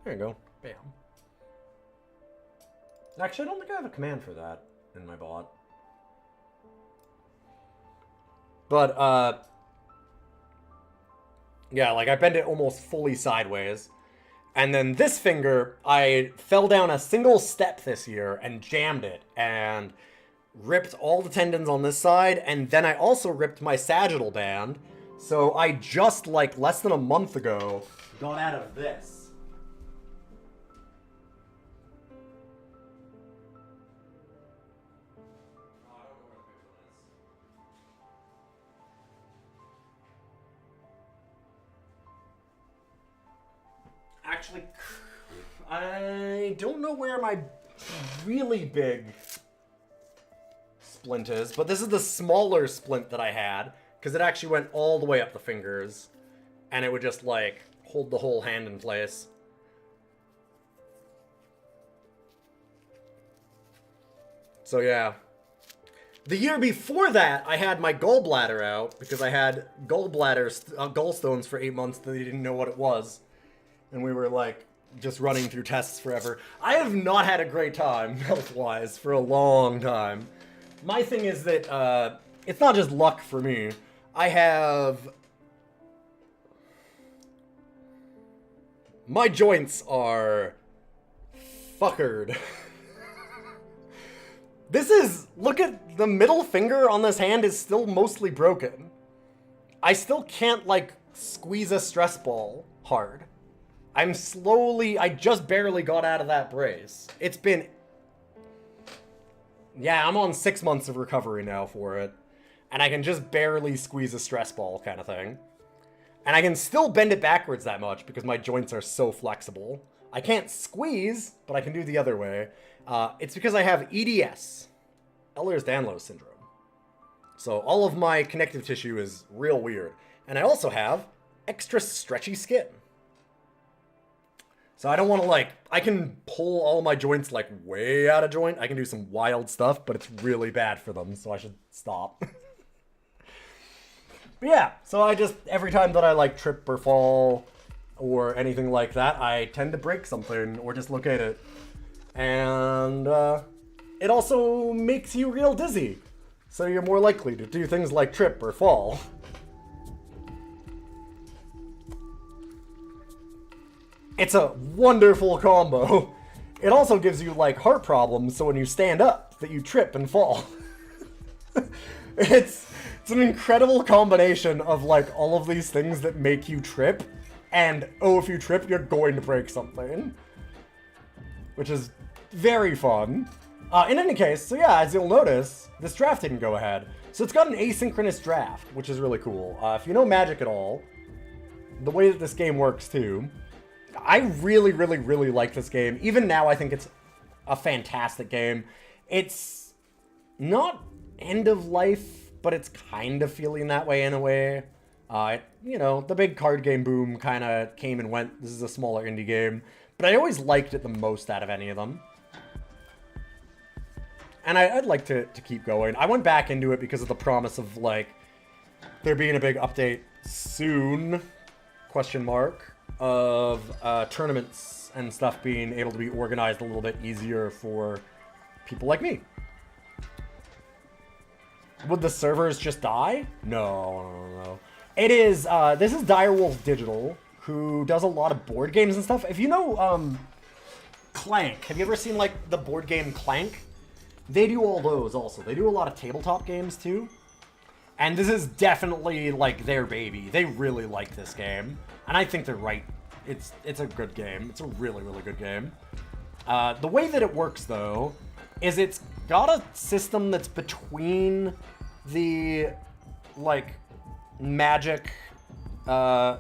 There you go. Bam. Actually, I don't think I have a command for that in my bot. But, yeah, like, I bent it almost fully sideways. And then this finger, I fell down a single step this year and jammed it. And ripped all the tendons on this side. And then I also ripped my sagittal band. So I just, like, less than a month ago, got out of this. Actually, I don't know where my really big splint is, but this is the smaller splint that I had, because it actually went all the way up the fingers, and it would just, like, hold the whole hand in place. So, yeah. The year before that, I had my gallbladder out, because I had gallstones for 8 months that they didn't know what it was. And we were, like, just running through tests forever. I have not had a great time, health-wise, for a long time. My thing is that, it's not just luck for me. I have... My joints are... fuckered. This is... Look at the middle finger on this hand is still mostly broken. I still can't, like, squeeze a stress ball hard. I'm slowly... I just barely got out of that brace. It's been... Yeah, I'm on 6 months of recovery now for it. And I can just barely squeeze a stress ball kind of thing. And I can still bend it backwards that much because my joints are so flexible. I can't squeeze, but I can do the other way. It's because I have EDS, Ehlers-Danlos syndrome. So all of my connective tissue is real weird. And I also have extra stretchy skin. So I don't want to, like, I can pull all my joints, like, way out of joint. I can do some wild stuff, but it's really bad for them, so I should stop. But yeah, so I just, every time that I, like, trip or fall or anything like that, I tend to break something or just look at it. And it also makes you real dizzy. So you're more likely to do things like trip or fall. It's a wonderful combo. It also gives you, like, heart problems, so when you stand up, that you trip and fall. It's an incredible combination of, like, all of these things that make you trip, and, oh, if you trip, you're going to break something. Which is very fun. In any case, so yeah, as you'll notice, this draft didn't go ahead. So it's got an asynchronous draft, which is really cool. If you know Magic at all, the way that this game works, too... I really, really, really like this game. Even now, I think it's a fantastic game. It's not end of life, but it's kind of feeling that way in a way. You know, the big card game boom kind of came and went. This is a smaller indie game. But I always liked it the most out of any of them. And I'd like to keep going. I went back into it because of the promise of, like, there being a big update soon, question mark, of tournaments and stuff being able to be organized a little bit easier for people like me. Would the servers just die? No. It is, this is Direwolf Digital, who does a lot of board games and stuff. If you know, Clank, have you ever seen, like, the board game Clank? They do all those also. They do a lot of tabletop games, too. And this is definitely, like, their baby. They really like this game. And I think they're right. It's a good game. It's a really, really good game. The way that it works, though, is it's got a system that's between the, like, Magic, oh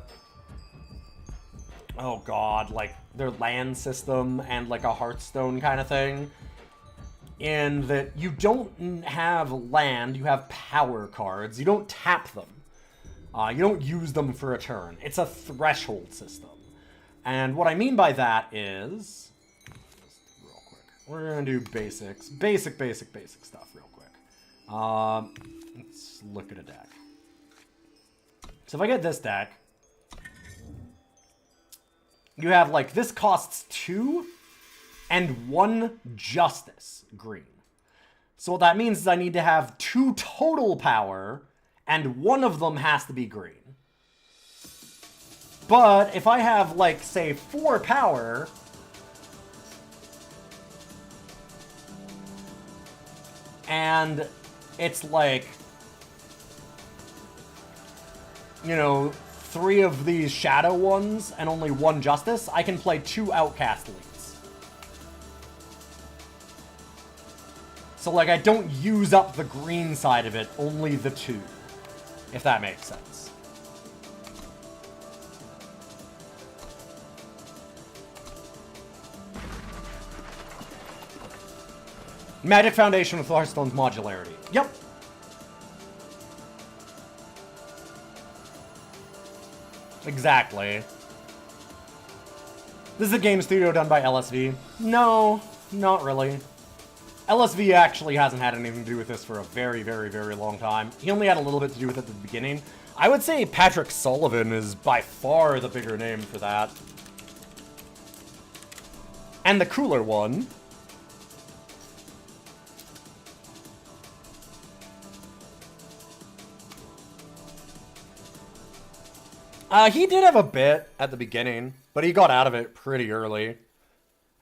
god, like, their land system and, like, a Hearthstone kind of thing. In that you don't have land, you have power cards. You don't tap them. You don't use them for a turn. It's a threshold system. And what I mean by that is... Real quick. We're going to do basics. Basic stuff real quick. Let's look at a deck. So if I get this deck, you have, like, this costs 2 and 1 justice green. So what that means is I need to have 2 total power, and 1 of them has to be green. But if I have, like, say, 4 power, and it's like, you know, 3 of these shadow ones and only 1 justice, I can play 2 outcast leads. So, like, I don't use up the green side of it, only the 2. If that makes sense. Magic Foundation with Hearthstone's modularity. Yep. Exactly. This is a game studio done by LSV. No, not really. LSV actually hasn't had anything to do with this for a very, very, very long time. He only had a little bit to do with it at the beginning. I would say Patrick Sullivan is by far the bigger name for that. And the cooler one. He did have a bit at the beginning, but he got out of it pretty early.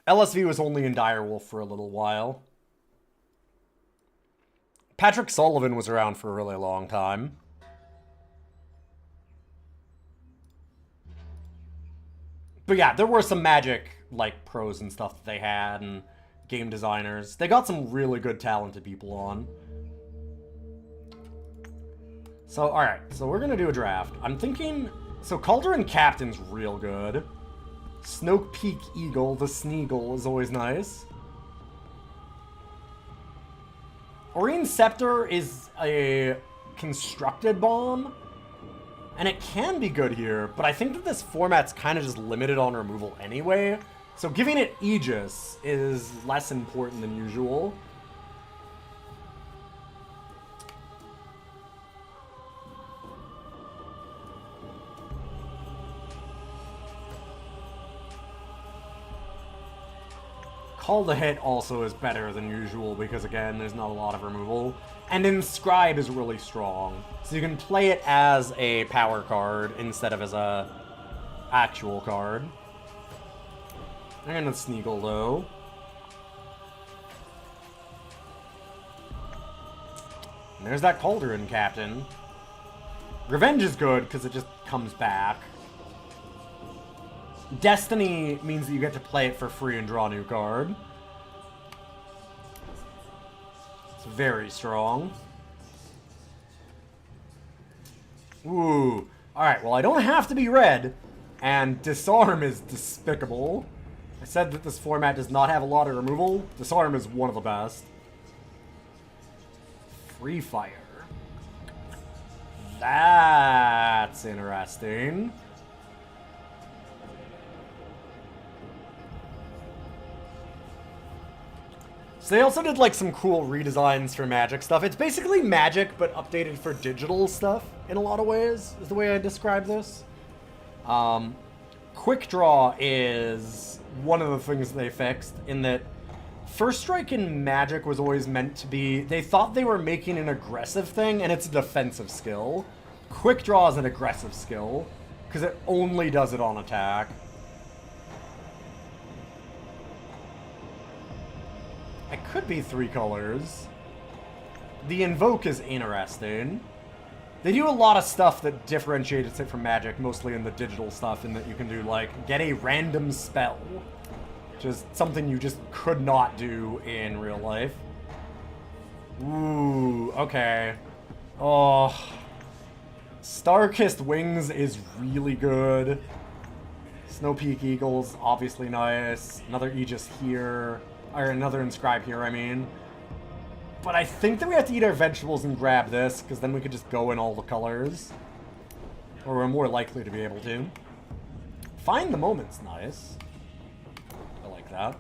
LSV was only in Direwolf for a little while. Patrick Sullivan was around for a really long time. But yeah, there were some Magic, like, pros and stuff that they had, and game designers. They got some really good, talented people on. So, alright, so we're gonna do a draft. I'm thinking... So, Cauldron Captain's real good. Snoke Peak Eagle, the Sneagle, is always nice. Oreen Scepter is a constructed bomb, and it can be good here, but I think that this format's kind of just limited on removal anyway, so giving it Aegis is less important than usual. Call to Hit also is better than usual because, again, there's not a lot of removal. And Inscribe is really strong. So you can play it as a power card instead of as a actual card. And a Sneagle, though. And there's that Cauldron Captain. Revenge is good because it just comes back. Destiny means that you get to play it for free and draw a new card. It's very strong. Ooh. Alright, well, I don't have to be red. And Disarm is despicable. I said that this format does not have a lot of removal. Disarm is one of the best. Free Fire. That's interesting. So they also did, like, some cool redesigns for Magic stuff. It's basically Magic, but updated for digital stuff in a lot of ways, is the way I describe this. Quick Draw is one of the things they fixed, in that First Strike in Magic was always meant to be... They thought they were making an aggressive thing, and it's a defensive skill. Quick Draw is an aggressive skill, because it only does it on attack. It could be 3 colors. The Invoke is interesting. They do a lot of stuff that differentiates it from Magic, mostly in the digital stuff, in that you can do, like, get a random spell. Which is something you just could not do in real life. Ooh, okay. Oh. Star-Kissed Wings is really good. Snow Peak Eagle's obviously nice. Another Aegis here. Or another Inscribe here, I mean. But I think that we have to eat our vegetables and grab this, because then we could just go in all the colors. Or we're more likely to be able to. Find the moment's nice. I like that.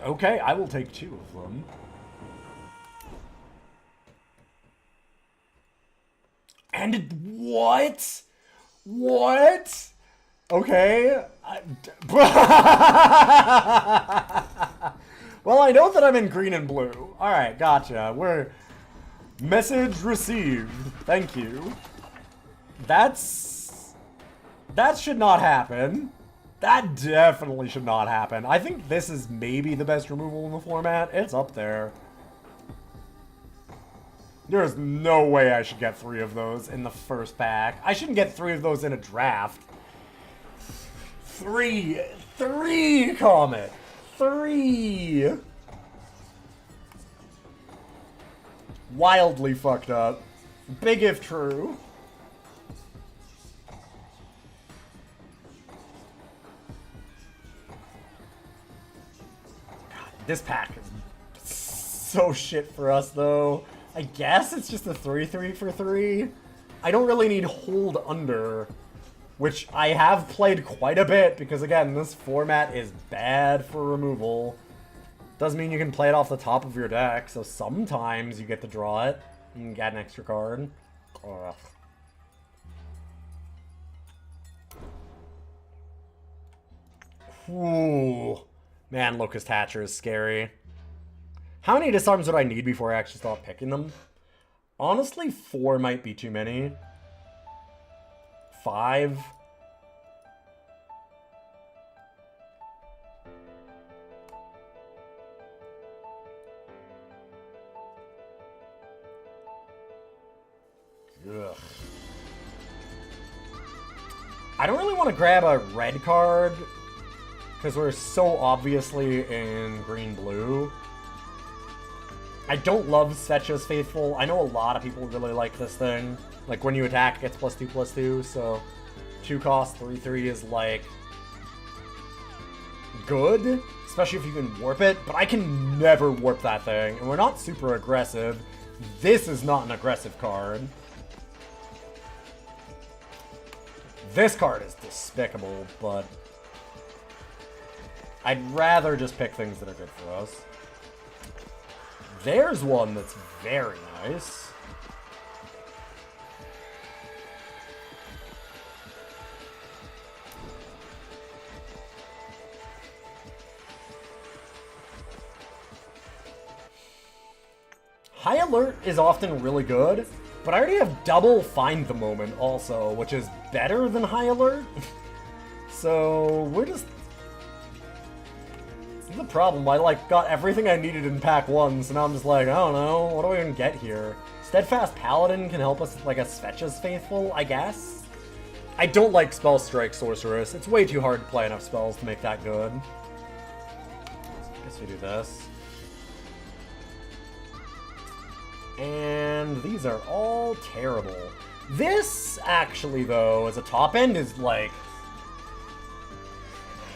Okay, I will take 2 of them. And what? What? Okay. Well, I know that I'm in green and blue. Alright, gotcha. We're... Message received. Thank you. That should not happen. That definitely should not happen. I think this is maybe the best removal in the format. It's up there. There's no way I should get 3 of those in the first pack. I shouldn't get 3 of those in a draft. 3, Comet. 3. Wildly fucked up. Big if true. This pack is so shit for us, though. I guess it's just a 3-3 for 3. I don't really need Hold Under, which I have played quite a bit, because again, this format is bad for removal. Doesn't mean you can play it off the top of your deck, so sometimes you get to draw it and get an extra card. Ugh. Ooh. Man, Locust Hatcher is scary. How many disarms would I need before I actually start picking them? Honestly, 4 might be too many. 5. Ugh. I don't really want to grab a red card, because we're so obviously in green-blue. I don't love Svetcha's Faithful. I know a lot of people really like this thing. Like, when you attack, it gets +2/+2, so 2 cost, 3/3 is, like, good. Especially if you can warp it, but I can never warp that thing. And we're not super aggressive. This is not an aggressive card. This card is despicable, but I'd rather just pick things that are good for us. There's one that's very nice. High Alert is often really good, but I already have double Find the Moment also, which is better than High Alert. So we're just... This is the problem. I like got everything I needed in pack 1, so now I'm just like, I don't know, what do I even get here? Steadfast Paladin can help us with like a Svetcha's Faithful, I guess? I don't like Spell Strike Sorceress. It's way too hard to play enough spells to make that good. I guess we do this. And these are all terrible. This, actually, though, as a top end, is like...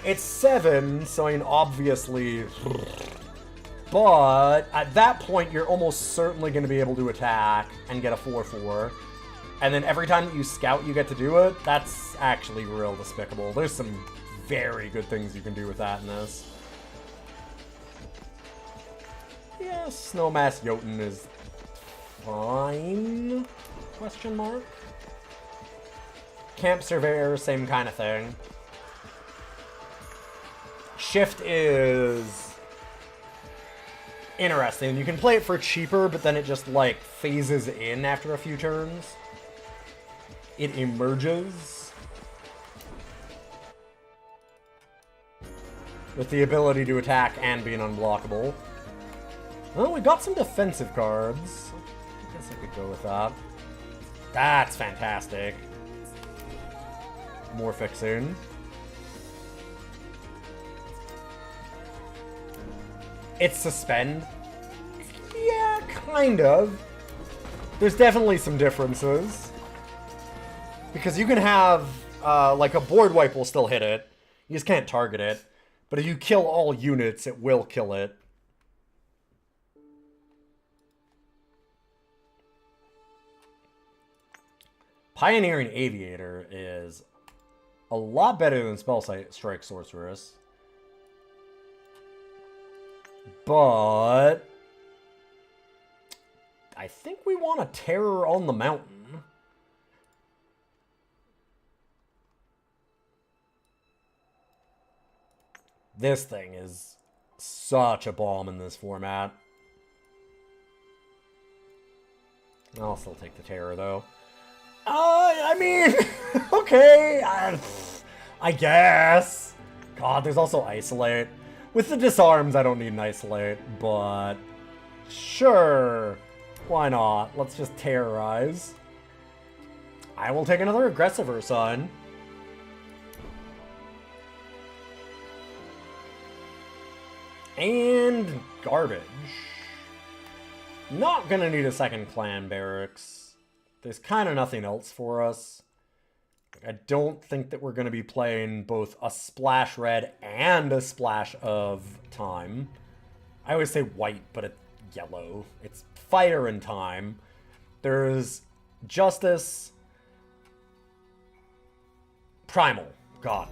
It's 7, so I mean, obviously... But, at that point, you're almost certainly going to be able to attack and get a 4/4. And then every time that you scout, you get to do it. That's actually real despicable. There's some very good things you can do with that in this. Yeah, Snowmass Jotun is... fine? Question mark? Camp Surveyor, same kind of thing. Shift is interesting. You can play it for cheaper, but then it just, like, phases in after a few turns. It emerges with the ability to attack and being unblockable. Well, we got some defensive cards. I guess I could go with that. That's fantastic. More fixing. It's Suspend. Yeah, kind of. There's definitely some differences. Because you can have, like, a board wipe will still hit it. You just can't target it. But if you kill all units, it will kill it. Pioneering Aviator is a lot better than Spell Strike Sorceress. But I think we want a Terror on the Mountain. This thing is such a bomb in this format. I'll still take the Terror, though. I mean, okay, I guess. God, there's also Isolate. With the Disarms, I don't need an Isolate, but sure, why not? Let's just Terrorize. I will take another Aggressive Son. And garbage. Not gonna need a second Clan Barracks. There's kind of nothing else for us. I don't think that we're gonna be playing both a Splash Red and a Splash of Time. I always say white, but it's yellow. It's Fire and Time. There's Justice. Primal. God,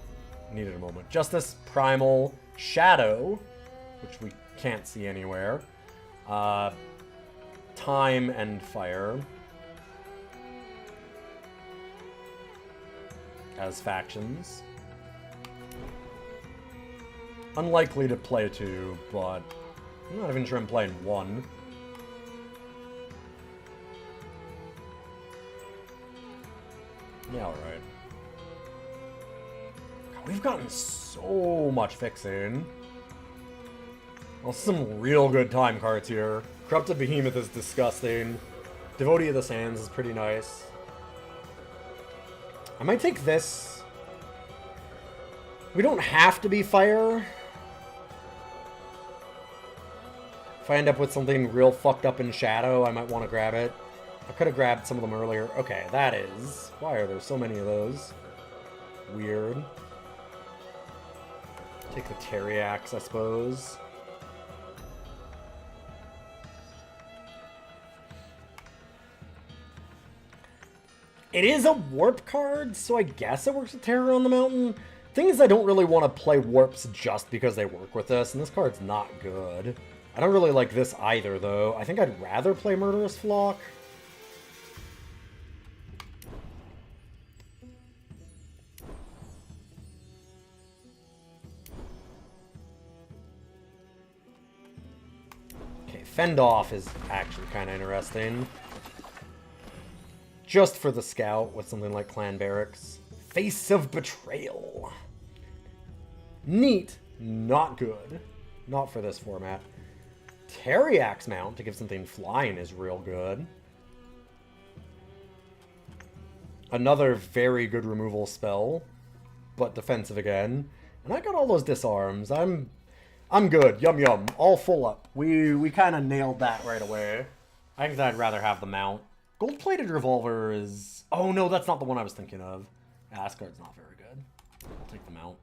needed a moment. Justice, Primal, Shadow, which we can't see anywhere. Time and Fire as factions. Unlikely to play 2, but I'm not even sure I'm playing 1. Yeah, alright. We've gotten so much fixing. Well, some real good time cards here. Corrupted Behemoth is disgusting. Devotee of the Sands is pretty nice. I might take this. We don't have to be Fire. If I end up with something real fucked up in Shadow, I might want to grab it. I could have grabbed some of them earlier. Okay, that is. Why are there so many of those? Weird. Take the Teriax, I suppose. It is a warp card, so I guess it works with Terror on the Mountain. Thing is, I don't really want to play warps just because they work with this, and this card's not good. I don't really like this either, though. I think I'd rather play Murderous Flock. Okay, Fend Off is actually kind of interesting. Just for the scout with something like Clan Barracks. Face of Betrayal. Neat. Not good. Not for this format. Teriax Mount to give something flying is real good. Another very good removal spell, but defensive again. And I got all those disarms. I'm good. Yum yum. All full up. We kind of nailed that right away. I think that I'd rather have the mount. Gold-plated revolver is... Oh, no, that's not the one I was thinking of. Yeah, this card's not very good. I'll take the mount.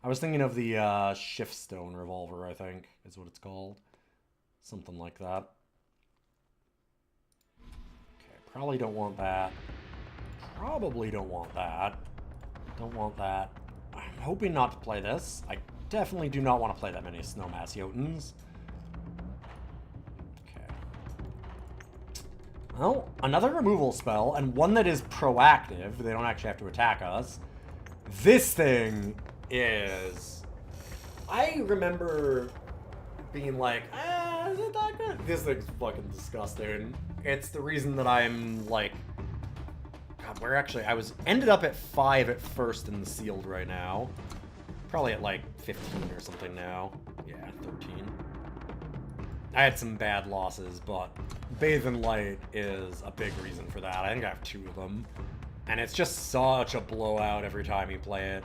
I was thinking of the Shiftstone revolver, I think, is what it's called. Something like that. Okay, probably don't want that. Probably don't want that. Don't want that. I'm hoping not to play this. I definitely do not want to play that many Snowmass Jotuns. Well, another removal spell, and one that is proactive. They don't actually have to attack us. This thing is... I remember being like, is it that good? This thing's fucking disgusting. It's the reason that I'm like... God, where actually... I ended up at 5 at first in the sealed right now. Probably at like 15 or something now. Yeah, 13. I had some bad losses, but Bathe in Light is a big reason for that. I think I have 2 of them. And it's just such a blowout every time you play it.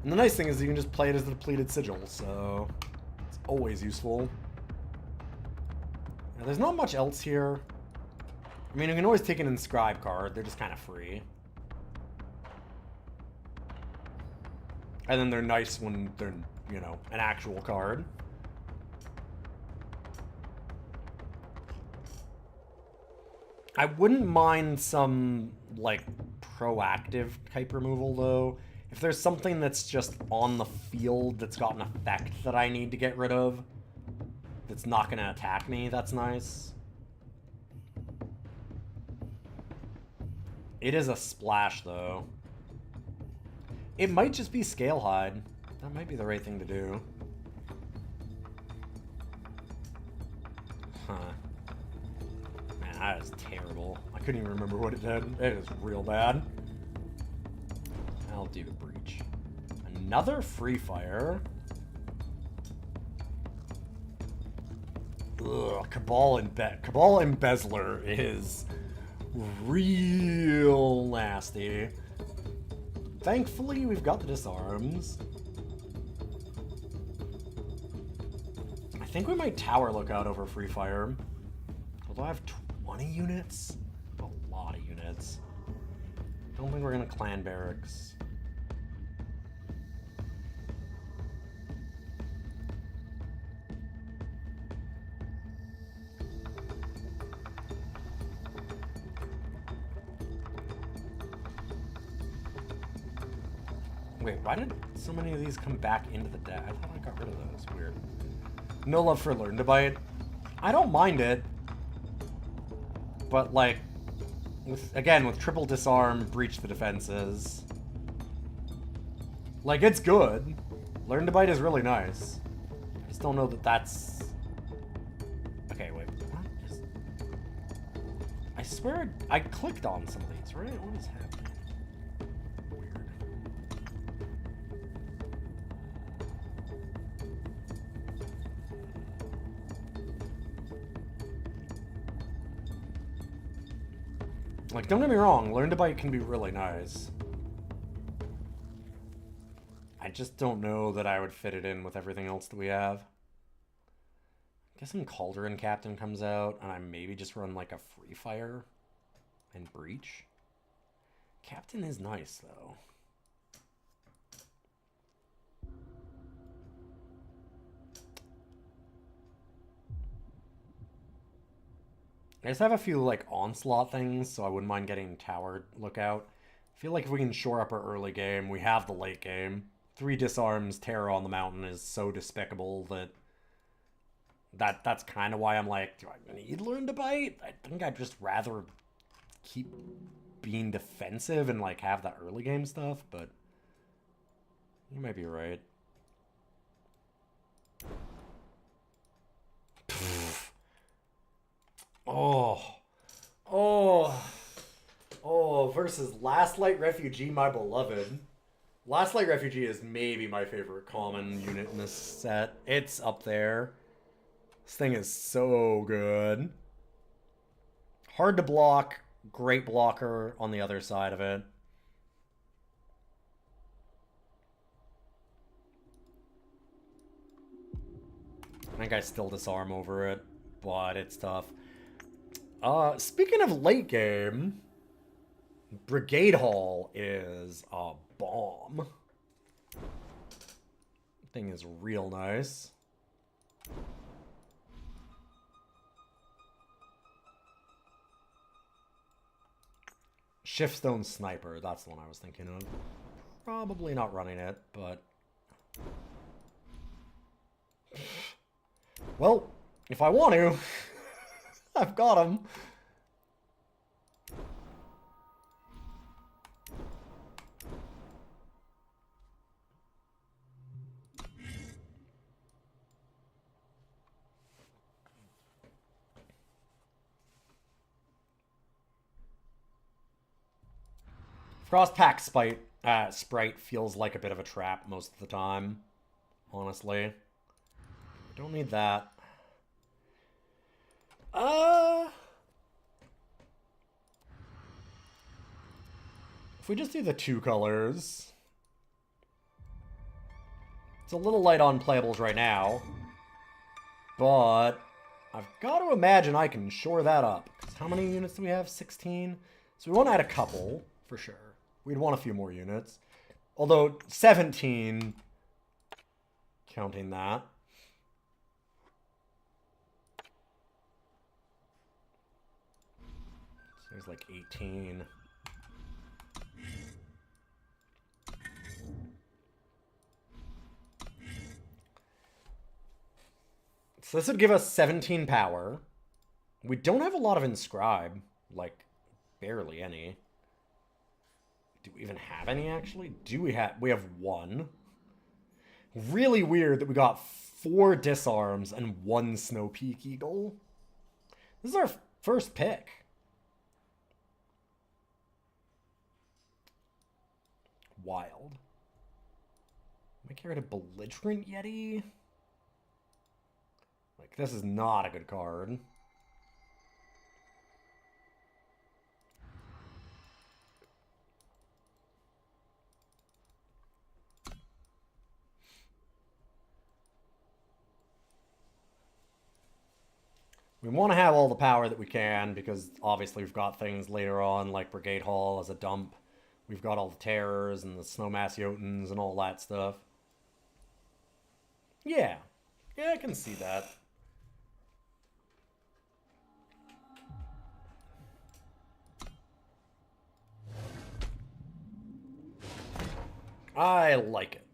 And the nice thing is you can just play it as the depleted sigil, so it's always useful. Now, there's not much else here. I mean, you can always take an Inscribe card. They're just kind of free. And then they're nice when they're, you know, an actual card. I wouldn't mind some, like, proactive type removal, though. If there's something that's just on the field that's got an effect that I need to get rid of, that's not going to attack me, that's nice. It is a splash, though. It might just be Scale Hide. That might be the right thing to do. Huh. Man, that is terrible. I couldn't even remember what it did. It is real bad. I'll do Breach. Another Free Fire. Ugh, Cabal Embezzler is real nasty. Thankfully, we've got the disarms. I think we might Tower Lookout over Free Fire. Although I have 20 units? A lot of units. Don't think we're gonna Clan Barracks. Wait, why did so many of these come back into the deck? I thought I got rid of those. Weird. No love for Learn to Bite. I don't mind it. But, like, again, with triple disarm, breach the defenses. Like, it's good. Learn to Bite is really nice. I just don't know that that's... Okay, wait. What is... I swear I clicked on some of these, right? What is happening? Like, don't get me wrong, Learn to Bite can be really nice. I just don't know that I would fit it in with everything else that we have. I'm guessing Cauldron Captain comes out, and I maybe just run, like, a Free Fire and Breach. Captain is nice, though. I just have a few, like, Onslaught things, so I wouldn't mind getting Tower Lookout. I feel like if we can shore up our early game, we have the late game. 3 disarms, Terror on the Mountain is so despicable that's kind of why I'm like, do I need Learn to Bite? I think I'd just rather keep being defensive and, like, have that early game stuff, but you might be right. Versus Last Light Refugee, my beloved. Last Light Refugee is maybe my favorite common unit in this set. It's up there. This thing is so good. Hard to block, great blocker on the other side of it. I think I still disarm over it, but it's tough. Speaking of late game, Brigade Hall is a bomb. Thing is real nice. Shiftstone Sniper, that's the one I was thinking of. Probably not running it, but... Well, if I want to, I've got him. Frostpack Sprite feels like a bit of a trap most of the time, honestly. Don't need that. If we just do the 2 colors... It's a little light on playables right now. But I've got to imagine I can shore that up. 'Cause how many units do we have? 16? So we want to add a couple, for sure. We'd want a few more units. Although, 17... Counting that. There's like 18. So this would give us 17 power. We don't have a lot of inscribe, like barely any. Do we even have any actually? We have one. Really weird that we got 4 disarms and 1 Snow Peak Eagle. This is our first pick. Wild. Am I get rid of Belligerent Yeti? Like, this is not a good card. We want to have all the power that we can because obviously we've got things later on like Brigade Hall as a dump. We've got all the Terrors and the Snowmass Jotuns and all that stuff. Yeah. Yeah, I can see that. I like it.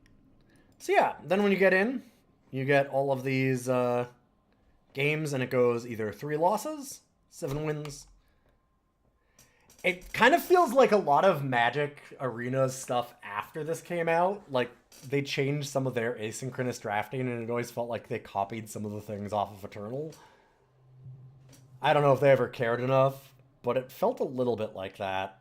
So yeah, then when you get in, you get all of these games, and it goes either 3 losses, 7 wins. It kind of feels like a lot of Magic Arenas stuff after this came out. Like, they changed some of their asynchronous drafting, and it always felt like they copied some of the things off of Eternal. I don't know if they ever cared enough, but it felt a little bit like that.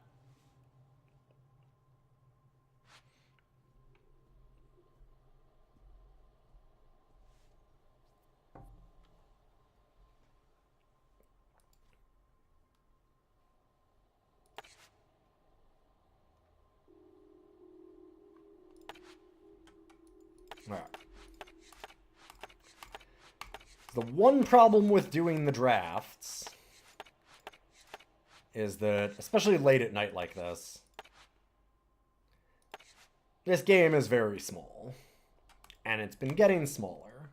Alright. The one problem with doing the drafts is that, especially late at night like this game is very small. And it's been getting smaller.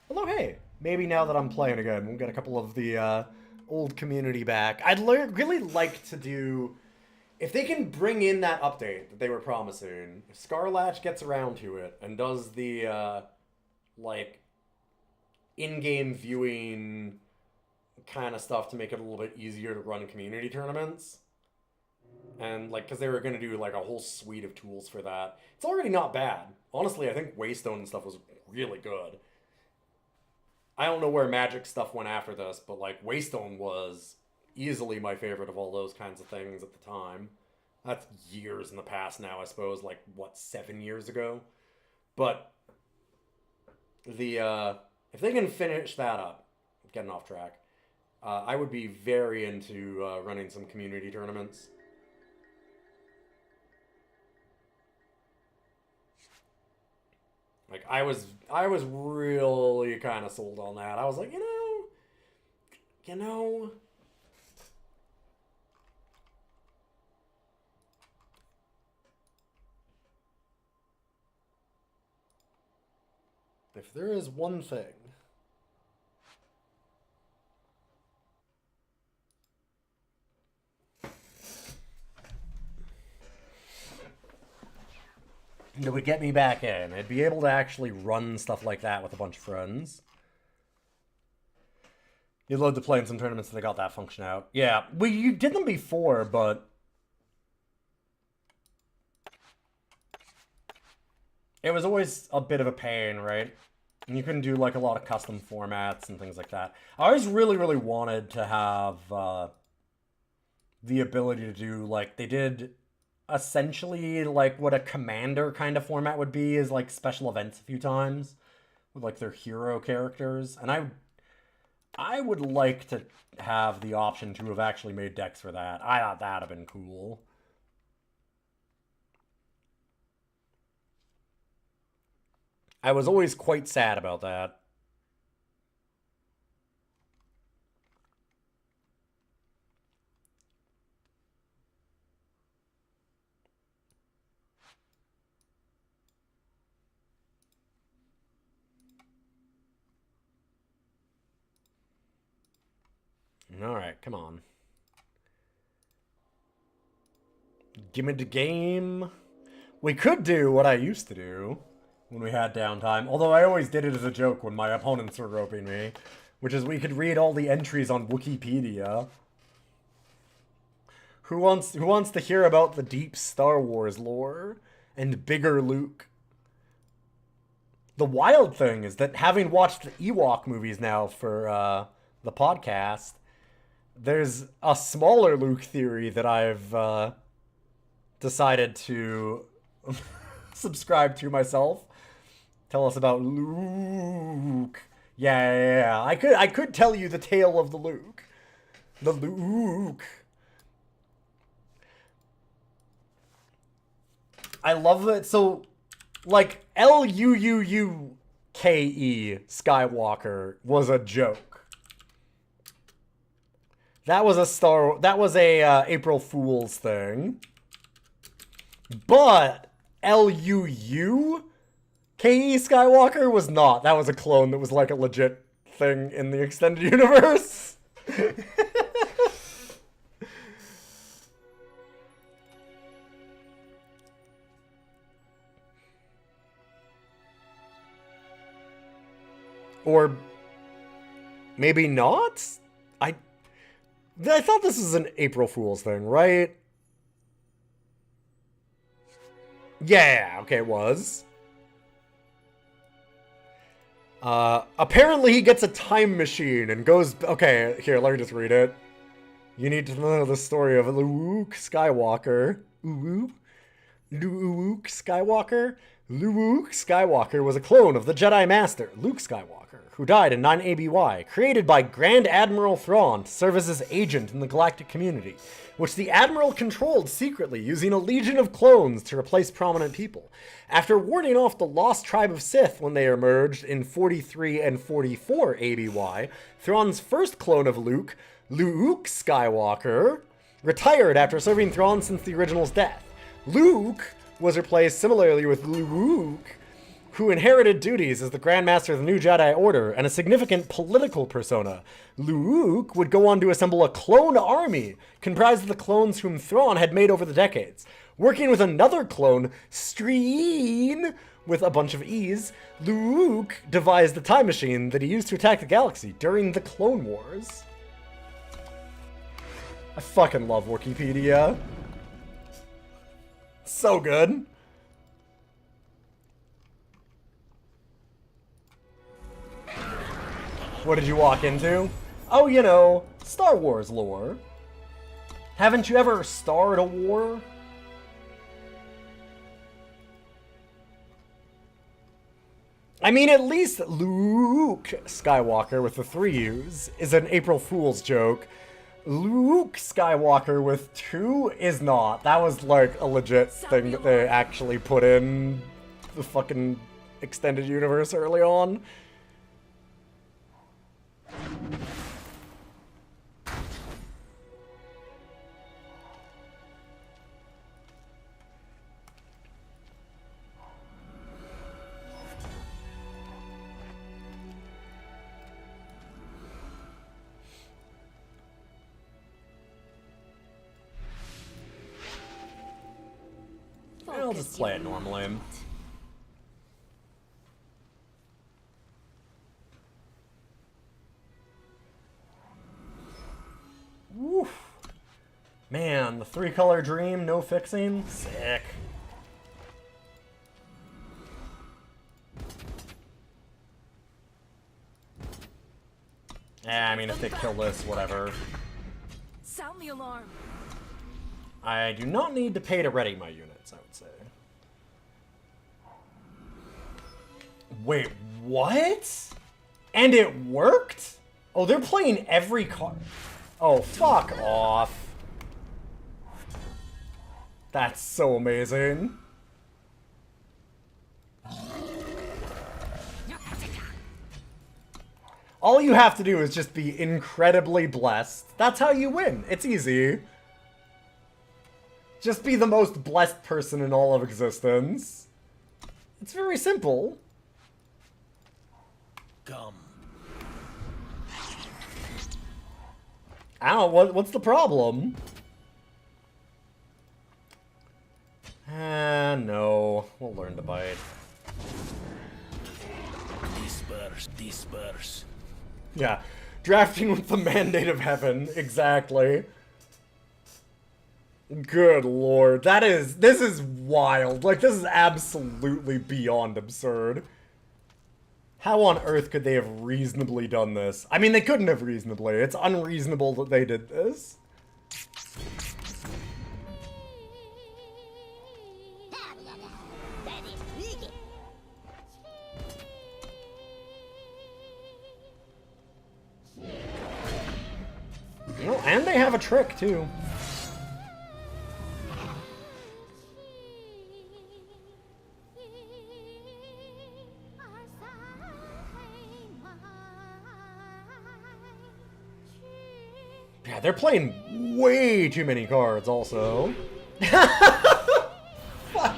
Although, hey, maybe now that I'm playing again, we'll get a couple of the old community back. I'd really like to do... If they can bring in that update that they were promising, if Scarlatch gets around to it and does the, like, in-game viewing kind of stuff to make it a little bit easier to run community tournaments, and, like, because they were going to do, like, a whole suite of tools for that. It's already not bad. Honestly, I think Waystone and stuff was really good. I don't know where Magic stuff went after this, but, like, Waystone was... easily my favorite of all those kinds of things at the time. That's years in the past now, I suppose. Like, what, 7 years ago? But the if they can finish that up, getting off track, I would be very into running some community tournaments. Like, I was really kind of sold on that. I was like, you know... If there is one thing that would get me back in, I'd be able to actually run stuff like that with a bunch of friends. You'd love to play in some tournaments that got that function out. Yeah, you did them before, but it was always a bit of a pain, right? And you couldn't do, like, a lot of custom formats and things like that. I always really, really wanted to have the ability to do, like, they did essentially, like, what a Commander kind of format would be, is, like, special events a few times with, like, their hero characters. And I would like to have the option to have actually made decks for that. I thought that'd have been cool. I was always quite sad about that. All right, come on. Give me the game. We could do what I used to do when we had downtime, although I always did it as a joke when my opponents were roping me, which is we could read all the entries on Wikipedia. Who wants to hear about the deep Star Wars lore and bigger Luke? The wild thing is that having watched the Ewok movies now for the podcast, there's a smaller Luke theory that I've decided to subscribe to myself. Tell us about Luke. Yeah. I could tell you the tale of the Luke. The Luke. I love it. So, like, Luuke Skywalker was a joke. That was a April Fool's thing. But Luuke Skywalker was not. That was a clone that was like a legit thing in the extended universe. Or maybe not? I thought this was an April Fool's thing, right? Yeah, okay, it was. Apparently he gets a time machine and goes... Okay, here, let me just read it. You need to know the story of Luuke Skywalker. Luuke Skywalker? Luuke Skywalker was a clone of the Jedi Master, Luke Skywalker, who died in 9 ABY, created by Grand Admiral Thrawn to serve as his agent in the galactic community, which the Admiral controlled secretly using a legion of clones to replace prominent people. After warding off the lost tribe of Sith when they emerged in 43 and 44 ABY, Thrawn's first clone of Luke, Luuke Skywalker, retired after serving Thrawn since the original's death. Luke was replaced similarly with Luuke, who inherited duties as the Grand Master of the New Jedi Order and a significant political persona. Luuke would go on to assemble a clone army comprised of the clones whom Thrawn had made over the decades. Working with another clone, Streen, with a bunch of E's, Luuke devised the time machine that he used to attack the galaxy during the Clone Wars. I fucking love Wikipedia. So good. What did you walk into? Oh, you know, Star Wars lore. Haven't you ever starred a war? I mean, at least Luke Skywalker with the 3 U's is an April Fool's joke. Luke Skywalker with 2 is not. That was like a legit thing that they actually put in the fucking extended universe early on. I'll just play it normally. Woof. Man, the 3-color dream, no fixing. Sick. Yeah, I mean, if they kill this, whatever. Sound the alarm. I do not need to pay to ready my units, I would say. Wait, what? And it worked? Oh, they're playing every card. Oh, fuck off. That's so amazing. All you have to do is just be incredibly blessed. That's how you win. It's easy. Just be the most blessed person in all of existence. It's very simple. Come. I don't know, what's the problem? disperse. Yeah. Drafting with the mandate of heaven. Exactly. Good lord. This is wild. Like, this is absolutely beyond absurd. How on earth could they have reasonably done this? I mean, they couldn't have reasonably. It's unreasonable that they did this. Well, and they have a trick, too. Yeah, they're playing way too many cards, also. Fuck.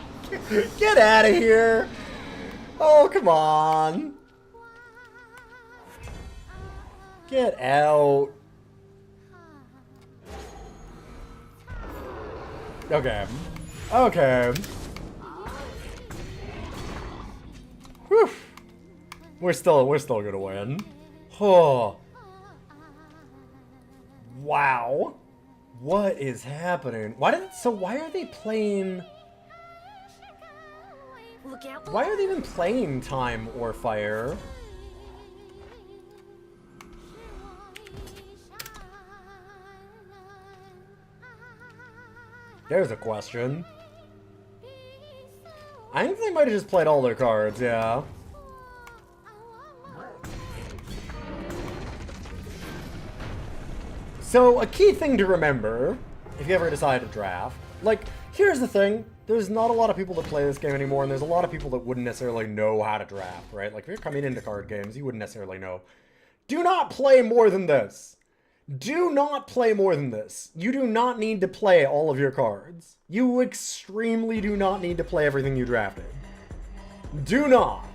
Get out of here! Oh, come on. Get out. Okay. Okay. Whew. We're still gonna win. Oh. Wow. What is happening? Why are they playing... Why are they even playing Time or Fire? There's a question. I think they might have just played all their cards, yeah. So, a key thing to remember, if you ever decide to draft, like, here's the thing, there's not a lot of people that play this game anymore, and there's a lot of people that wouldn't necessarily know how to draft, right? Like, if you're coming into card games, you wouldn't necessarily know. Do not play more than this. Do not play more than this. You do not need to play all of your cards. You extremely do not need to play everything you drafted. Do not.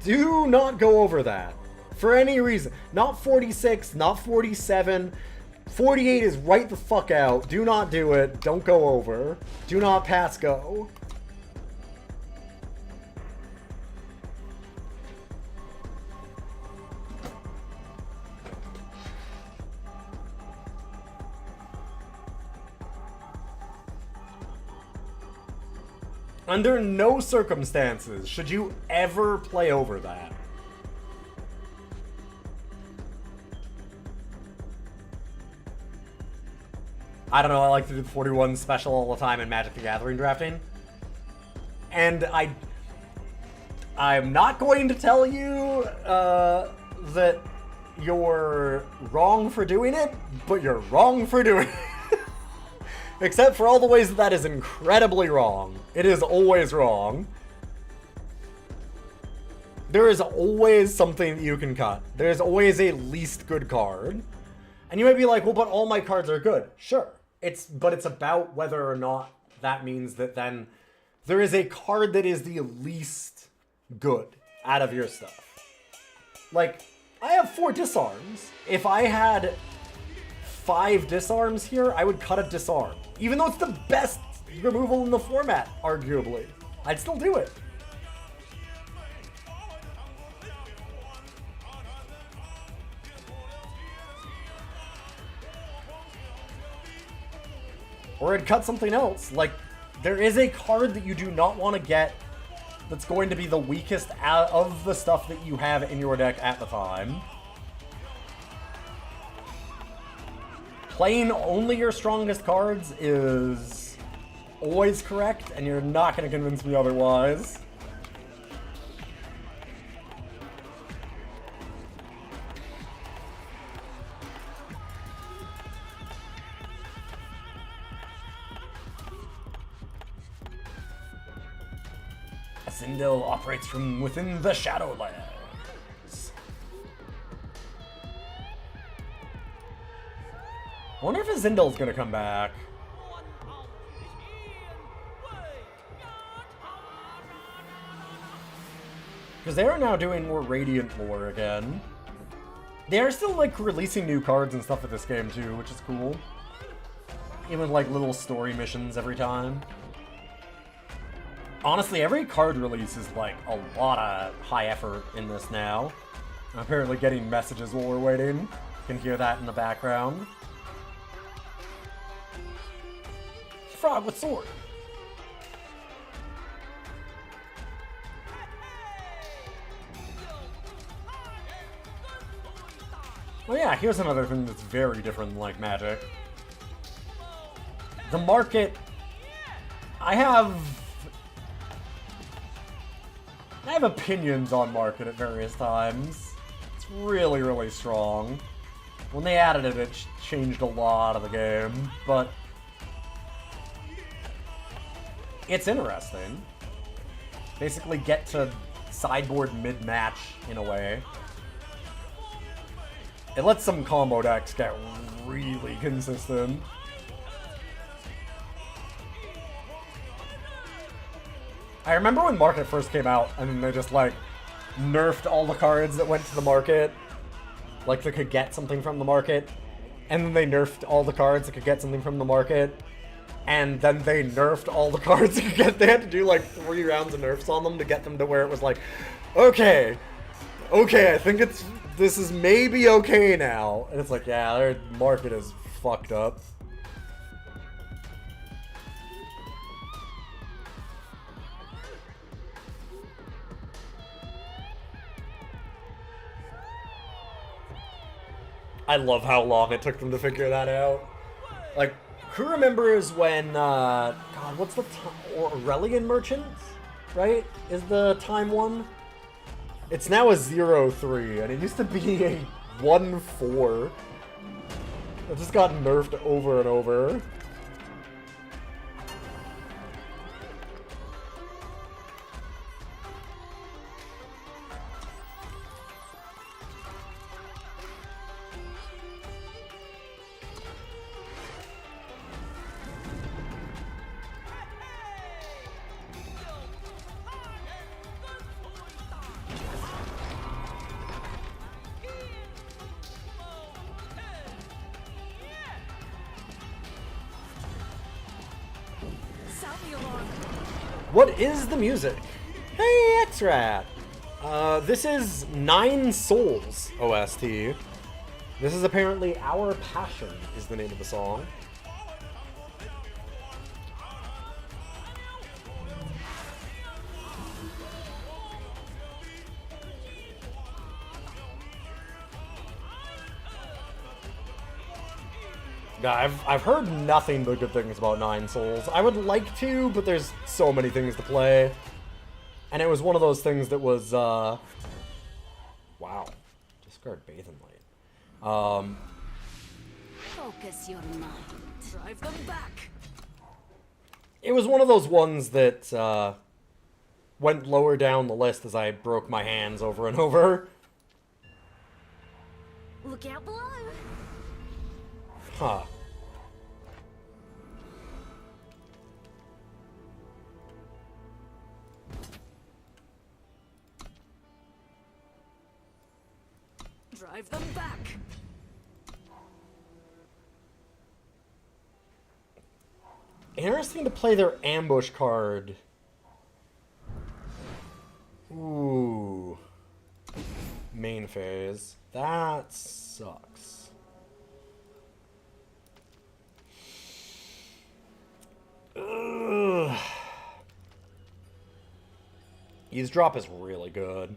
Do not go over that. For any reason. Not 46, not 47. 48 is right the fuck out. Do not do it. Don't go over. Do not pass go. Under no circumstances should you ever play over that. I don't know, I like to do the 41 special all the time in Magic the Gathering drafting. And I'm not going to tell you that you're wrong for doing it, but you're wrong for doing it. Except for all the ways that that is incredibly wrong. It is always wrong. There is always something that you can cut. There's always a least good card. And you might be like, well, but all my cards are good. Sure. But it's about whether or not that means that then there is a card that is the least good out of your stuff. Like, I have 4 disarms. If I had 5 disarms here, I would cut a disarm. Even though it's the best removal in the format, arguably. I'd still do it. Or I'd cut something else. Like, there is a card that you do not want to get that's going to be the weakest out of the stuff that you have in your deck at the time. Playing only your strongest cards is always correct, and you're not going to convince me otherwise. Sindel operates from within the Shadowlands. I wonder if Zindel's gonna come back. Because they are now doing more Radiant lore again. They are still, like, releasing new cards and stuff with this game, too, which is cool. Even, like, little story missions every time. Honestly, every card release is, like, a lot of high effort in this now. Apparently getting messages while we're waiting. You can hear that in the background. Frog with sword. Oh yeah, here's another thing that's very different than like Magic. The market. I have opinions on market at various times. It's really, really strong. When they added it, it changed a lot of the game, but it's interesting. Basically get to sideboard mid-match in a way. It lets some combo decks get really consistent. I remember when Market first came out, and then they just, like, nerfed all the cards that went to the market. Like, that could get something from the market. And then they nerfed all the cards that could get something from the market. And then they nerfed all the cards that could get... They had to do, like, 3 rounds of nerfs on them to get them to where it was like, okay, I think this is maybe okay now. And it's like, yeah, their market is fucked up. I love how long it took them to figure that out. Like, who remembers when, God, what's the time? Aurelian Merchant, right? Is the time one? It's now a 0-3, and it used to be a 1-4. It just got nerfed over and over. What is the music? Hey, X-Rat! This is Nine Souls OST. This is apparently Our Passion is the name of the song. Yeah, I've heard nothing but good things about Nine Souls. I would like to, but there's so many things to play. And it was one of those things that was, wow. Discard Bathing Light. Focus your mind. Drive them back. It was one of those ones that, went lower down the list as I broke my hands over and over. Look out below. Huh. Drive them back. Interesting to play their ambush card. Ooh. Main phase. That sucks. Ugh. Eavesdrop is really good.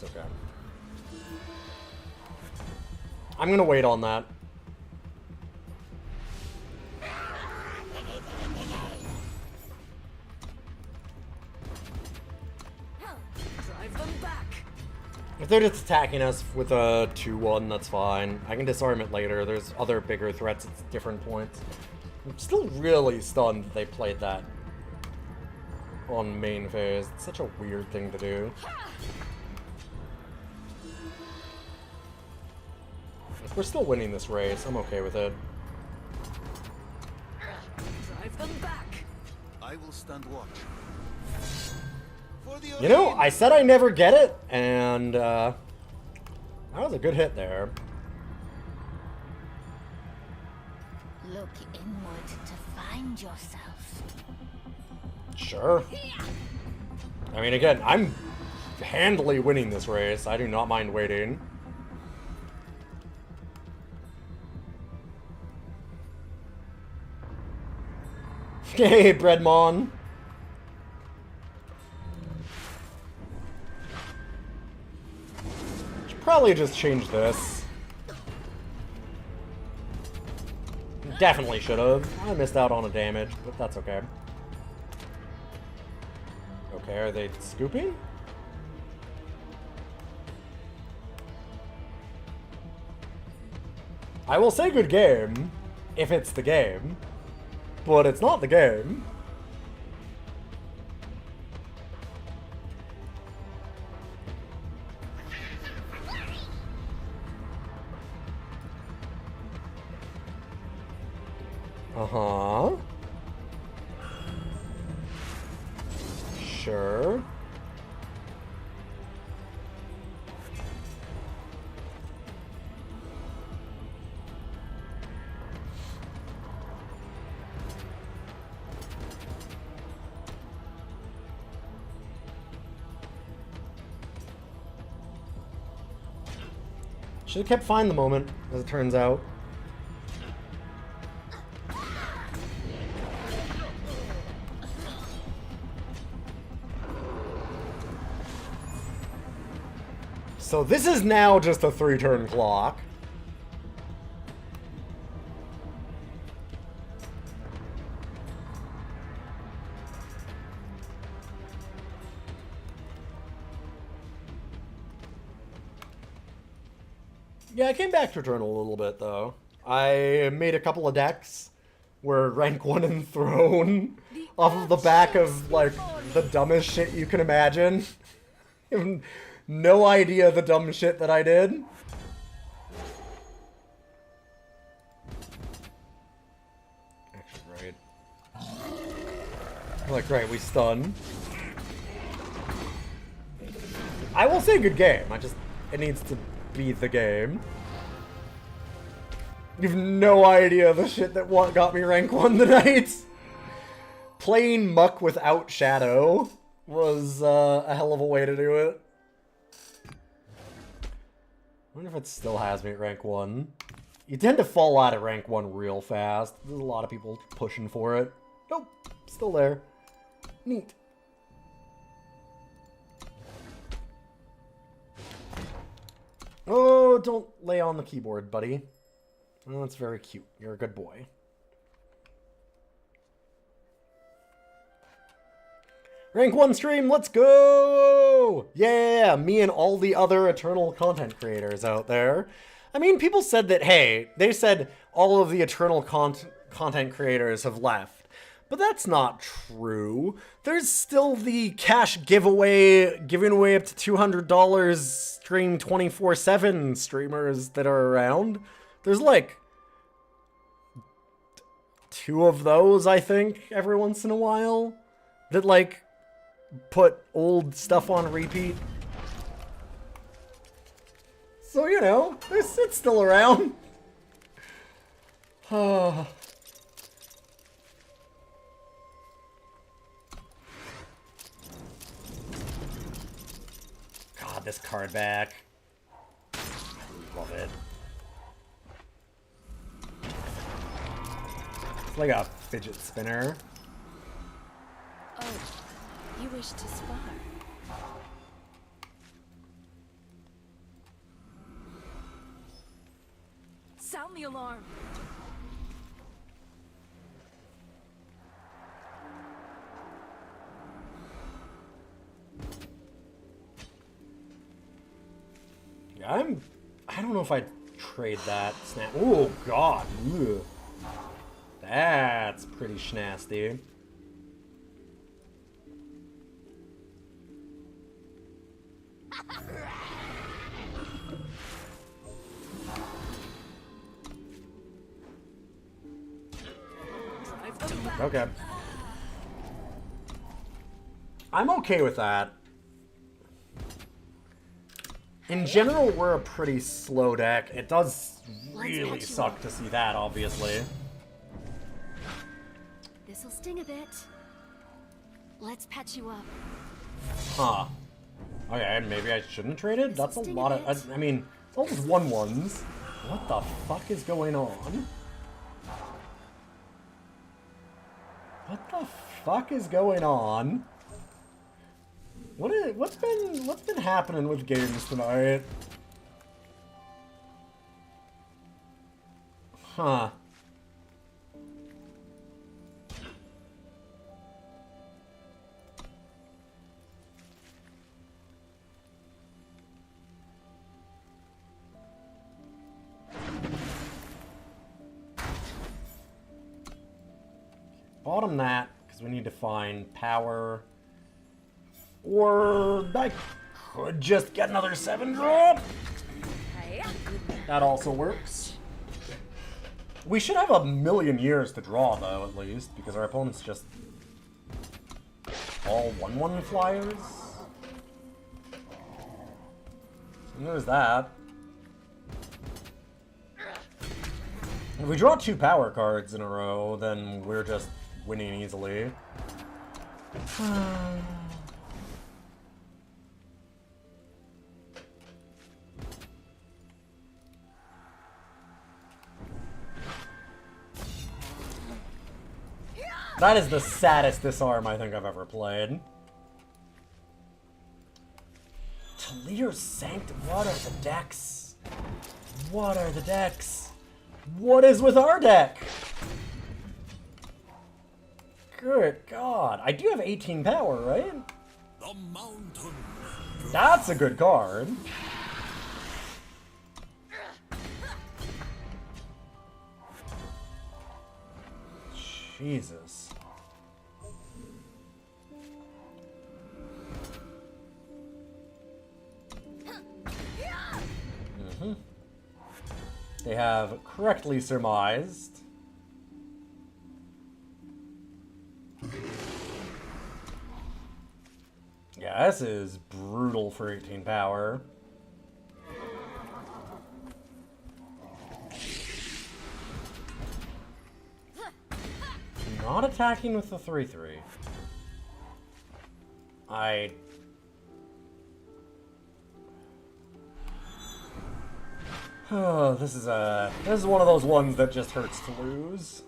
It's okay. I'm gonna wait on that. Drive them back. If they're just attacking us with a 2-1, that's fine. I can disarm it later. There's other bigger threats at different points. I'm still really stunned that they played that on main phase. It's such a weird thing to do. We're still winning this race. I'm okay with it. Drive them back. I will stand watch. For the You know, arena. I said I never get it, and that was a good hit there. Look inward to find yourself. Sure. I mean, again, I'm handily winning this race. I do not mind waiting. Hey, Breadmon. Should probably just change this. Definitely should have. I missed out on a damage, but that's okay. Okay, are they scooping? I will say good game, if it's the game, but it's not the game. Uh-huh. Sure. Should have kept Find the Moment, as it turns out. So this is now just a 3-turn clock. Yeah, I came back to Eternal a little bit, though. I made a couple of decks where rank 1 and Throne off of the back of, like, the dumbest shit you can imagine. No idea the dumb shit that I did. Actually, right. Like, right, we stun. I will say good game. It needs to be the game. You've no idea the shit that got me rank 1 tonight. Playing Muck without Shadow was a hell of a way to do it. I wonder if it still has me at rank 1. You tend to fall out of rank 1 real fast. There's a lot of people pushing for it. Nope, still there. Neat. Oh, don't lay on the keyboard, buddy. Oh, that's very cute. You're a good boy. Rank 1 stream, let's go! Yeah, me and all the other Eternal content creators out there. I mean, people said that, hey, they said all of the Eternal content creators have left. But that's not true. There's still the cash giveaway, giving away up to $200 stream 24/7 streamers that are around. There's like 2 of those, I think, every once in a while. That, like, put old stuff on repeat. So, you know, it's still around. God, this card back. Love it. It's like a fidget spinner. Oh, you wish to spar? Sound the alarm. Yeah, I don't know if I'd trade that snap. Oh god. Ugh. That's pretty schnasty. Okay. I'm okay with that. In general, we're a pretty slow deck. It does really suck to see that, obviously. This'll sting a bit. Let's patch you up. Huh. Okay, maybe I shouldn't trade it? That's a lot of... I mean, it's all just 1/1s. What the fuck is going on? What the fuck is going on? What's been happening with games tonight? Huh. Bottom that, because we need to find power. Or I could just get another 7 drop. That also works. We should have a million years to draw, though, at least, because our opponent's just all 1/1 flyers. And there's that. If we draw 2 power cards in a row, then we're just winning easily. That is the saddest disarm I think I've ever played. Talir's Sanctum. What are the decks? What are the decks? What is with our deck? Good God. I do have 18 power, right? The mountain. That's a good card. Jesus. They have correctly surmised. Yeah, this is brutal for 18 power. Not attacking with the 3/3. Oh, this is one of those ones that just hurts to lose.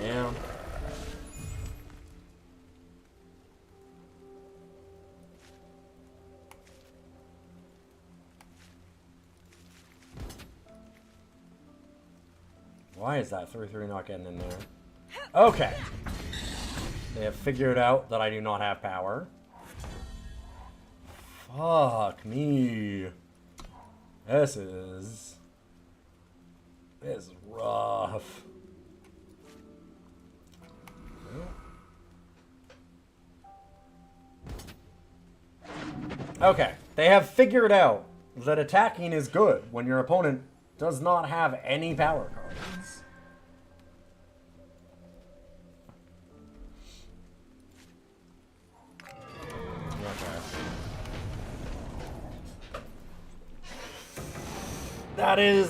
Yeah. Why is that 3/3 not getting in there? Okay. They have figured out that I do not have power. Fuck me. This is rough. Okay, they have figured out that attacking is good when your opponent does not have any power cards.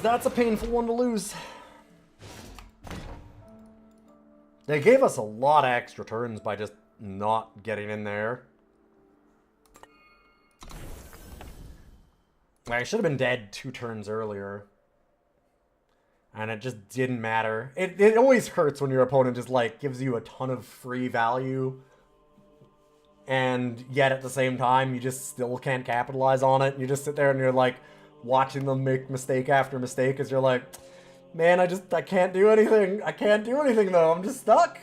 That's a painful one to lose. They gave us a lot of extra turns by just not getting in there. I should have been dead 2 turns earlier. And it just didn't matter. It always hurts when your opponent just, like, gives you a ton of free value. And yet at the same time, you just still can't capitalize on it. You just sit there and you're, like, watching them make mistake after mistake as you're like, man, I can't do anything. I can't do anything, though. I'm just stuck.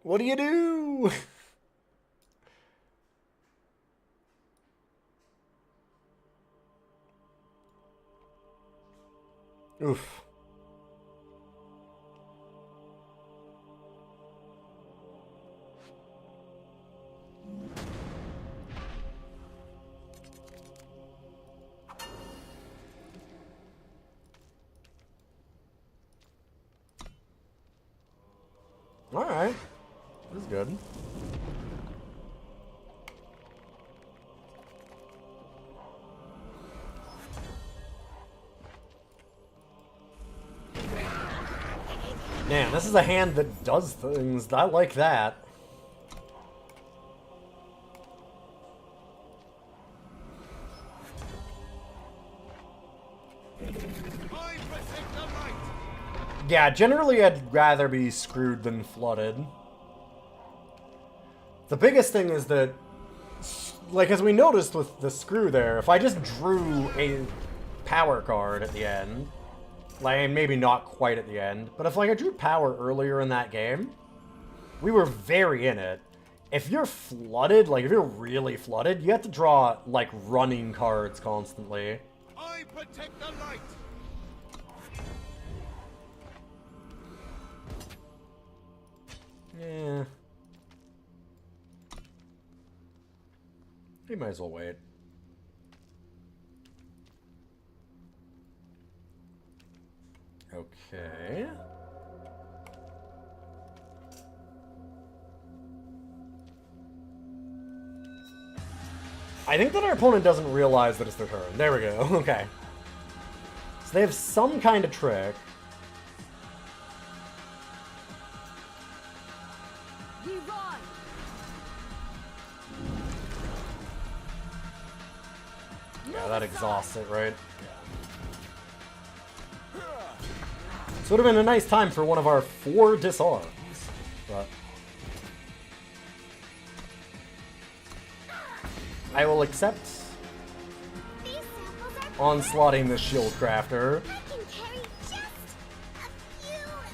What do you do? Oof. good. Man, this is a hand that does things. I like that. Yeah, generally I'd rather be screwed than flooded. The biggest thing is that, like, as we noticed with the screw there, if I just drew a power card at the end, like, maybe not quite at the end, but if, like, I drew power earlier in that game, we were very in it. If you're flooded, like, if you're really flooded, you have to draw, like, running cards constantly. I protect the light. Yeah. You might as well wait. Okay. I think that our opponent doesn't realize that it's their turn. There we go. Okay. So they have some kind of trick. We run. Yeah, that exhausts it, right? So it would have been a nice time for one of our 4 disarms. But I will accept These samples are onslaughting the shield crafter. I can carry just a few more.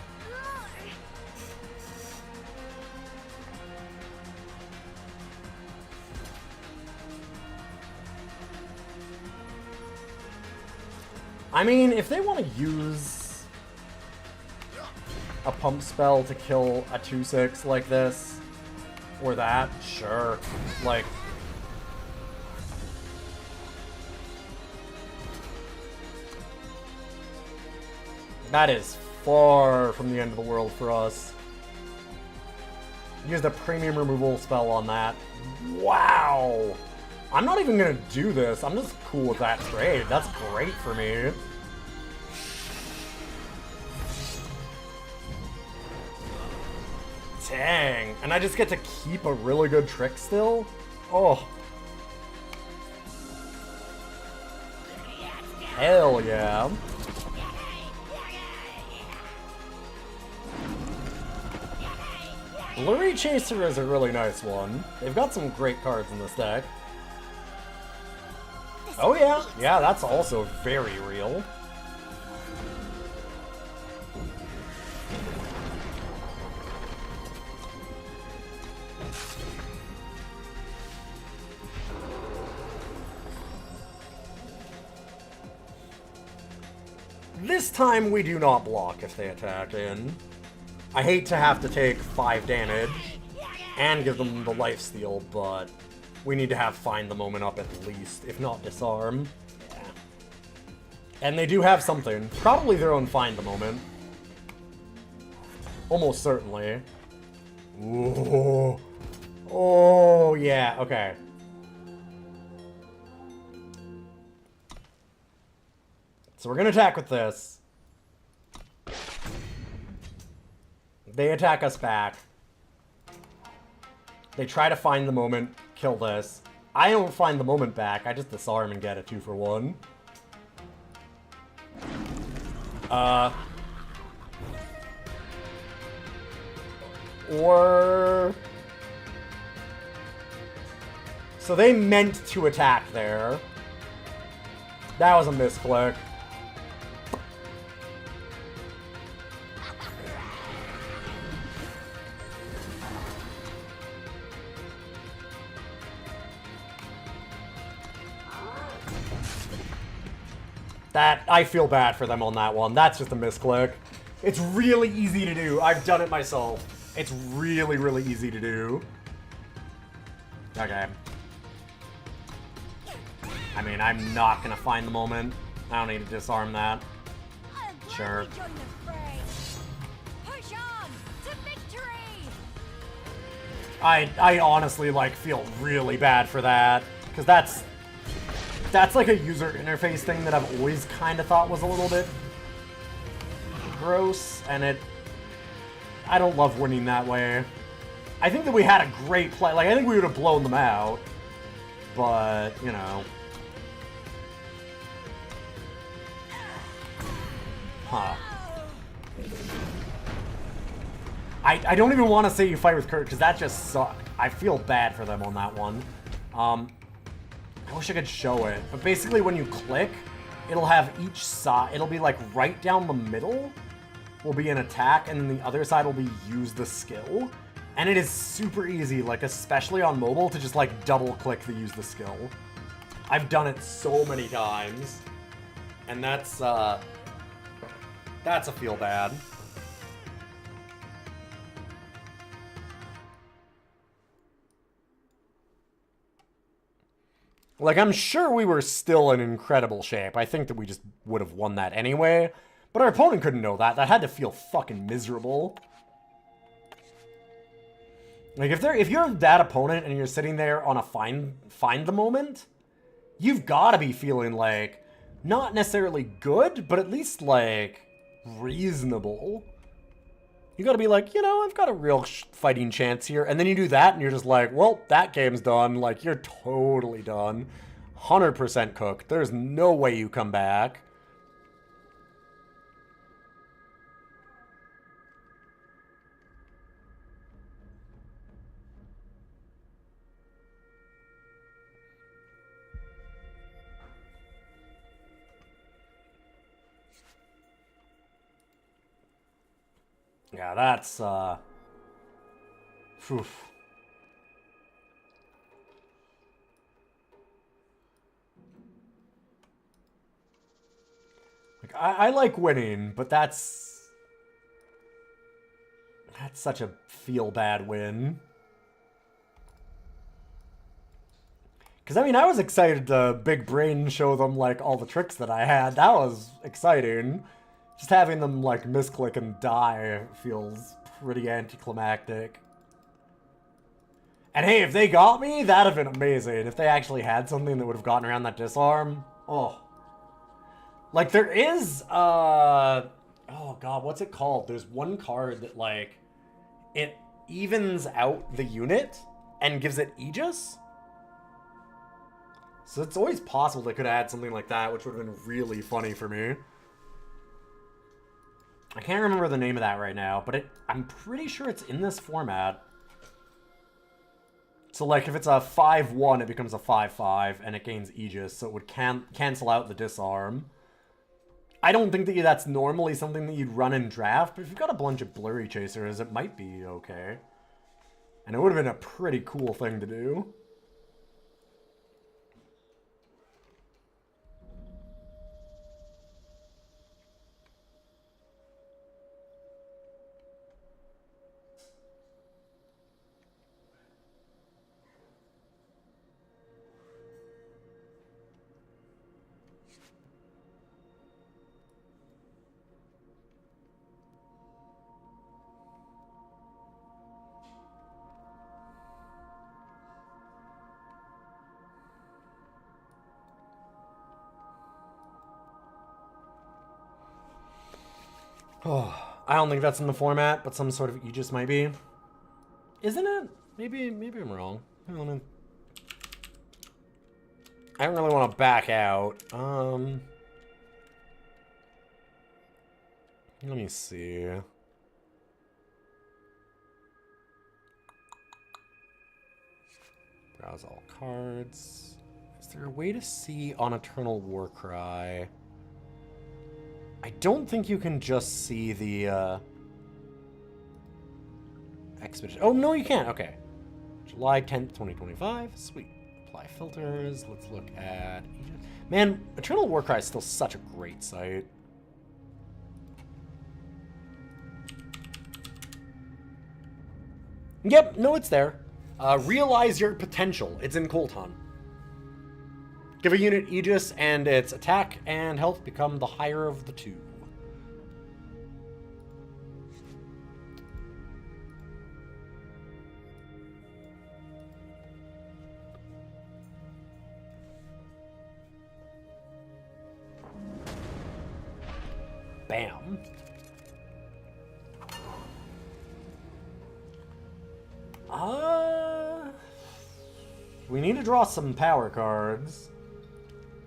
I mean, if they want to use a pump spell to kill a 2/6 like this, or that, sure. Like, that is far from the end of the world for us. Use the premium removal spell on that. Wow! I'm not even gonna do this. I'm just cool with that trade. That's great for me. Dang. And I just get to keep a really good trick still? Oh. Hell yeah. Blurry Chaser is a really nice one. They've got some great cards in this deck. Oh yeah, yeah, that's also very real. This time we do not block if they attack in. I hate to have to take 5 damage and give them the lifesteal, but we need to have Find the Moment up at least, if not Disarm. Yeah. And they do have something. Probably their own Find the Moment. Almost certainly. Ooh. Oh, yeah, okay. So we're gonna attack with this. They attack us back. They try to find the moment, kill this. I don't find the moment back, I just disarm and get a 2-for-1. Or... So they meant to attack there. That was a misclick. That, I feel bad for them on that one. That's just a misclick. It's really easy to do. I've done it myself. It's really, really easy to do. Okay. I mean, I'm not gonna find the moment. I don't need to disarm that. Sure. Push on to victory. I honestly, like, feel really bad for that. Because that's like a user interface thing that I've always kind of thought was a little bit gross. And I don't love winning that way. I think that we had a great play. Like, I think we would have blown them out. But, you know. Huh. I don't even want to say you fight with Kurt, because that just sucked. I feel bad for them on that one. I wish I could show it. But basically, when you click, it'll have each side. It'll be, like, right down the middle will be an attack, and then the other side will be use the skill. And it is super easy, like, especially on mobile, to just, like, double-click the use the skill. I've done it so many times. And that's a feel bad. Like, I'm sure we were still in incredible shape. I think that we just would have won that anyway. But our opponent couldn't know that. That had to feel fucking miserable. Like, if you're that opponent and you're sitting there on a find the moment, you've got to be feeling, like, not necessarily good, but at least, like, reasonable. You gotta be like, you know, I've got a real fighting chance here. And then you do that, and you're just like, well, that game's done. Like, you're totally done. 100% cooked. There's no way you come back. Yeah, that's, phew. Like, I like winning, but that's such a feel-bad win. Because, I mean, I was excited to big brain show them, like, all the tricks that I had. That was exciting. Just having them, like, misclick and die feels pretty anticlimactic. And hey, if they got me, that'd have been amazing. If they actually had something that would have gotten around that disarm. Oh. Like, there is, oh god, what's it called? There's one card that, like, it evens out the unit and gives it Aegis. So it's always possible they could add something like that, which would have been really funny for me. I can't remember the name of that right now, but I'm pretty sure it's in this format. So, like, if it's a 5-1, it becomes a 5-5, and it gains Aegis, so it would cancel out the disarm. I don't think that that's normally something that you'd run in draft, but if you've got a bunch of blurry chasers, it might be okay. And it would have been a pretty cool thing to do. Oh, I don't think that's in the format, but some sort of Aegis might be. Isn't it? Maybe I'm wrong. I don't know. I don't really want to back out. Let me see. Browse all cards. Is there a way to see on Eternal Warcry? I don't think you can just see the, Expedition. Oh, no, you can't. Okay. July 10th, 2025. Sweet. Apply filters. Let's look at... Man, Eternal Warcry is still such a great site. Yep, no, it's there. Realize your potential. It's in Cold Hunt. Give a unit Aegis, and its attack and health become the higher of the two. We need to draw some power cards.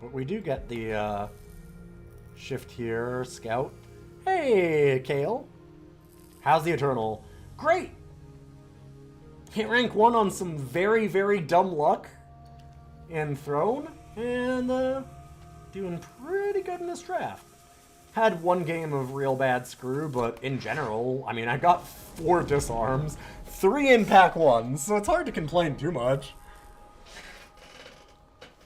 But we do get the shift here, scout. Hey, Kale. How's the Eternal? Great! Hit rank 1 on some very, very dumb luck in Throne, and doing pretty good in this draft. Had one game of real bad screw, but in general, I mean, I got 4 disarms, 3 in pack 1, so it's hard to complain too much.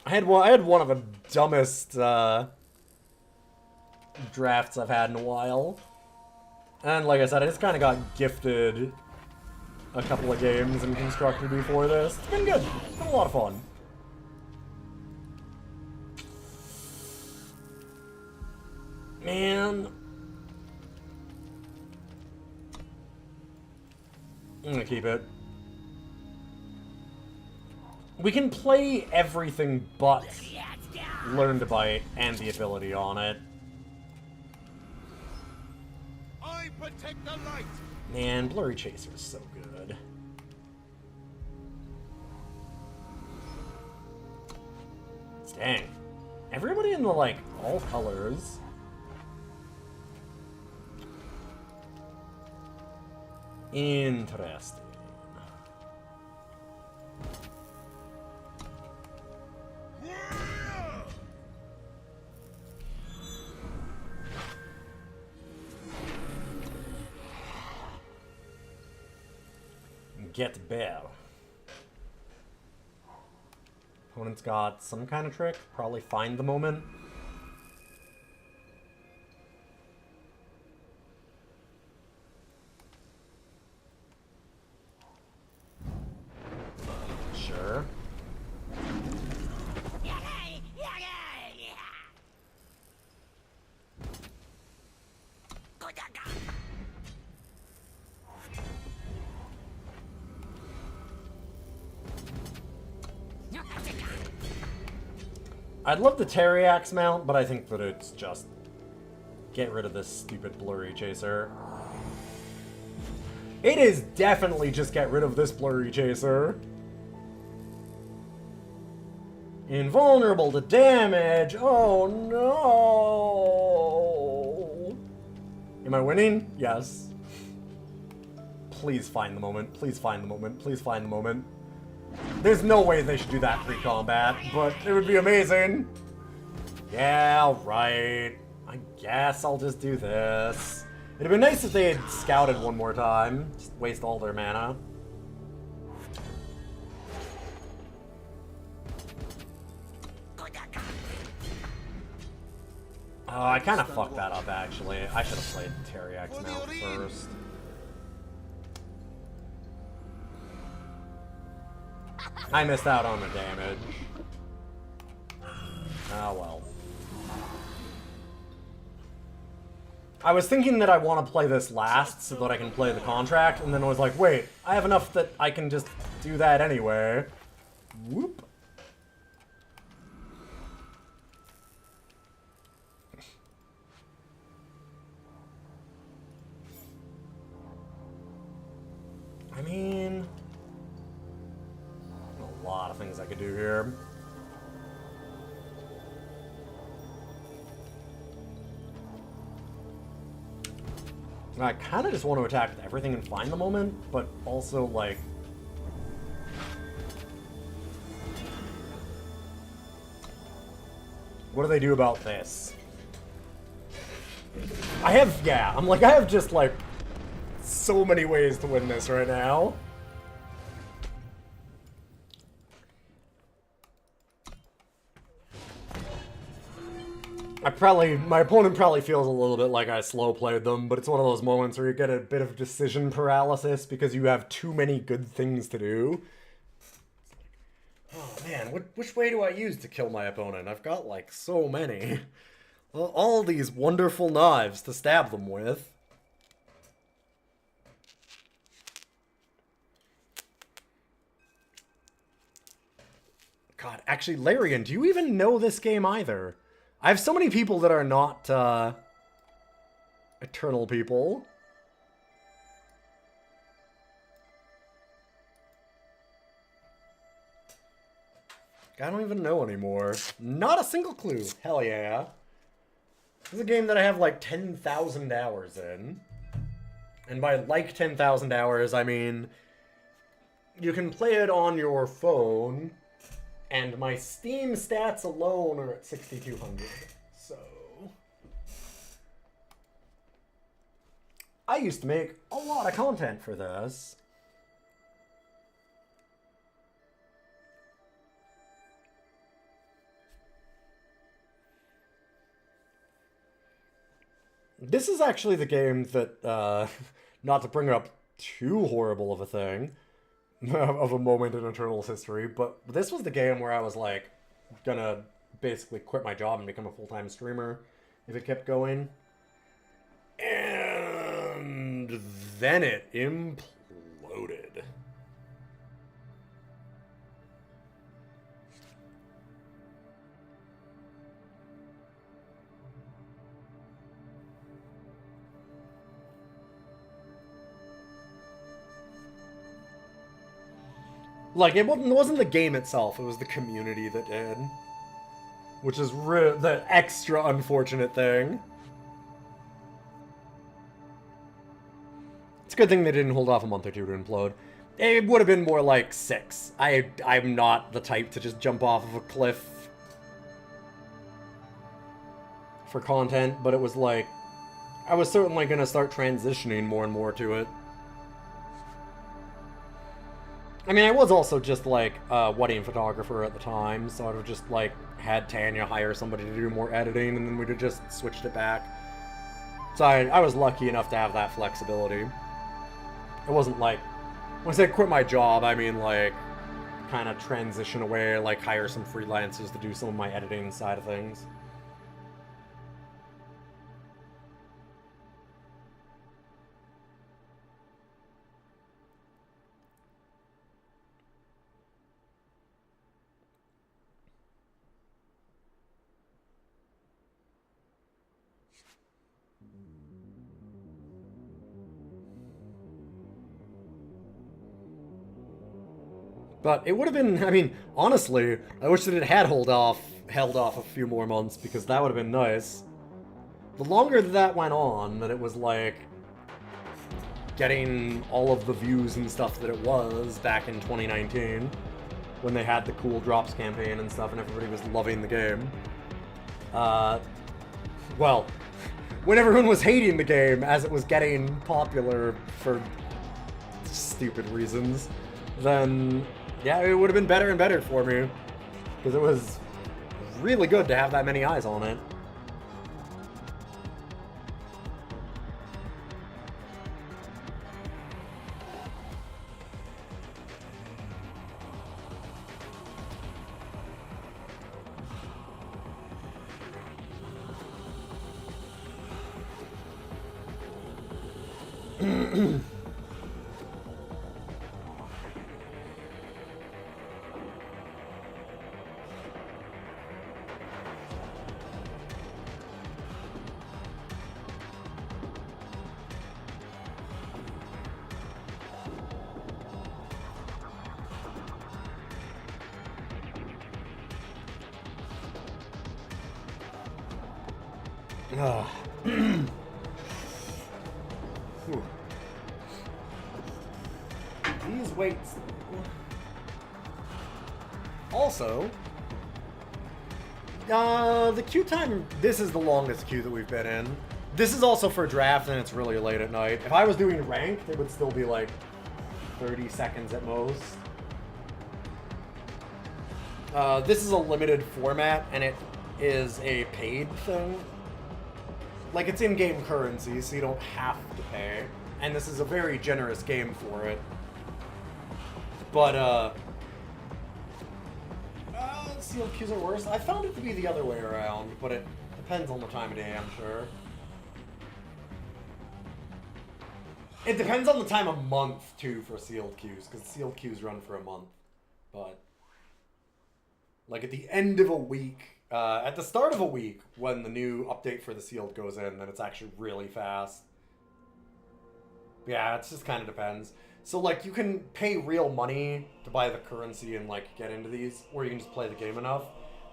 I had one of the dumbest drafts I've had in a while. And like I said, I just kind of got gifted a couple of games in Constructor before this. It's been good. It's been a lot of fun. Man. I'm gonna keep it. We can play everything but Learn to Bite and the ability on it. I protect the light. Man, Blurry Chaser is so good. Dang. Everybody in the, like, all colors. Interesting. Get Bear. Opponent's got some kind of trick. Probably find the moment. Sure. I'd love the Teriax mount, but I think that it's just get rid of this stupid Blurry Chaser. It is definitely just get rid of this Blurry Chaser. Invulnerable to damage. Oh no. Am I winning? Yes. Please find the moment. Please find the moment. Please find the moment. There's no way they should do that pre-combat, but it would be amazing. Yeah, right. I guess I'll just do this. It'd be nice if they had scouted one more time. Just waste all their mana. Oh, I kind of fucked that up, actually. I should have played Teriax mount first. I missed out on the damage. Oh well. I was thinking that I want to play this last so that I can play the contract, and then I was like, wait, I have enough that I can just do that anyway. Whoop. I mean... a lot of things I could do here. I kind of just want to attack with everything and find the moment, but also, like... what do they do about this? I have, yeah, I'm like, I have just, like, so many ways to win this right now. My opponent probably feels a little bit like I slow played them, but it's one of those moments where you get a bit of decision paralysis because you have too many good things to do. Oh man, which way do I use to kill my opponent? I've got like so many. Well, all these wonderful knives to stab them with. God, actually, Larian, do you even know this game either? I have so many people that are not, Eternal people. I don't even know anymore. Not a single clue. Hell yeah. This is a game that I have like 10,000 hours in. And by like 10,000 hours, I mean you can play it on your phone, and my Steam stats alone are at 6,200. So I used to make a lot of content for this. This is actually the game that, not to bring up too horrible of a thing, of a moment in Eternal's history, but this was the game where I was like, gonna basically quit my job and become a full-time streamer if it kept going. And then it imploded. Like, it wasn't the game itself, it was the community that did. Which is the extra unfortunate thing. It's a good thing they didn't hold off a month or two to implode. It would have been more like 6. I'm not the type to just jump off of a cliff for content, but it was like, I was certainly going to start transitioning more and more to it. I mean, I was also just, like, a wedding photographer at the time, so I'd have just, like, had Tanya hire somebody to do more editing, and then we'd have just switched it back. So I was lucky enough to have that flexibility. It wasn't like, when I say quit my job, I mean, like, kind of transition away, like, hire some freelancers to do some of my editing side of things. But it would have been, I mean, honestly, I wish that it had held off a few more months, because that would have been nice. The longer that went on, that it was like getting all of the views and stuff that it was back in 2019, when they had the Cool Drops campaign and stuff and everybody was loving the game. Well, when everyone was hating the game as it was getting popular for stupid reasons, then yeah, it would have been better and better for me, because it was really good to have that many eyes on it. These weights. Also, the queue time, this is the longest queue that we've been in. This is also for draft, and it's really late at night. If I was doing ranked, it would still be like 30 seconds at most. This is a limited format, and it is a paid thing. Like, it's in-game currency, so you don't have to pay. And this is a very generous game for it. But, sealed queues are worse. I found it to be the other way around, but it depends on the time of day, I'm sure. It depends on the time of month, too, for sealed queues, because sealed queues run for a month. But, like, at the end of a week, at the start of a week, when the new update for the sealed goes in, then it's actually really fast. Yeah, it just kind of depends. So, like, you can pay real money to buy the currency and, like, get into these, or you can just play the game enough.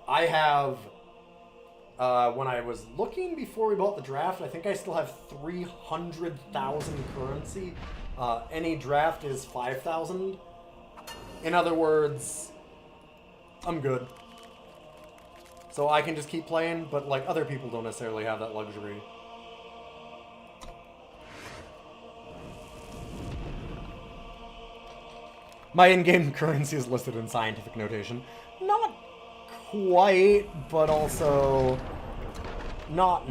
I have, when I was looking before we bought the draft, I think I still have 300,000 currency. Any draft is 5,000. In other words, I'm good. So I can just keep playing, but, like, other people don't necessarily have that luxury. My in-game currency is listed in scientific notation. Not quite, but also not.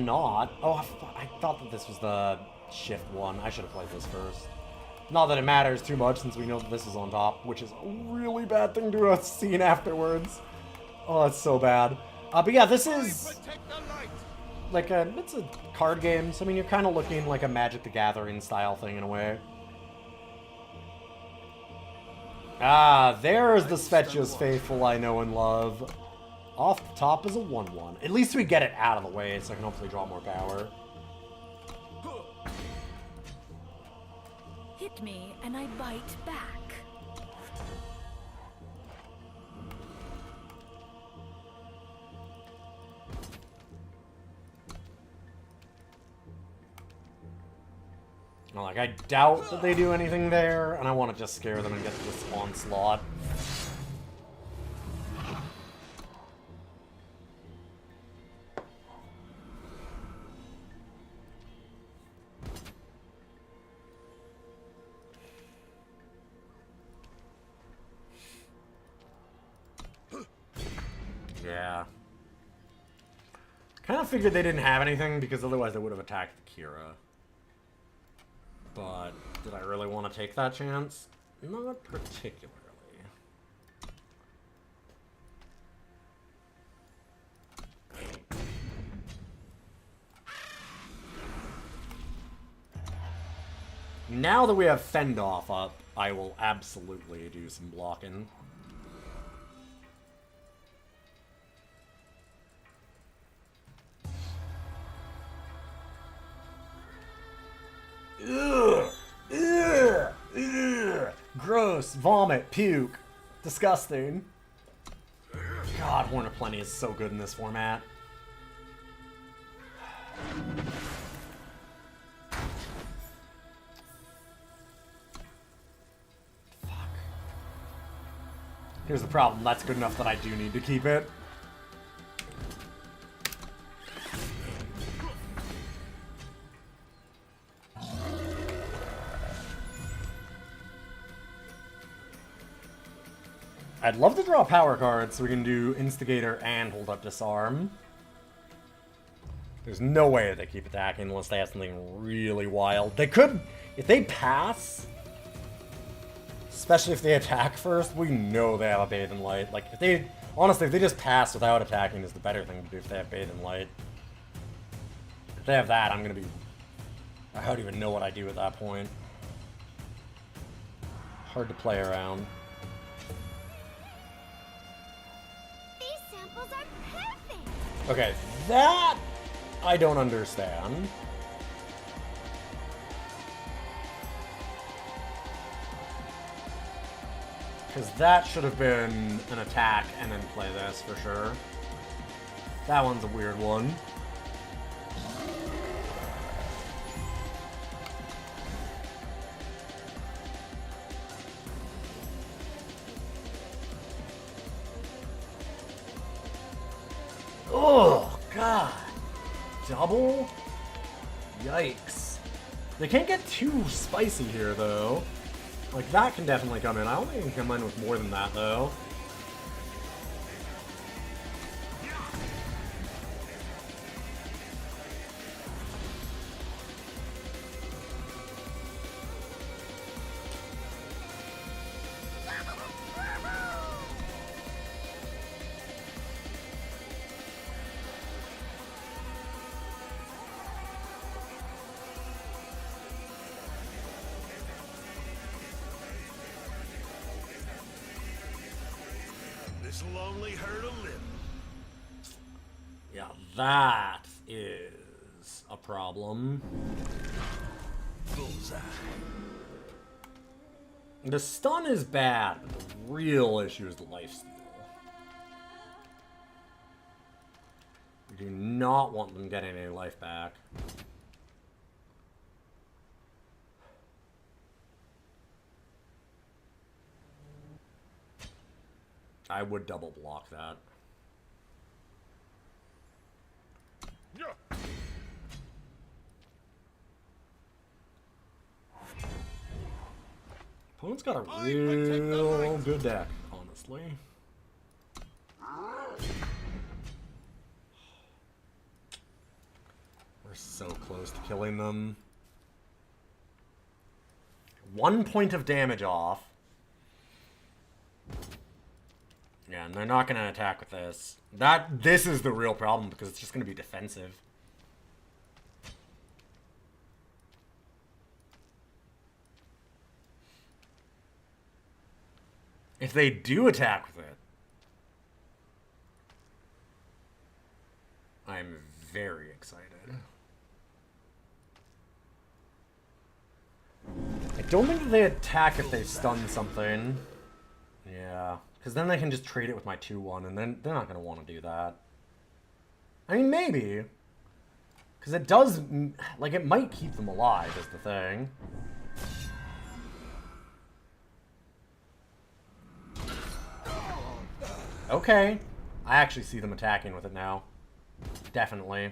Oh, I thought that this was the shift one. I should have played this first. Not that it matters too much since we know that this is on top, which is a really bad thing to have seen afterwards. Oh, it's so bad. But yeah, this is like it's a card game, so I mean, you're kind of looking like a Magic the Gathering style thing in a way. Ah, there's the Svetja's Faithful I know and love. Off the top is a 1/1. At least we get it out of the way so I can hopefully draw more power. Hit me and I bite back. Like, I doubt that they do anything there, and I want to just scare them and get to this onslaught. Yeah. Kind of figured they didn't have anything, because otherwise they would have attacked Kira. But did I really want to take that chance? Not particularly. Now that we have Fend Off up, I will absolutely do some blocking. Ugh, ugh, ugh. Gross, vomit, puke, disgusting. God, Horn of Plenty is so good in this format. Fuck. Here's the problem, that's good enough that I do need to keep it. I'd love to draw power cards so we can do Instigator and Hold Up Disarm. There's no way that they keep attacking unless they have something really wild. They could, if they pass, especially if they attack first, we know they have a Bathe in Light. Like, if they, honestly, if they just pass without attacking is the better thing to do if they have Bathe in Light. If they have that, I'm gonna be, I don't even know what I do at that point. Hard to play around. Okay, that I don't understand. Because that should have been an attack and then play this for sure. That one's a weird one. Oh, God. Double? Yikes. They can't get too spicy here, though. Like, that can definitely come in. I don't think it can come in with more than that, though. This'll only hurt a little. Yeah, that is a problem. Bullseye. The stun is bad, but the real issue is the lifesteal. You do not want them getting any life back. I would double block that. Opponent's got a real good deck, honestly. We're so close to killing them. 1 point of damage off. Yeah, and they're not going to attack with this. This is the real problem, because it's just going to be defensive. If they do attack with it, I'm very excited. I don't think that they attack if they stun something. Yeah, because then they can just trade it with my 2-1, and then they're not going to want to do that. I mean, maybe. Because it does, like, it might keep them alive is the thing. Okay. I actually see them attacking with it now. Definitely.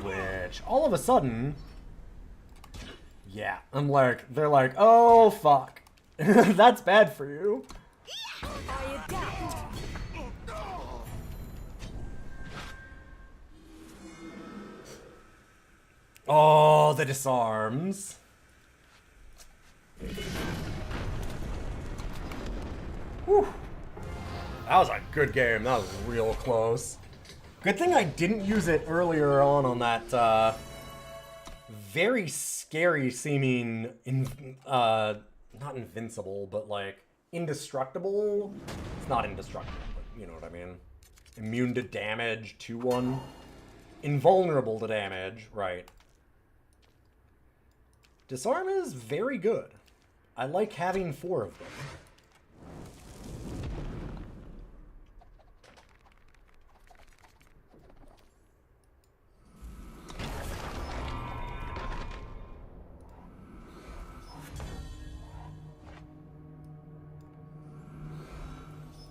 Which, all of a sudden... Yeah, I'm like, they're like, oh, fuck. That's bad for you. I adapt. Oh, the disarms. Whew. That was a good game. That was real close. Good thing I didn't use it earlier on that very scary seeming, not invincible, but like indestructible. It's not indestructible, but you know what I mean. Immune to damage, 2-1. Invulnerable to damage, right. Disarm is very good. I like having 4 of them.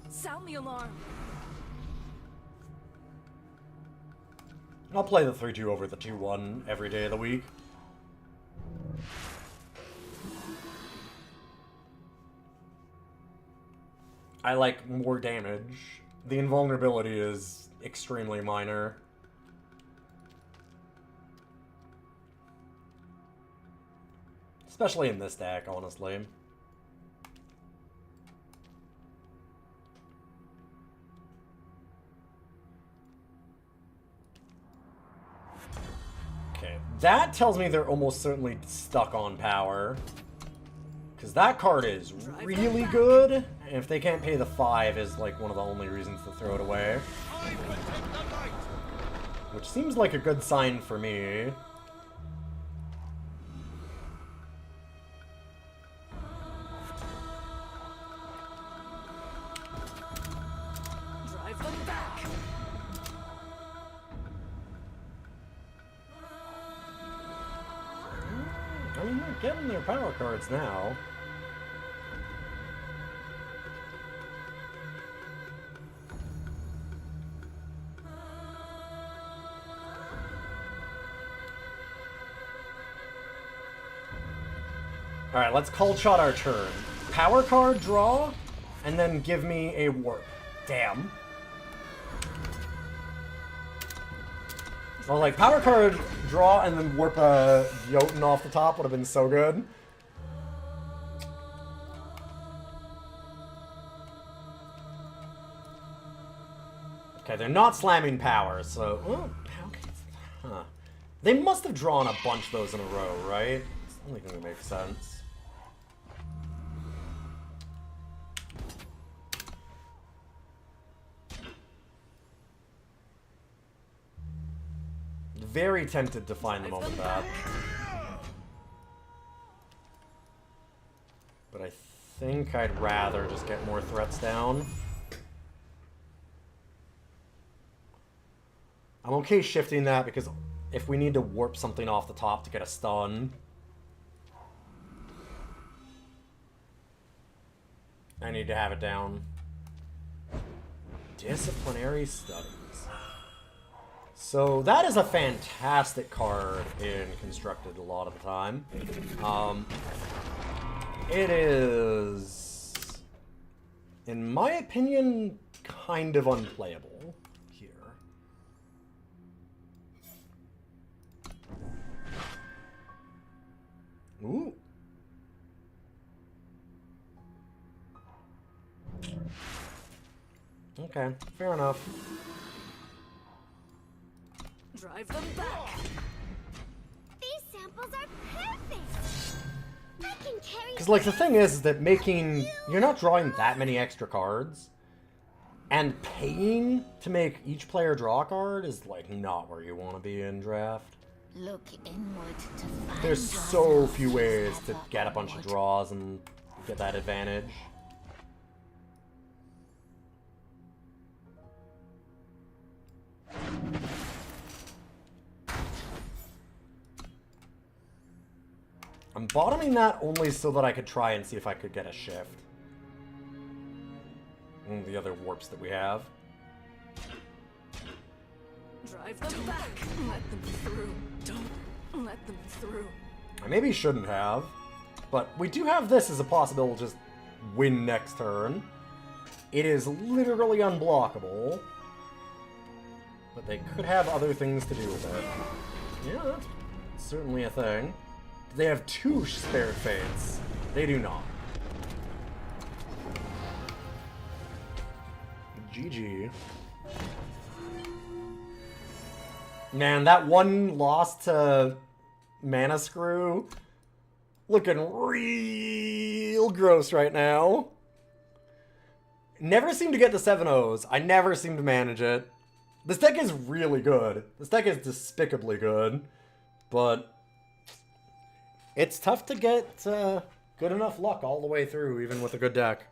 Sound the alarm. I'll play the 3-2 over the 2-1 every day of the week. I like more damage. The invulnerability is extremely minor. Especially in this deck, honestly. Okay, that tells me they're almost certainly stuck on power. Because that card is really good, and if they can't pay the 5 is like one of the only reasons to throw it away. Which seems like a good sign for me. Drive them back. I mean, they're getting their power cards now. Alright, let's cold shot our turn. Power card, draw, and then give me a warp. Damn. Well, like, power card, draw, and then warp a Jotun off the top would have been so good. Okay, they're not slamming power, so... Oh, huh. They must have drawn a bunch of those in a row, right? It's the only thing that makes sense. very tempted to find the moment that. But I think I'd rather just get more threats down. I'm okay shifting that because if we need to warp something off the top to get a stun, I need to have it down. Disciplinary Studies. So that is a fantastic card in Constructed a lot of the time. It is, in my opinion, kind of unplayable here. Ooh. Okay, fair enough. Drive them back. These samples are perfect. I can carry. Because, like, the thing is that you're not drawing that many extra cards, and paying to make each player draw a card is, like, not where you want to be in draft. Look inward to find. There's so few ways to get a bunch of draws and get that advantage. I'm bottoming that only so that I could try and see if I could get a shift. And the other warps that we have. Drive them back. Let them through. Don't let them through. I maybe shouldn't have, but we do have this as a possibility to just win next turn. It is literally unblockable, but they could have other things to do with it. Yeah, that's certainly a thing. They have 2 Spared Fates. They do not. GG. Man, that one loss to Mana Screw looking real gross right now. Never seem to get the 7-0s. I never seem to manage it. This deck is really good. This deck is despicably good, but it's tough to get good enough luck all the way through, even with a good deck.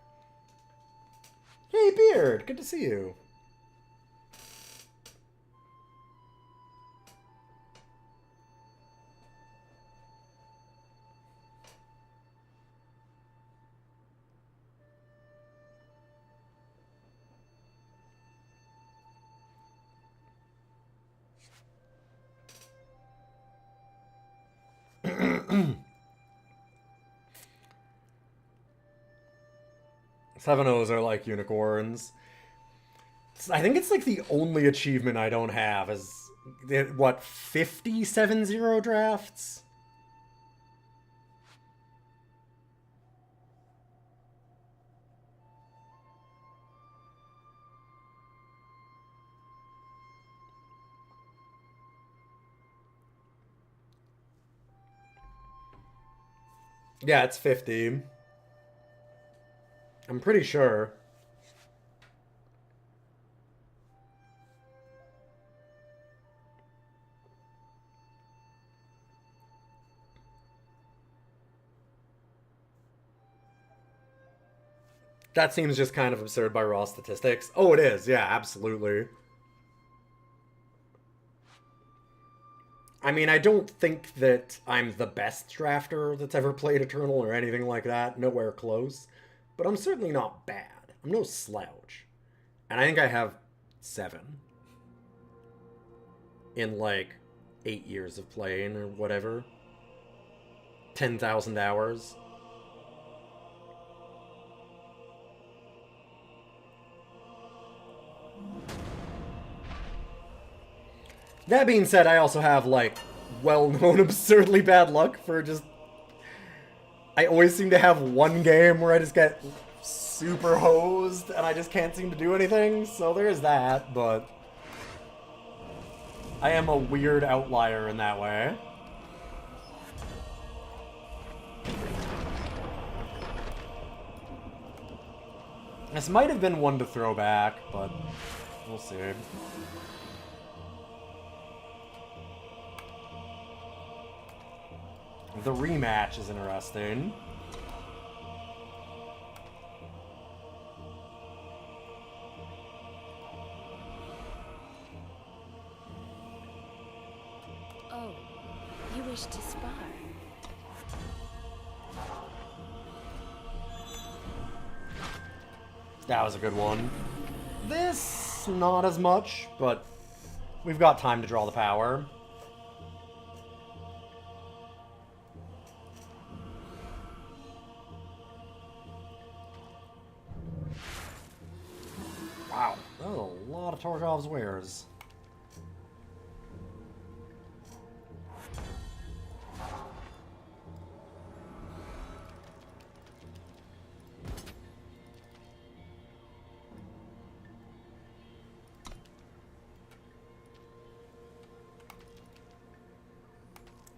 Hey, Beard! Good to see you. Seven O's are like unicorns. I think it's like the only achievement I don't have is, what, 57-0 drafts? Yeah, it's 50. I'm pretty sure. That seems just kind of absurd by raw statistics. Oh, it is. Yeah, absolutely. I mean, I don't think that I'm the best drafter that's ever played Eternal or anything like that. Nowhere close. But I'm certainly not bad. I'm no slouch. And I think I have 7. In like 8 years of playing or whatever. 10,000 hours. That being said, I also have like well-known absurdly bad luck for just... I always seem to have one game where I just get super hosed and I just can't seem to do anything, so there's that, but I am a weird outlier in that way. This might have been one to throw back, but we'll see. The rematch is interesting. Oh, you wish to spar? That was a good one. This, not as much, but we've got time to draw the power. Wow, that was a lot of Tarkov's wares.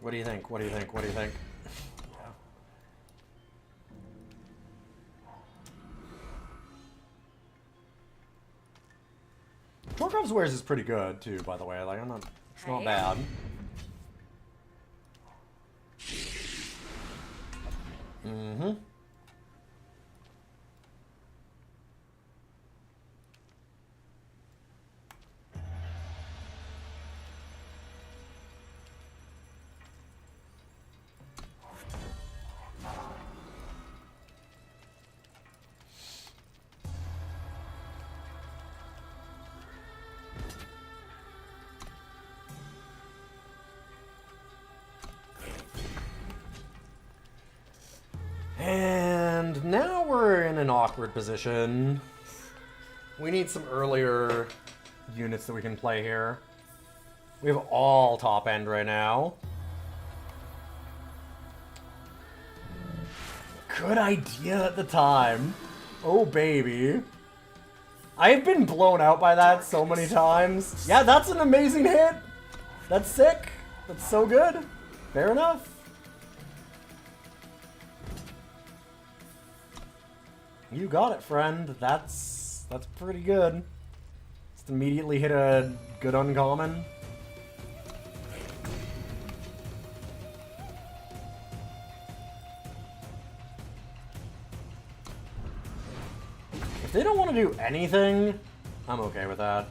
What do you think? What do you think? What do you think? Tarkov's wares is pretty good too, by the way. Like, it's not bad. Mm-hmm. And now we're in an awkward position. We need some earlier units that we can play here. We have all top end right now. Good idea at the time. Oh, baby. I've been blown out by that so many times. Yeah, that's an amazing hit. That's sick. That's so good. Fair enough. You got it, friend. That's pretty good. Just immediately hit a good uncommon. If they don't want to do anything, I'm okay with that.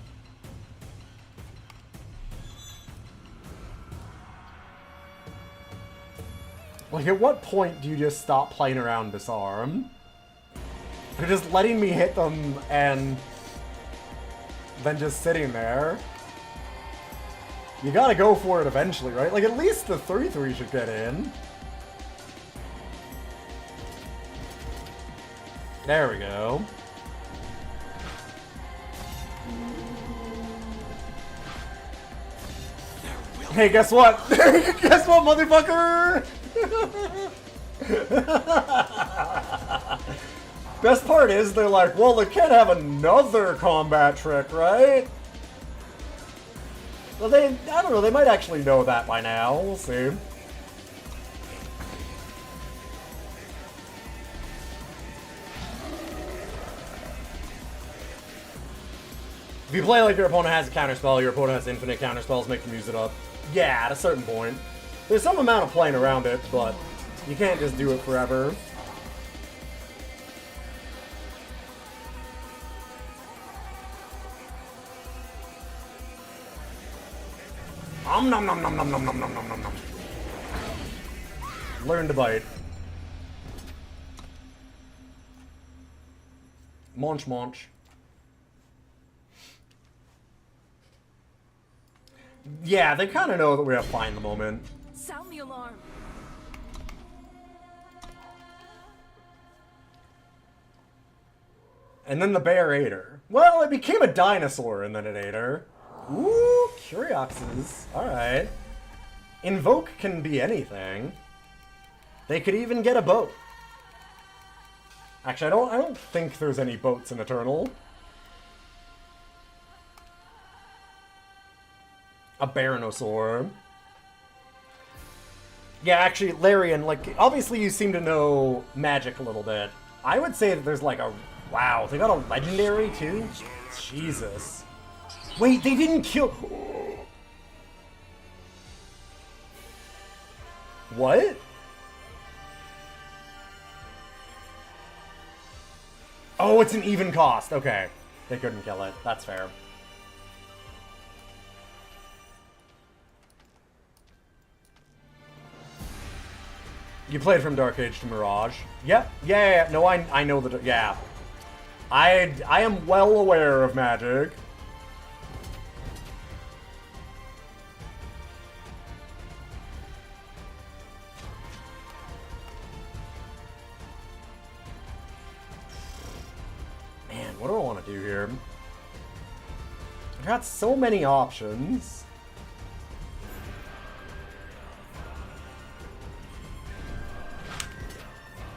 Like, at what point do you just stop playing around Disarm? They're just letting me hit them and then just sitting there. You gotta go for it eventually, right? Like, at least the 3-3 should get in. There we go. Hey, guess what? Guess what, motherfucker? Best part is they're like, well, they can't have another combat trick, right? Well, I don't know, they might actually know that by now. We'll see. If you play like your opponent has a counterspell, your opponent has infinite counterspells, make them use it up. Yeah, at a certain point. There's some amount of playing around it, but you can't just do it forever. Nom nom nom nom nom nom nom nom nom nom nom. Learn to bite. Munch munch. Yeah, they kind of know that we have Find the Moment. Sound the alarm. And then the bear ate her. Well, it became a dinosaur and then it ate her. Ooh, Curioxes. Alright. Invoke can be anything. They could even get a boat. Actually, I don't think there's any boats in Eternal. A Baronosaur. Yeah, actually, Larian, like, obviously you seem to know Magic a little bit. I would say that there's like a... Wow, they got a Legendary too? Jesus. Wait, they didn't kill... What? Oh, it's an even cost. Okay. They couldn't kill it. That's fair. You played from Dark Age to Mirage. Yep. Yeah. No, I know the... Yeah. I am well aware of Magic. Man, what do I want to do here? I've got so many options.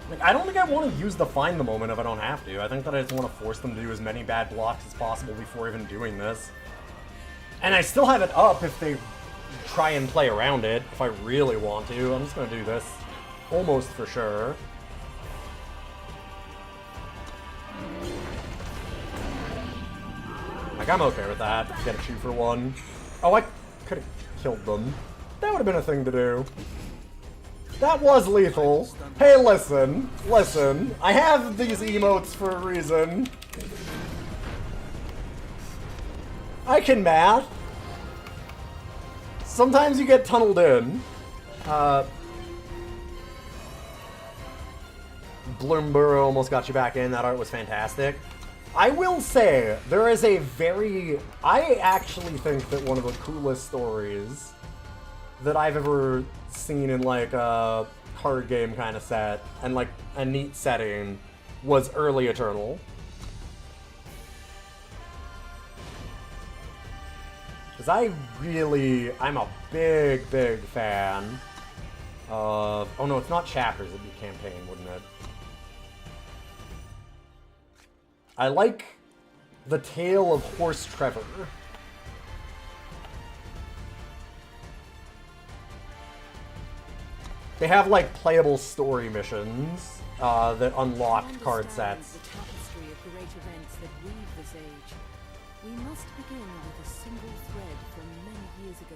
Like, I don't think I want to use the Find the Moment if I don't have to. I think that I just want to force them to do as many bad blocks as possible before even doing this. And I still have it up if they try and play around it, if I really want to. I'm just going to do this almost for sure. Like, I'm okay with that. Get a 2 for 1. Oh, I could have killed them. That would have been a thing to do. That was lethal. Hey, listen. Listen. I have these emotes for a reason. I can math. Sometimes you get tunneled in. Bloomborough almost got you back in. That art was fantastic. I will say, there is a very... I actually think that one of the coolest stories that I've ever seen in, like, a card game kind of set, and, like, a neat setting, was Early Eternal. Because I'm a big, big fan of... Oh no, it's not chapters, it'd be campaign, wouldn't it? I like The Tale of Horse Trevor. They have, like, playable story missions that unlocked card sets. The tapestry of great events that weave this age. We must begin with a single thread from many years ago.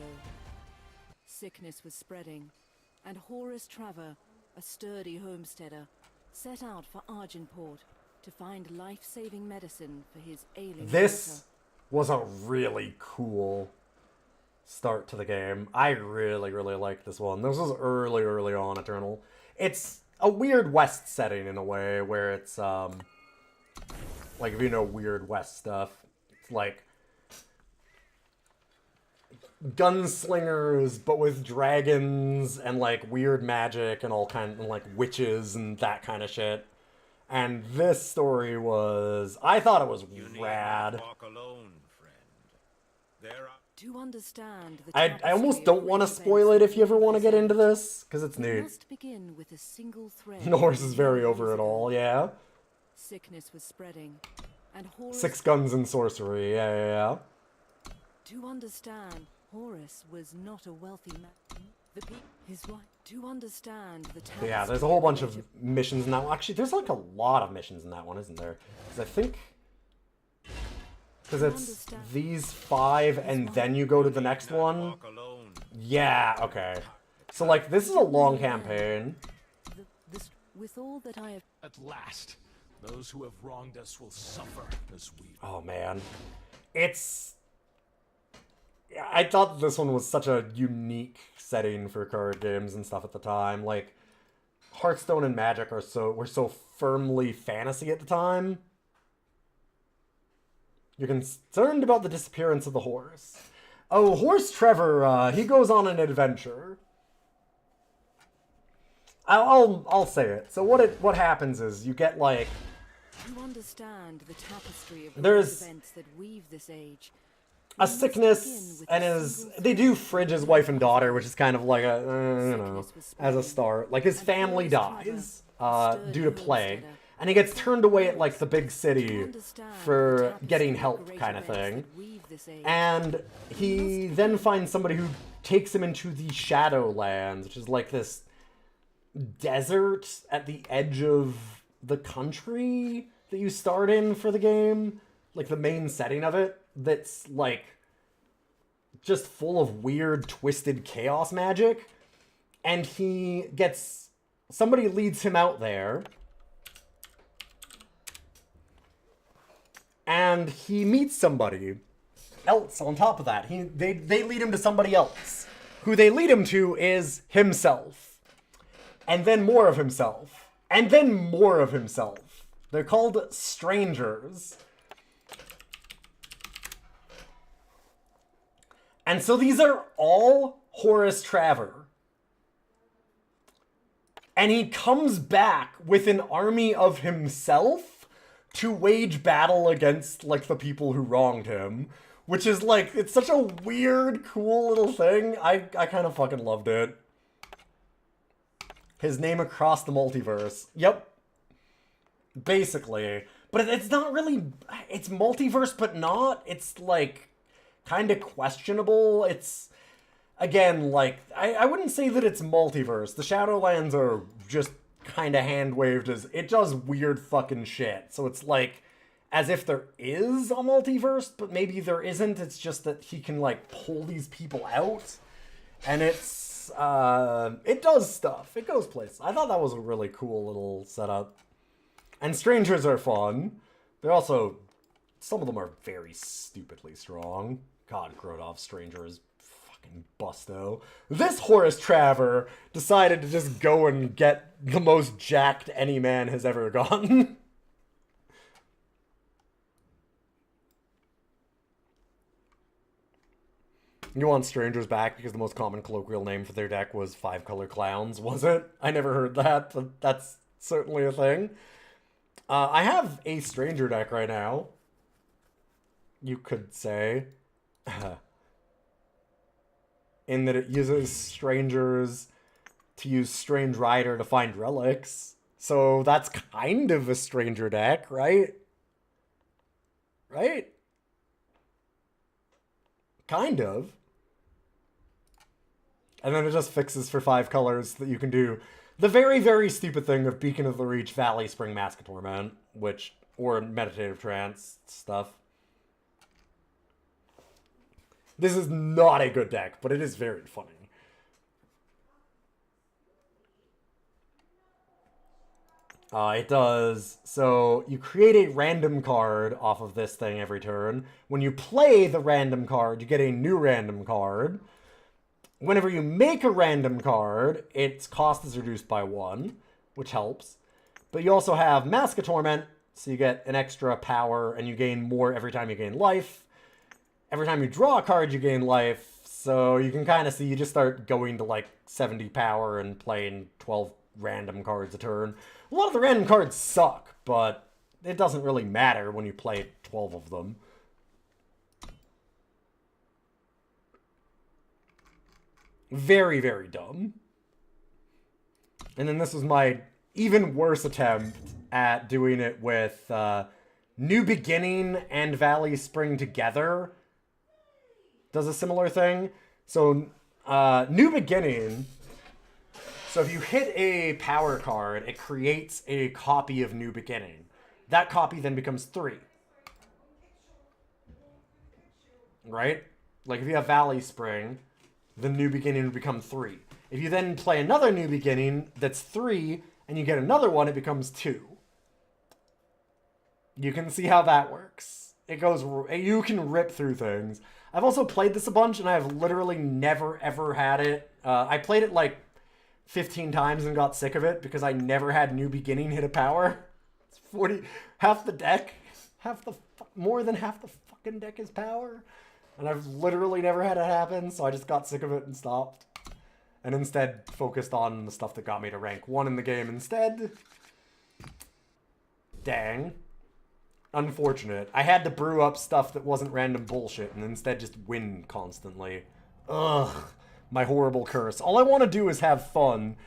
Sickness was spreading, and Horace Trevor, a sturdy homesteader, set out for Argenport to find life-saving medicine for his ailing This daughter. was a really cool start to the game. I really, really like this one. This was early, early on Eternal. It's a weird West setting in a way, where it's, like, if you know weird West stuff, it's like gunslingers, but with dragons and, like, weird magic and all kind of, like, witches and that kind of shit. And this story was... I thought it was rad. Walk alone, friend. There are... To understand the I almost tapestry of don't want to great spoil it events if you ever that want to weave get this into age. this, because it's We neat. must begin with a single thread. Norris is from very many over years it all, ago. yeah. Sickness was spreading, and Horace... 6 guns and sorcery, yeah. To understand, Horace was not a wealthy man. His wife. To understand the But yeah, there's a whole bunch of missions in that one. Actually, there's like a lot of missions in that one, isn't there? Because I think... Because it's these 5 and then you go to the next one. Walk alone. Yeah, okay. So, like, this is a long campaign. with all that I have... At last, those who have wronged us will suffer as we... Oh, man. It's... I thought this one was such a unique setting for card games and stuff at the time. Like, Hearthstone and Magic were so firmly fantasy at the time. You're concerned about the disappearance of the horse. Oh, Horse Trevor, he goes on an adventure. I'll say it. So what happens is you get, like... To understand the tapestry of There's events that weave this age. a sickness, and they do fridge his wife and daughter, which is kind of like a, you know, as a start. Like, his family dies due to plague, and he gets turned away at, like, the big city for getting help kind of thing. And he then finds somebody who takes him into the Shadowlands, which is like this desert at the edge of the country that you start in for the game. Like, the main setting of it, that's, like, just full of weird, twisted chaos magic. And he gets... Somebody leads him out there. and he meets somebody else on top of that. They lead him to somebody else. Who they lead him to is himself. And then more of himself. And then more of himself. They're called strangers. And so these are all Horus Traver. And he comes back with an army of himself to wage battle against, like, the people who wronged him. Which is, like, it's such a weird, cool little thing. I kind of fucking loved it. His name across the multiverse. Yep. Basically. But it's not really... It's multiverse, but not. It's, like, kind of questionable. It's... Again, like, I wouldn't say that it's multiverse. The Shadowlands are just kind of hand-waved as... It does weird fucking shit. So it's, like... As if there is a multiverse, but maybe there isn't. It's just that he can, like, pull these people out. And it's, it does stuff. It goes places. I thought that was a really cool little setup. And strangers are fun. They're also, some of them are very stupidly strong. God, Grodov's stranger is fucking busto. This Horus Traver decided to just go and get the most jacked any man has ever gotten. You want strangers back because the most common colloquial name for their deck was 5-color clowns, was it? I never heard that, but that's certainly a thing. I have a stranger deck right now. You could say. In that it uses strangers to use Strange Rider to find relics. So that's kind of a stranger deck, right? Right? Kind of. And then it just fixes for 5 colors that you can do the very, very stupid thing of Beacon of the Reach, Valley Spring, Mask of Torment, or Meditative Trance stuff. This is not a good deck, but it is very funny. It does, so you create a random card off of this thing every turn. When you play the random card, you get a new random card. Whenever you make a random card, its cost is reduced by 1, which helps. But you also have Mask of Torment, so you get an extra power, and you gain more every time you gain life. Every time you draw a card, you gain life, so you can kind of see you just start going to like 70 power and playing 12 random cards a turn. A lot of the random cards suck, but it doesn't really matter when you play 12 of them. Very, very dumb. And then this was my even worse attempt at doing it with New Beginning and Valley Spring together. Does a similar thing. So, New Beginning... So if you hit a power card, it creates a copy of New Beginning. That copy then becomes 3. Right? Like if you have Valley Spring, the New Beginning would become 3. If you then play another New Beginning that's 3, and you get another one, it becomes 2. You can see how that works. It goes, you can rip through things. I've also played this a bunch, and I've literally never ever had it. I played it like 15 times and got sick of it because I never had New Beginning hit a power. It's 40, half the deck, more than half the fucking deck is power. And I've literally never had it happen, so I just got sick of it and stopped. And instead focused on the stuff that got me to rank 1 in the game instead. Dang. Unfortunate. I had to brew up stuff that wasn't random bullshit and instead just win constantly. Ugh. My horrible curse. All I want to do is have fun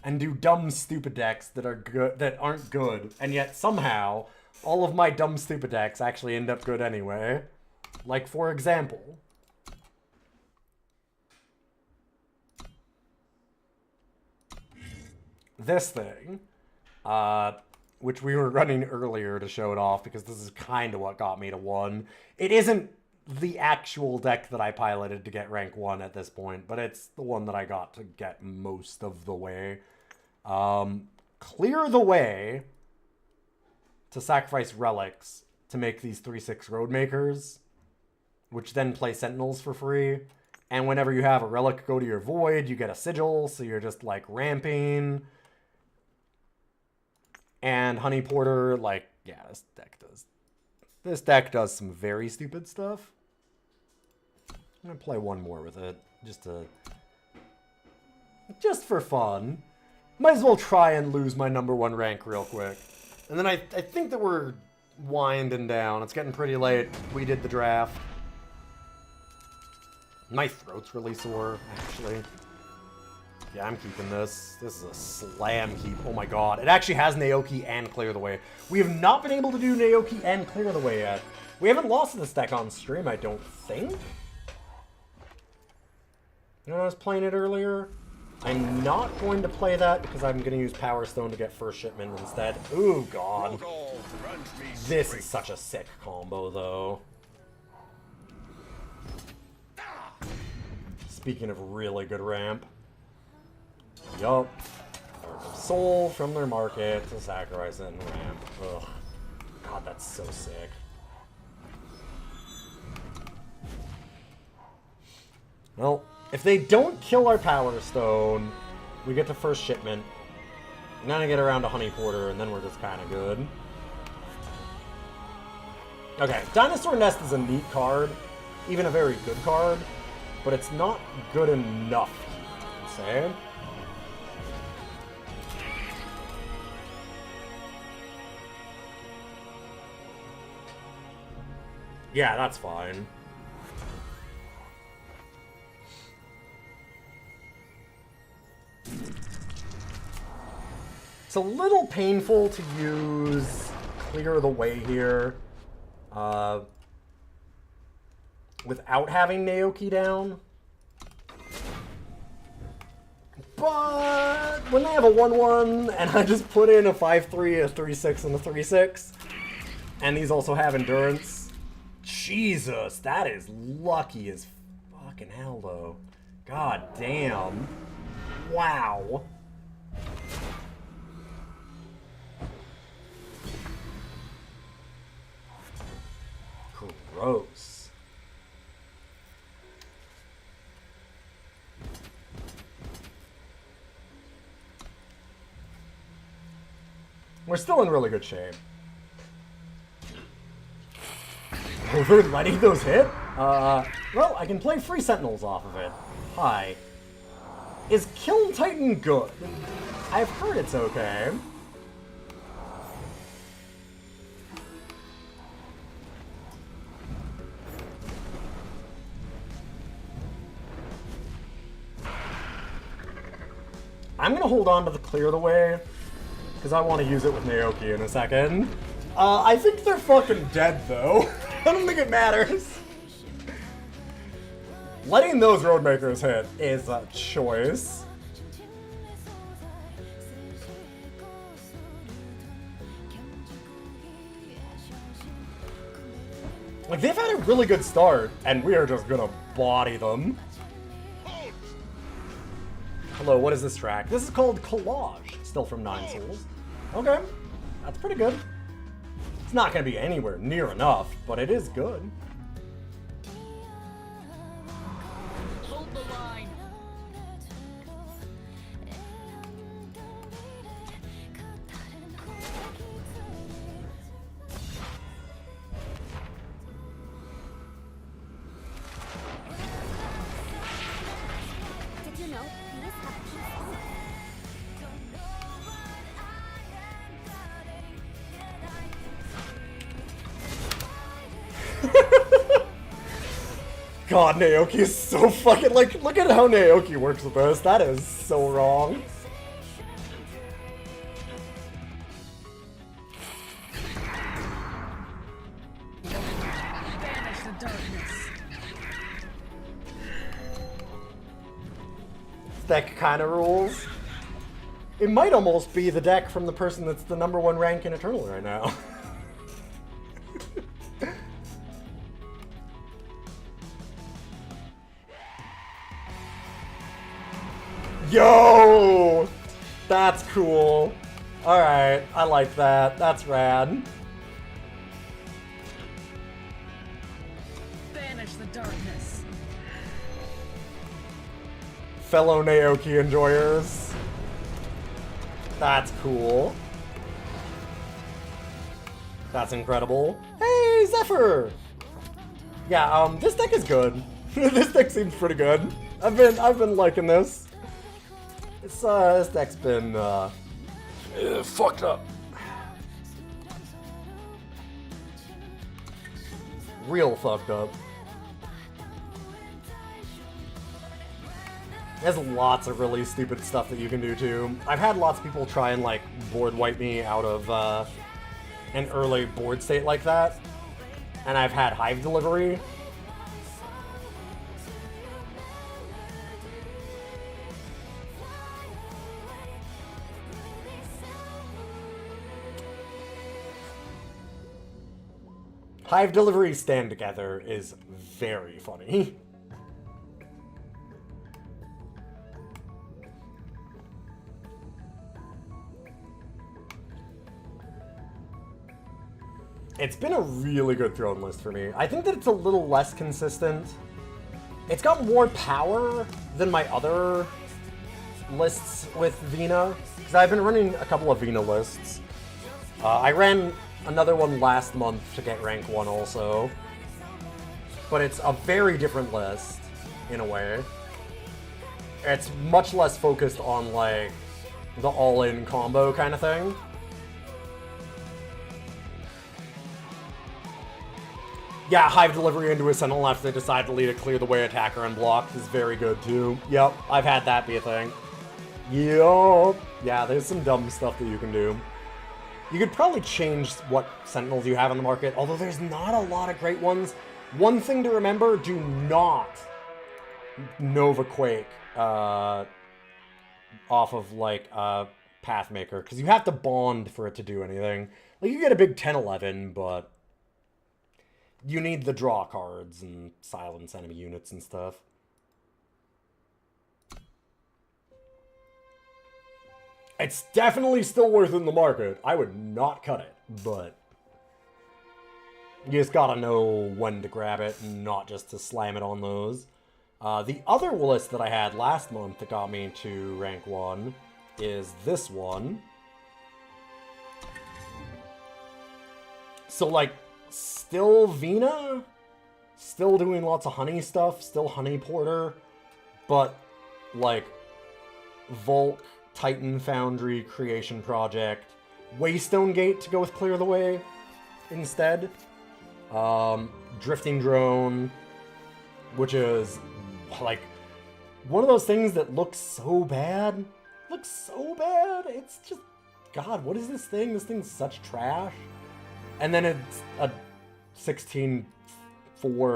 and do dumb, stupid decks that are good, that aren't good, and yet somehow all of my dumb, stupid decks actually end up good anyway. Like, for example, this thing, which we were running earlier to show it off because this is kind of what got me to 1. It isn't the actual deck that I piloted to get rank 1 at this point, but it's the one that I got to get most of the way. Clear the way to sacrifice relics to make these 3/6 road makers, which then play sentinels for free. And whenever you have a relic go to your void, you get a sigil, so you're just like ramping. And Honey Porter, like, yeah, this deck does some very stupid stuff. I'm gonna play one more with it, just for fun. Might as well try and lose my #1 rank real quick. And then I think that we're winding down. It's getting pretty late. We did the draft. My throat's really sore, actually. Yeah, I'm keeping this. This is a slam keep. Oh my god. It actually has Naoki and Clear the Way. We have not been able to do Naoki and Clear the Way yet. We haven't lost this deck on stream, I don't think. You know, I was playing it earlier. I'm not going to play that because I'm going to use Power Stone to get first shipment instead. Ooh, god. This is such a sick combo, though. Speaking of really good ramp. Yup. Soul from their market to sacrifice it and ramp. Ugh. God, that's so sick. Well, if they don't kill our Power Stone, we get to first shipment. And then I get around to Honey Porter, and then we're just kind of good. Okay, Dinosaur Nest is a neat card. Even a very good card. But it's not good enough, I'd say. Yeah, that's fine. It's a little painful to use Clear the Way here without having Naoki down. But when they have a 1/1 and I just put in a 5/3, a 3/6, and a 3/6, and these also have endurance, Jesus, that is lucky as fucking hell, though. God damn. Wow. Gross. We're still in really good shape. We're letting those hit? Well, I can play free Sentinels off of it. Hi. Is Kiln Titan good? I've heard it's okay. I'm gonna hold on to the Clear the Way, because I want to use it with Naoki in a second. I think they're fucking dead, though. I don't think it matters. Letting those Roadmakers hit is a choice. Like, they've had a really good start, and we are just gonna body them. Hello, what is this track? This is called Collage, still from Nine Souls. Okay, that's pretty good. It's not going to be anywhere near enough, but it is good. Hold the line. Did you know Venus happens? God, Naoki is so fucking, like, look at how Naoki works with this. That is so wrong. Banish the darkness. This deck kind of rules. It might almost be the deck from the person that's the #1 rank in Eternal right now. Yo! That's cool. Alright, I like that. That's rad. fellow Naoki enjoyers. That's cool. That's incredible. Hey, Zephyr! Yeah, this deck is good. This deck seems pretty good. I've been liking this. This deck's been fucked up. Real fucked up. There's lots of really stupid stuff that you can do too. I've had lots of people try and like board wipe me out of an early board state like that, and I've had Hive Delivery. Hive Delivery Stand Together is very funny. It's been a really good throne list for me. I think that it's a little less consistent. It's got more power than my other lists with Vina, because I've been running a couple of Vina lists. I ran another one last month to get rank 1 also. But it's a very different list, in a way. It's much less focused on, like, the all-in combo kind of thing. Yeah, Hive Delivery into a Sentinel after they decide to lead a clear the way attacker unblocked is very good too. Yep, I've had that be a thing. Yup. Yeah, there's some dumb stuff that you can do. You could probably change what Sentinels you have on the market, although there's not a lot of great ones. One thing to remember, do not Nova Quake off of, like, Pathmaker, because you have to bond for it to do anything. Like, you get a big 10-11, but you need the draw cards and silence enemy units and stuff. It's definitely still worth in the market. I would not cut it, but you just gotta know when to grab it and not just to slam it on those. The other list that I had last month that got me to rank 1 is this one. So, like, still Vina, still doing lots of honey stuff, still Honey Porter, but, like, Volk, Titan Foundry, Creation Project, Waystone Gate to go with Clear the Way instead. Drifting Drone, which is, like, one of those things that looks so bad. Looks so bad. It's just, God, what is this thing? This thing's such trash. And then it's a 16-4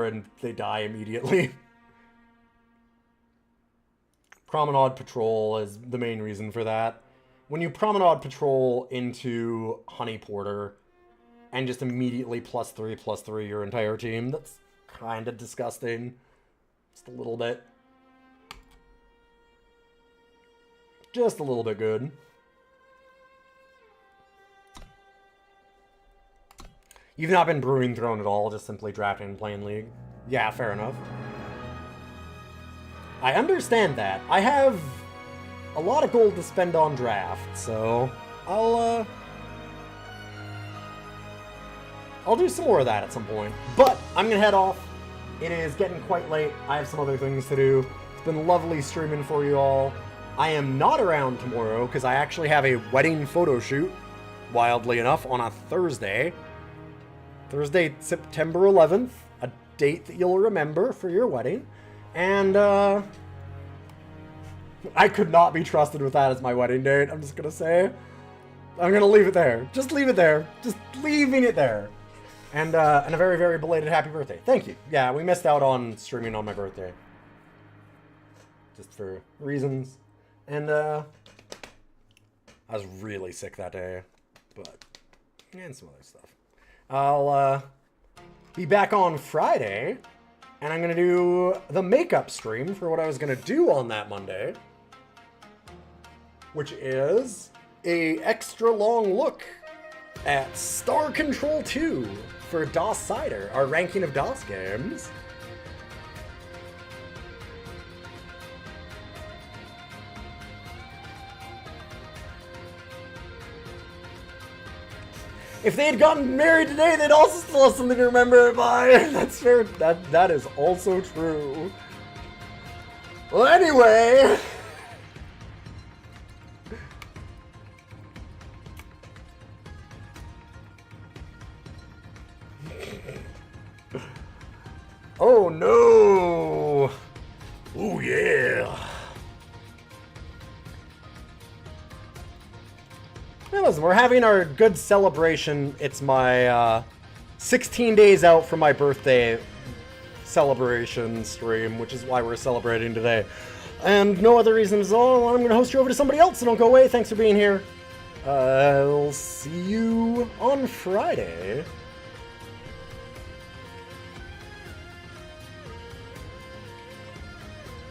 and they die immediately. Promenade Patrol is the main reason for that. When you Promenade Patrol into Honey Porter and just immediately +3/+3 your entire team, that's kind of disgusting. Just a little bit. Just a little bit good. You've not been brewing Throne at all, just simply drafting and playing League. Yeah, fair enough. I understand that. I have a lot of gold to spend on draft, so I'll do some more of that at some point. But I'm gonna head off. It is getting quite late. I have some other things to do. It's been lovely streaming for you all. I am not around tomorrow because I actually have a wedding photo shoot, wildly enough, on a Thursday. Thursday, September 11th, a date that you'll remember for your wedding. And, I could not be trusted with that as my wedding date, I'm just gonna say. I'm gonna leave it there. Just leave it there. Just leaving it there. And a very, very belated happy birthday. Thank you. Yeah, we missed out on streaming on my birthday. Just for reasons. And, I was really sick that day. But, and some other stuff. I'll be back on Friday, and I'm gonna do the makeup stream for what I was gonna do on that Monday, which is a extra long look at Star Control 2 for DOS Cider, our ranking of DOS games. If they had gotten married today, they'd also still have something to remember it by. That's fair. That is also true. Well, anyway. Oh no! Oh yeah! Hey, listen, we're having our good celebration. It's my 16 days out from my birthday celebration stream, which is why we're celebrating today. And no other reason at all. I'm going to host you over to somebody else, so don't go away. Thanks for being here. I'll see you on Friday.